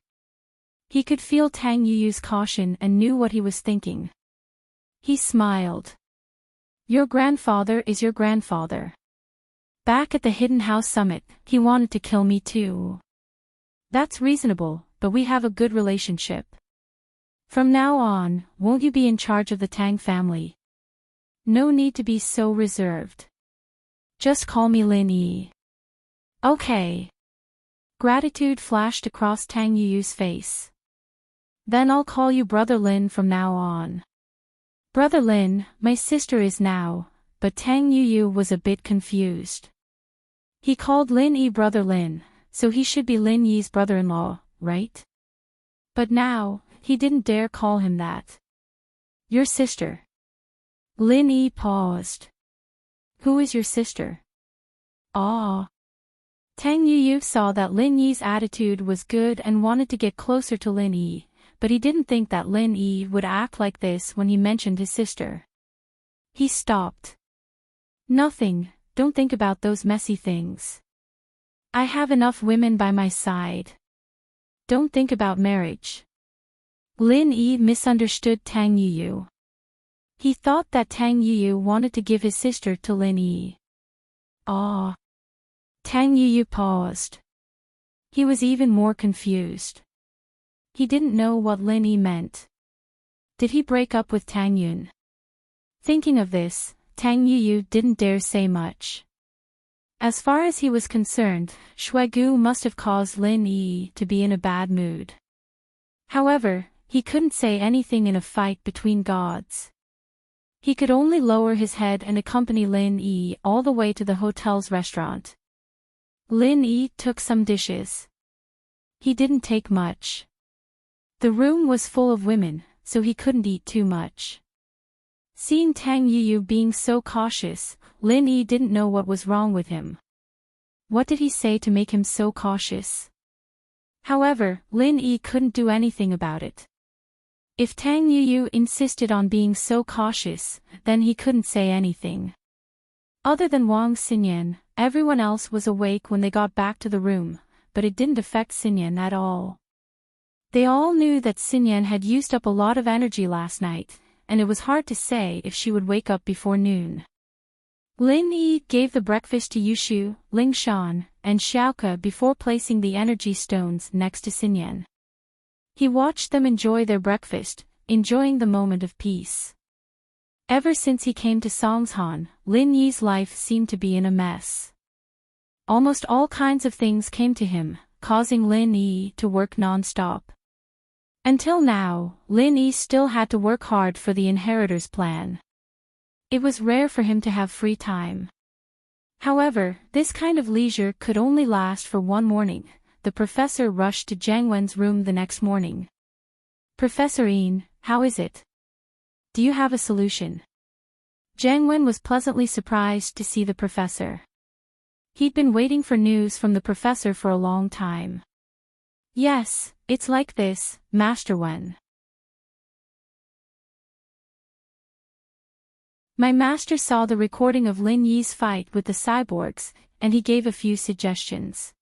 He could feel Tang Yuyu's caution and knew what he was thinking. He smiled. Your grandfather is your grandfather. Back at the Hidden House Summit, he wanted to kill me too. That's reasonable, but we have a good relationship. From now on, won't you be in charge of the Tang family? No need to be so reserved. Just call me Lin Yi. Okay. Gratitude flashed across Tang Yuyu's face. Then I'll call you Brother Lin from now on. Brother Lin, my sister is now, but Tang Yuyu was a bit confused. He called Lin Yi Brother Lin, so he should be Lin Yi's brother-in-law, right? But now, he didn't dare call him that. Your sister. Lin Yi paused. Who is your sister? Ah. Tang Yuyu saw that Lin Yi's attitude was good and wanted to get closer to Lin Yi, but he didn't think that Lin Yi would act like this when he mentioned his sister. He stopped. Nothing, don't think about those messy things. I have enough women by my side. Don't think about marriage. Lin Yi misunderstood Tang Yuyu. He thought that Tang Yuyu wanted to give his sister to Lin Yi. Ah. Tang Yuyu paused. He was even more confused. He didn't know what Lin Yi meant. Did he break up with Tang Yun? Thinking of this, Tang Yuyu didn't dare say much. As far as he was concerned, Shuigu must have caused Lin Yi to be in a bad mood. However, he couldn't say anything in a fight between gods. He could only lower his head and accompany Lin Yi all the way to the hotel's restaurant. Lin Yi took some dishes. He didn't take much. The room was full of women, so he couldn't eat too much. Seeing Tang Yuyu being so cautious, Lin Yi didn't know what was wrong with him. What did he say to make him so cautious? However, Lin Yi couldn't do anything about it. If Tang Yuyu insisted on being so cautious, then he couldn't say anything. Other than Wang Xinyan, everyone else was awake when they got back to the room, but it didn't affect Xinyan at all. They all knew that Xinyan had used up a lot of energy last night, and it was hard to say if she would wake up before noon. Lin Yi gave the breakfast to Yushu, Ling Shan, and Xiaoke before placing the energy stones next to Xinyan. He watched them enjoy their breakfast, enjoying the moment of peace. Ever since he came to Songshan, Lin Yi's life seemed to be in a mess. Almost all kinds of things came to him, causing Lin Yi to work non-stop. Until now, Lin Yi still had to work hard for the inheritors plan. It was rare for him to have free time. However, this kind of leisure could only last for one morning. The professor rushed to Jiang Wen's room the next morning. "Professor Yin, how is it? Do you have a solution?" Jiang Wen was pleasantly surprised to see the professor. He'd been waiting for news from the professor for a long time. "Yes, it's like this, Master Wen. My master saw the recording of Lin Yi's fight with the cyborgs, and he gave a few suggestions."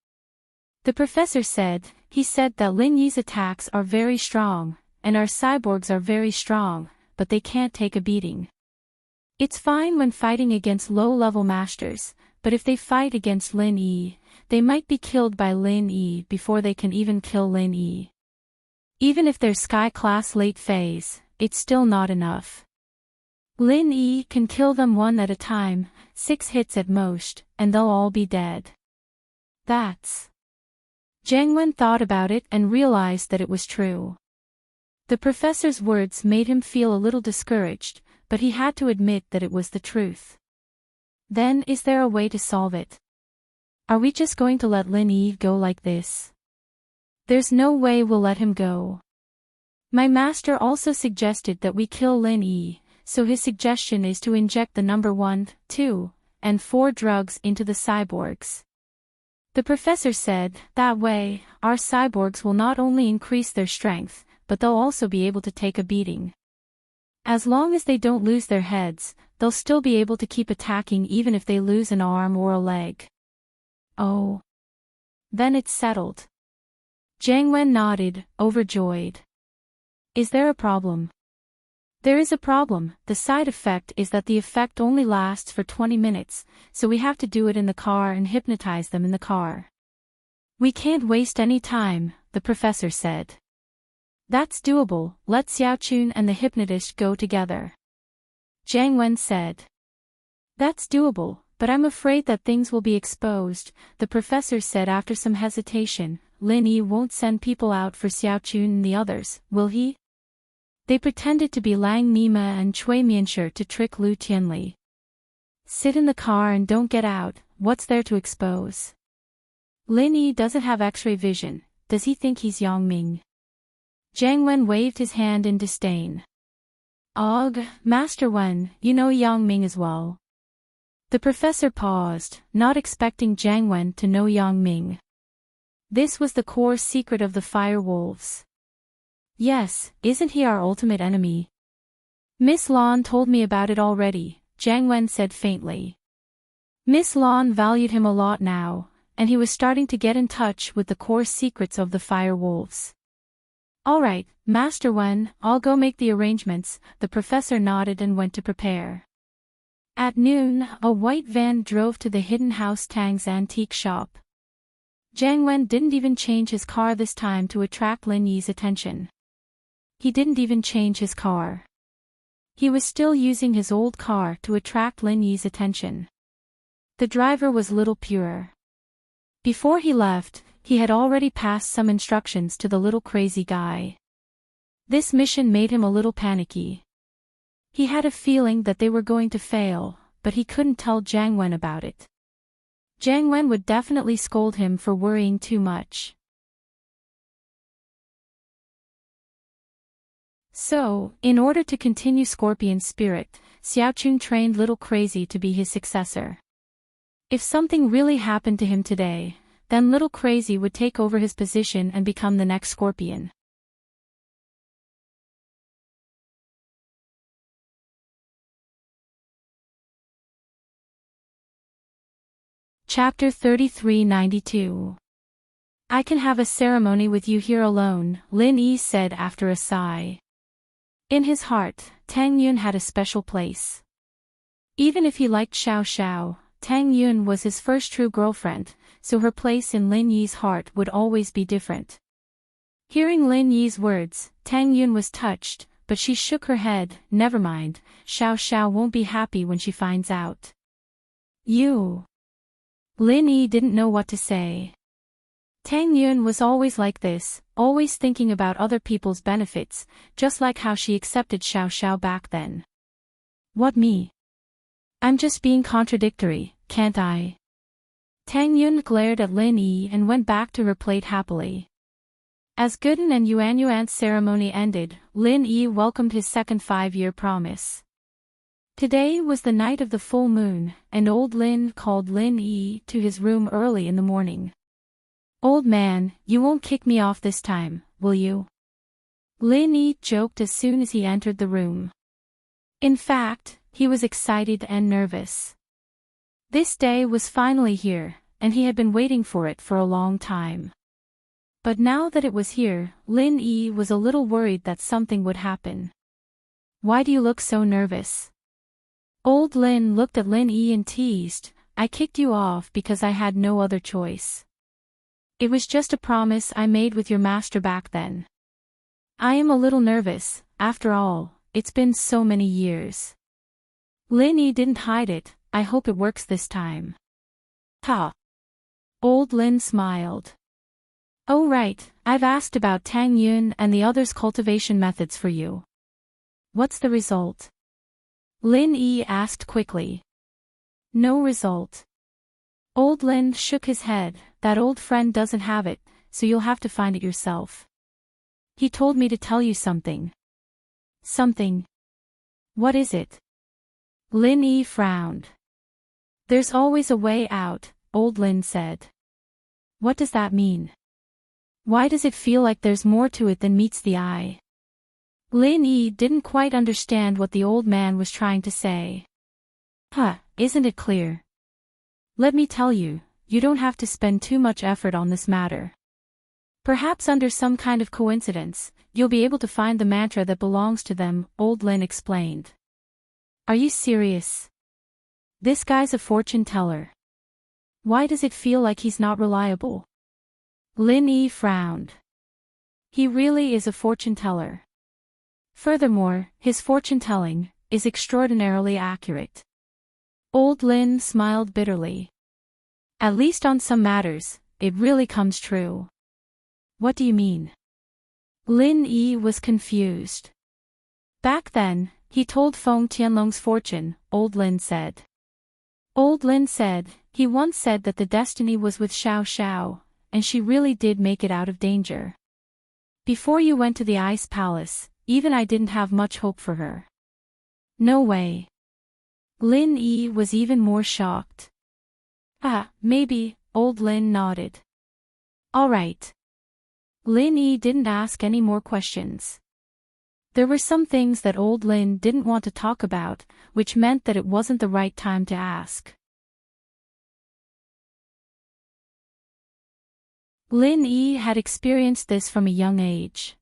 The professor said, "He said that Lin Yi's attacks are very strong, and our cyborgs are very strong, but they can't take a beating. It's fine when fighting against low-level masters, but if they fight against Lin Yi, they might be killed by Lin Yi before they can even kill Lin Yi. Even if they're Sky-class late phase, it's still not enough. Lin Yi can kill them one at a time, 6 hits at most, and they'll all be dead. That's..." Jiang Wen thought about it and realized that it was true. The professor's words made him feel a little discouraged, but he had to admit that it was the truth. "Then is there a way to solve it? Are we just going to let Lin Yi go like this?" "There's no way we'll let him go. My master also suggested that we kill Lin Yi, so his suggestion is to inject the number 1, 2, and 4 drugs into the cyborgs." The professor said, "That way, our cyborgs will not only increase their strength, but they'll also be able to take a beating. As long as they don't lose their heads, they'll still be able to keep attacking even if they lose an arm or a leg." "Oh. Then it's settled." Jiang Wen nodded, overjoyed. "Is there a problem?" "There is a problem. The side effect is that the effect only lasts for 20 minutes, so we have to do it in the car and hypnotize them in the car." "We can't waste any time," the professor said. "That's doable. Let Xiaochun and the hypnotist go together." Jiang Wen said. "That's doable, but I'm afraid that things will be exposed," the professor said after some hesitation. "Lin Yi won't send people out for Xiaochun and the others, will he?" They pretended to be Lang Nima and Cui Mianshi to trick Lu Tianli. "Sit in the car and don't get out, what's there to expose? Lin Yi doesn't have X-ray vision, does he think he's Yang Ming?" Jiang Wen waved his hand in disdain. "Ugh, Master Wen, you know Yang Ming as well." The professor paused, not expecting Jiang Wen to know Yang Ming. This was the core secret of the Fire Wolves. "Yes, isn't he our ultimate enemy?" "Miss Lan told me about it already," Jiang Wen said faintly. Miss Lan valued him a lot now, and he was starting to get in touch with the core secrets of the Fire Wolves. "All right, Master Wen, I'll go make the arrangements," the professor nodded and went to prepare. At noon, a white van drove to the Hidden House Tang's antique shop. Jiang Wen didn't even change his car this time to attract Lin Yi's attention. He didn't even change his car. He was still using his old car to attract Lin Yi's attention. The driver was Little Pure. Before he left, he had already passed some instructions to the little crazy guy. This mission made him a little panicky. He had a feeling that they were going to fail, but he couldn't tell Jiang Wen about it. Jiang Wen would definitely scold him for worrying too much. So, in order to continue Scorpion's spirit, Xiaochun trained Little Crazy to be his successor. If something really happened to him today, then Little Crazy would take over his position and become the next Scorpion. Chapter 3392. I can have a ceremony with you here alone, Lin Yi said after a sigh. In his heart, Tang Yun had a special place. Even if he liked Xiao Xiao, Tang Yun was his first true girlfriend, so her place in Lin Yi's heart would always be different. Hearing Lin Yi's words, Tang Yun was touched, but she shook her head. Never mind, Xiao Xiao won't be happy when she finds out. You. Lin Yi didn't know what to say. Tang Yun was always like this, always thinking about other people's benefits, just like how she accepted Xiao Xiao back then. What me? I'm just being contradictory, can't I? Tang Yun glared at Lin Yi and went back to her plate happily. As Gooden and Yuan's ceremony ended, Lin Yi welcomed his second 5-year promise. Today was the night of the full moon, and old Lin called Lin Yi to his room early in the morning. Old man, you won't kick me off this time, will you? Lin Yi joked as soon as he entered the room. In fact, he was excited and nervous. This day was finally here, and he had been waiting for it for a long time. But now that it was here, Lin Yi was a little worried that something would happen. Why do you look so nervous? Old Lin looked at Lin Yi and teased, I kicked you off because I had no other choice. It was just a promise I made with your master back then. I am a little nervous, after all, it's been so many years. Lin Yi didn't hide it, I hope it works this time. Ha! Old Lin smiled. Oh right, I've asked about Tang Yun and the others' cultivation methods for you. What's the result? Lin Yi asked quickly. No result. Old Lin shook his head, that old friend doesn't have it, so you'll have to find it yourself. He told me to tell you something. Something? What is it? Lin Yi frowned. There's always a way out, old Lin said. What does that mean? Why does it feel like there's more to it than meets the eye? Lin Yi didn't quite understand what the old man was trying to say. Isn't it clear? Let me tell you, you don't have to spend too much effort on this matter. Perhaps under some kind of coincidence, you'll be able to find the mantra that belongs to them, old Lin explained. Are you serious? This guy's a fortune teller. Why does it feel like he's not reliable? Lin Yi frowned. He really is a fortune teller. Furthermore, his fortune-telling is extraordinarily accurate. Old Lin smiled bitterly. At least on some matters, it really comes true. What do you mean? Lin Yi was confused. Back then, he told Feng Tianlong's fortune, old Lin said. Old Lin said, he once said that the destiny was with Xiao Xiao, and she really did make it out of danger. Before you went to the Ice Palace, even I didn't have much hope for her. No way. Lin Yi was even more shocked. Maybe, old Lin nodded. All right. Lin Yi didn't ask any more questions. There were some things that old Lin didn't want to talk about, which meant that it wasn't the right time to ask. Lin Yi had experienced this from a young age.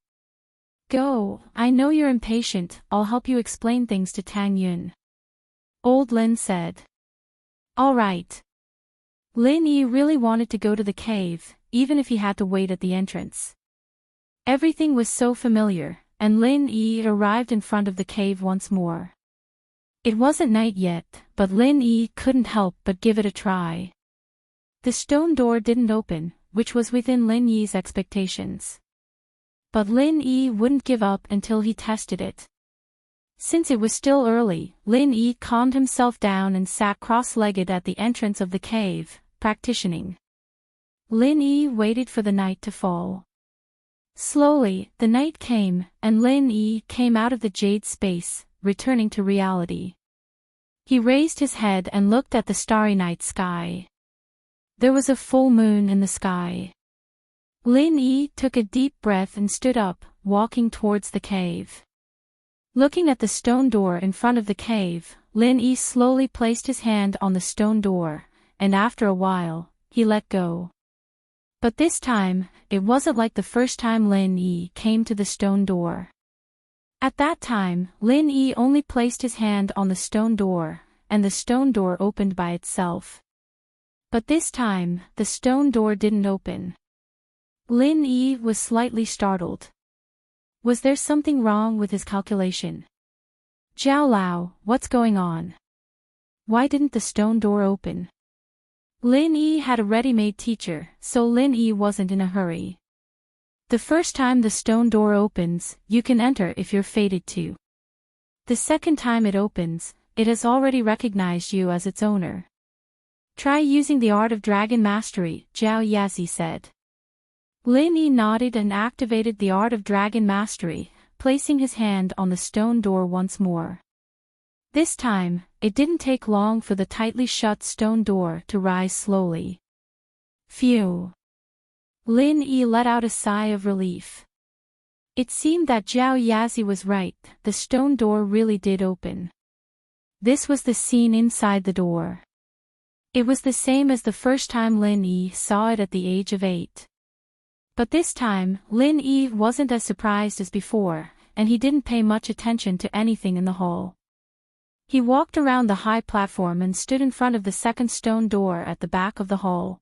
Go, I know you're impatient, I'll help you explain things to Tang Yun. Old Lin said. All right. Lin Yi really wanted to go to the cave, even if he had to wait at the entrance. Everything was so familiar, and Lin Yi arrived in front of the cave once more. It wasn't night yet, but Lin Yi couldn't help but give it a try. The stone door didn't open, which was within Lin Yi's expectations. But Lin Yi wouldn't give up until he tested it. Since it was still early, Lin Yi calmed himself down and sat cross-legged at the entrance of the cave, practicing. Lin Yi waited for the night to fall. Slowly, the night came, and Lin Yi came out of the jade space, returning to reality. He raised his head and looked at the starry night sky. There was a full moon in the sky. Lin Yi took a deep breath and stood up, walking towards the cave. Looking at the stone door in front of the cave, Lin Yi slowly placed his hand on the stone door, and after a while, he let go. But this time, it wasn't like the first time Lin Yi came to the stone door. At that time, Lin Yi only placed his hand on the stone door, and the stone door opened by itself. But this time, the stone door didn't open. Lin Yi was slightly startled. Was there something wrong with his calculation? Zhao Lao, what's going on? Why didn't the stone door open? Lin Yi had a ready-made teacher, so Lin Yi wasn't in a hurry. The first time the stone door opens, you can enter if you're fated to. The second time it opens, it has already recognized you as its owner. Try using the art of dragon mastery, Zhao Yazi said. Lin Yi nodded and activated the art of dragon mastery, placing his hand on the stone door once more. This time, it didn't take long for the tightly shut stone door to rise slowly. Phew! Lin Yi let out a sigh of relief. It seemed that Zhao Yazi was right, the stone door really did open. This was the scene inside the door. It was the same as the first time Lin Yi saw it at the age of 8. But this time, Lin Yi wasn't as surprised as before, and he didn't pay much attention to anything in the hall. He walked around the high platform and stood in front of the second stone door at the back of the hall.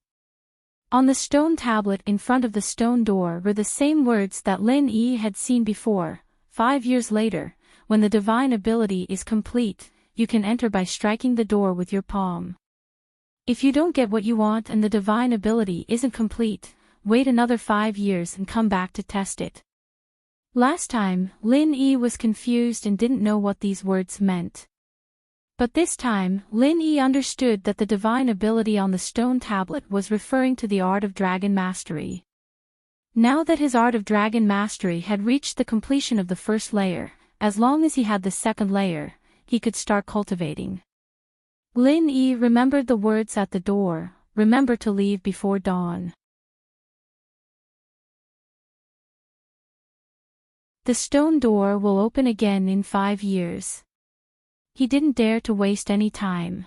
On the stone tablet in front of the stone door were the same words that Lin Yi had seen before. 5 years later, when the divine ability is complete, you can enter by striking the door with your palm. If you don't get what you want and the divine ability isn't complete, wait another 5 years and come back to test it. Last time, Lin Yi was confused and didn't know what these words meant. But this time, Lin Yi understood that the divine ability on the stone tablet was referring to the art of dragon mastery. Now that his art of dragon mastery had reached the completion of the first layer, as long as he had the second layer, he could start cultivating. Lin Yi remembered the words at the door, remember to leave before dawn. The stone door will open again in 5 years. He didn't dare to waste any time.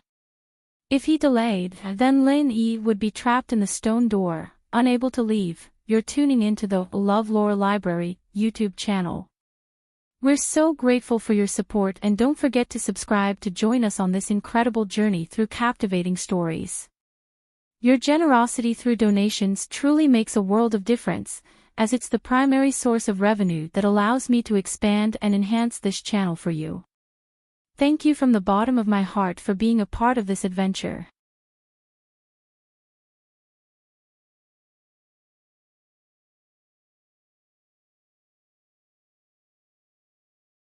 If he delayed, then Lin Yi would be trapped in the stone door, unable to leave. You're tuning into the LoveLore Library YouTube channel. We're so grateful for your support, and don't forget to subscribe to join us on this incredible journey through captivating stories. Your generosity through donations truly makes a world of difference, as it's the primary source of revenue that allows me to expand and enhance this channel for you. Thank you from the bottom of my heart for being a part of this adventure.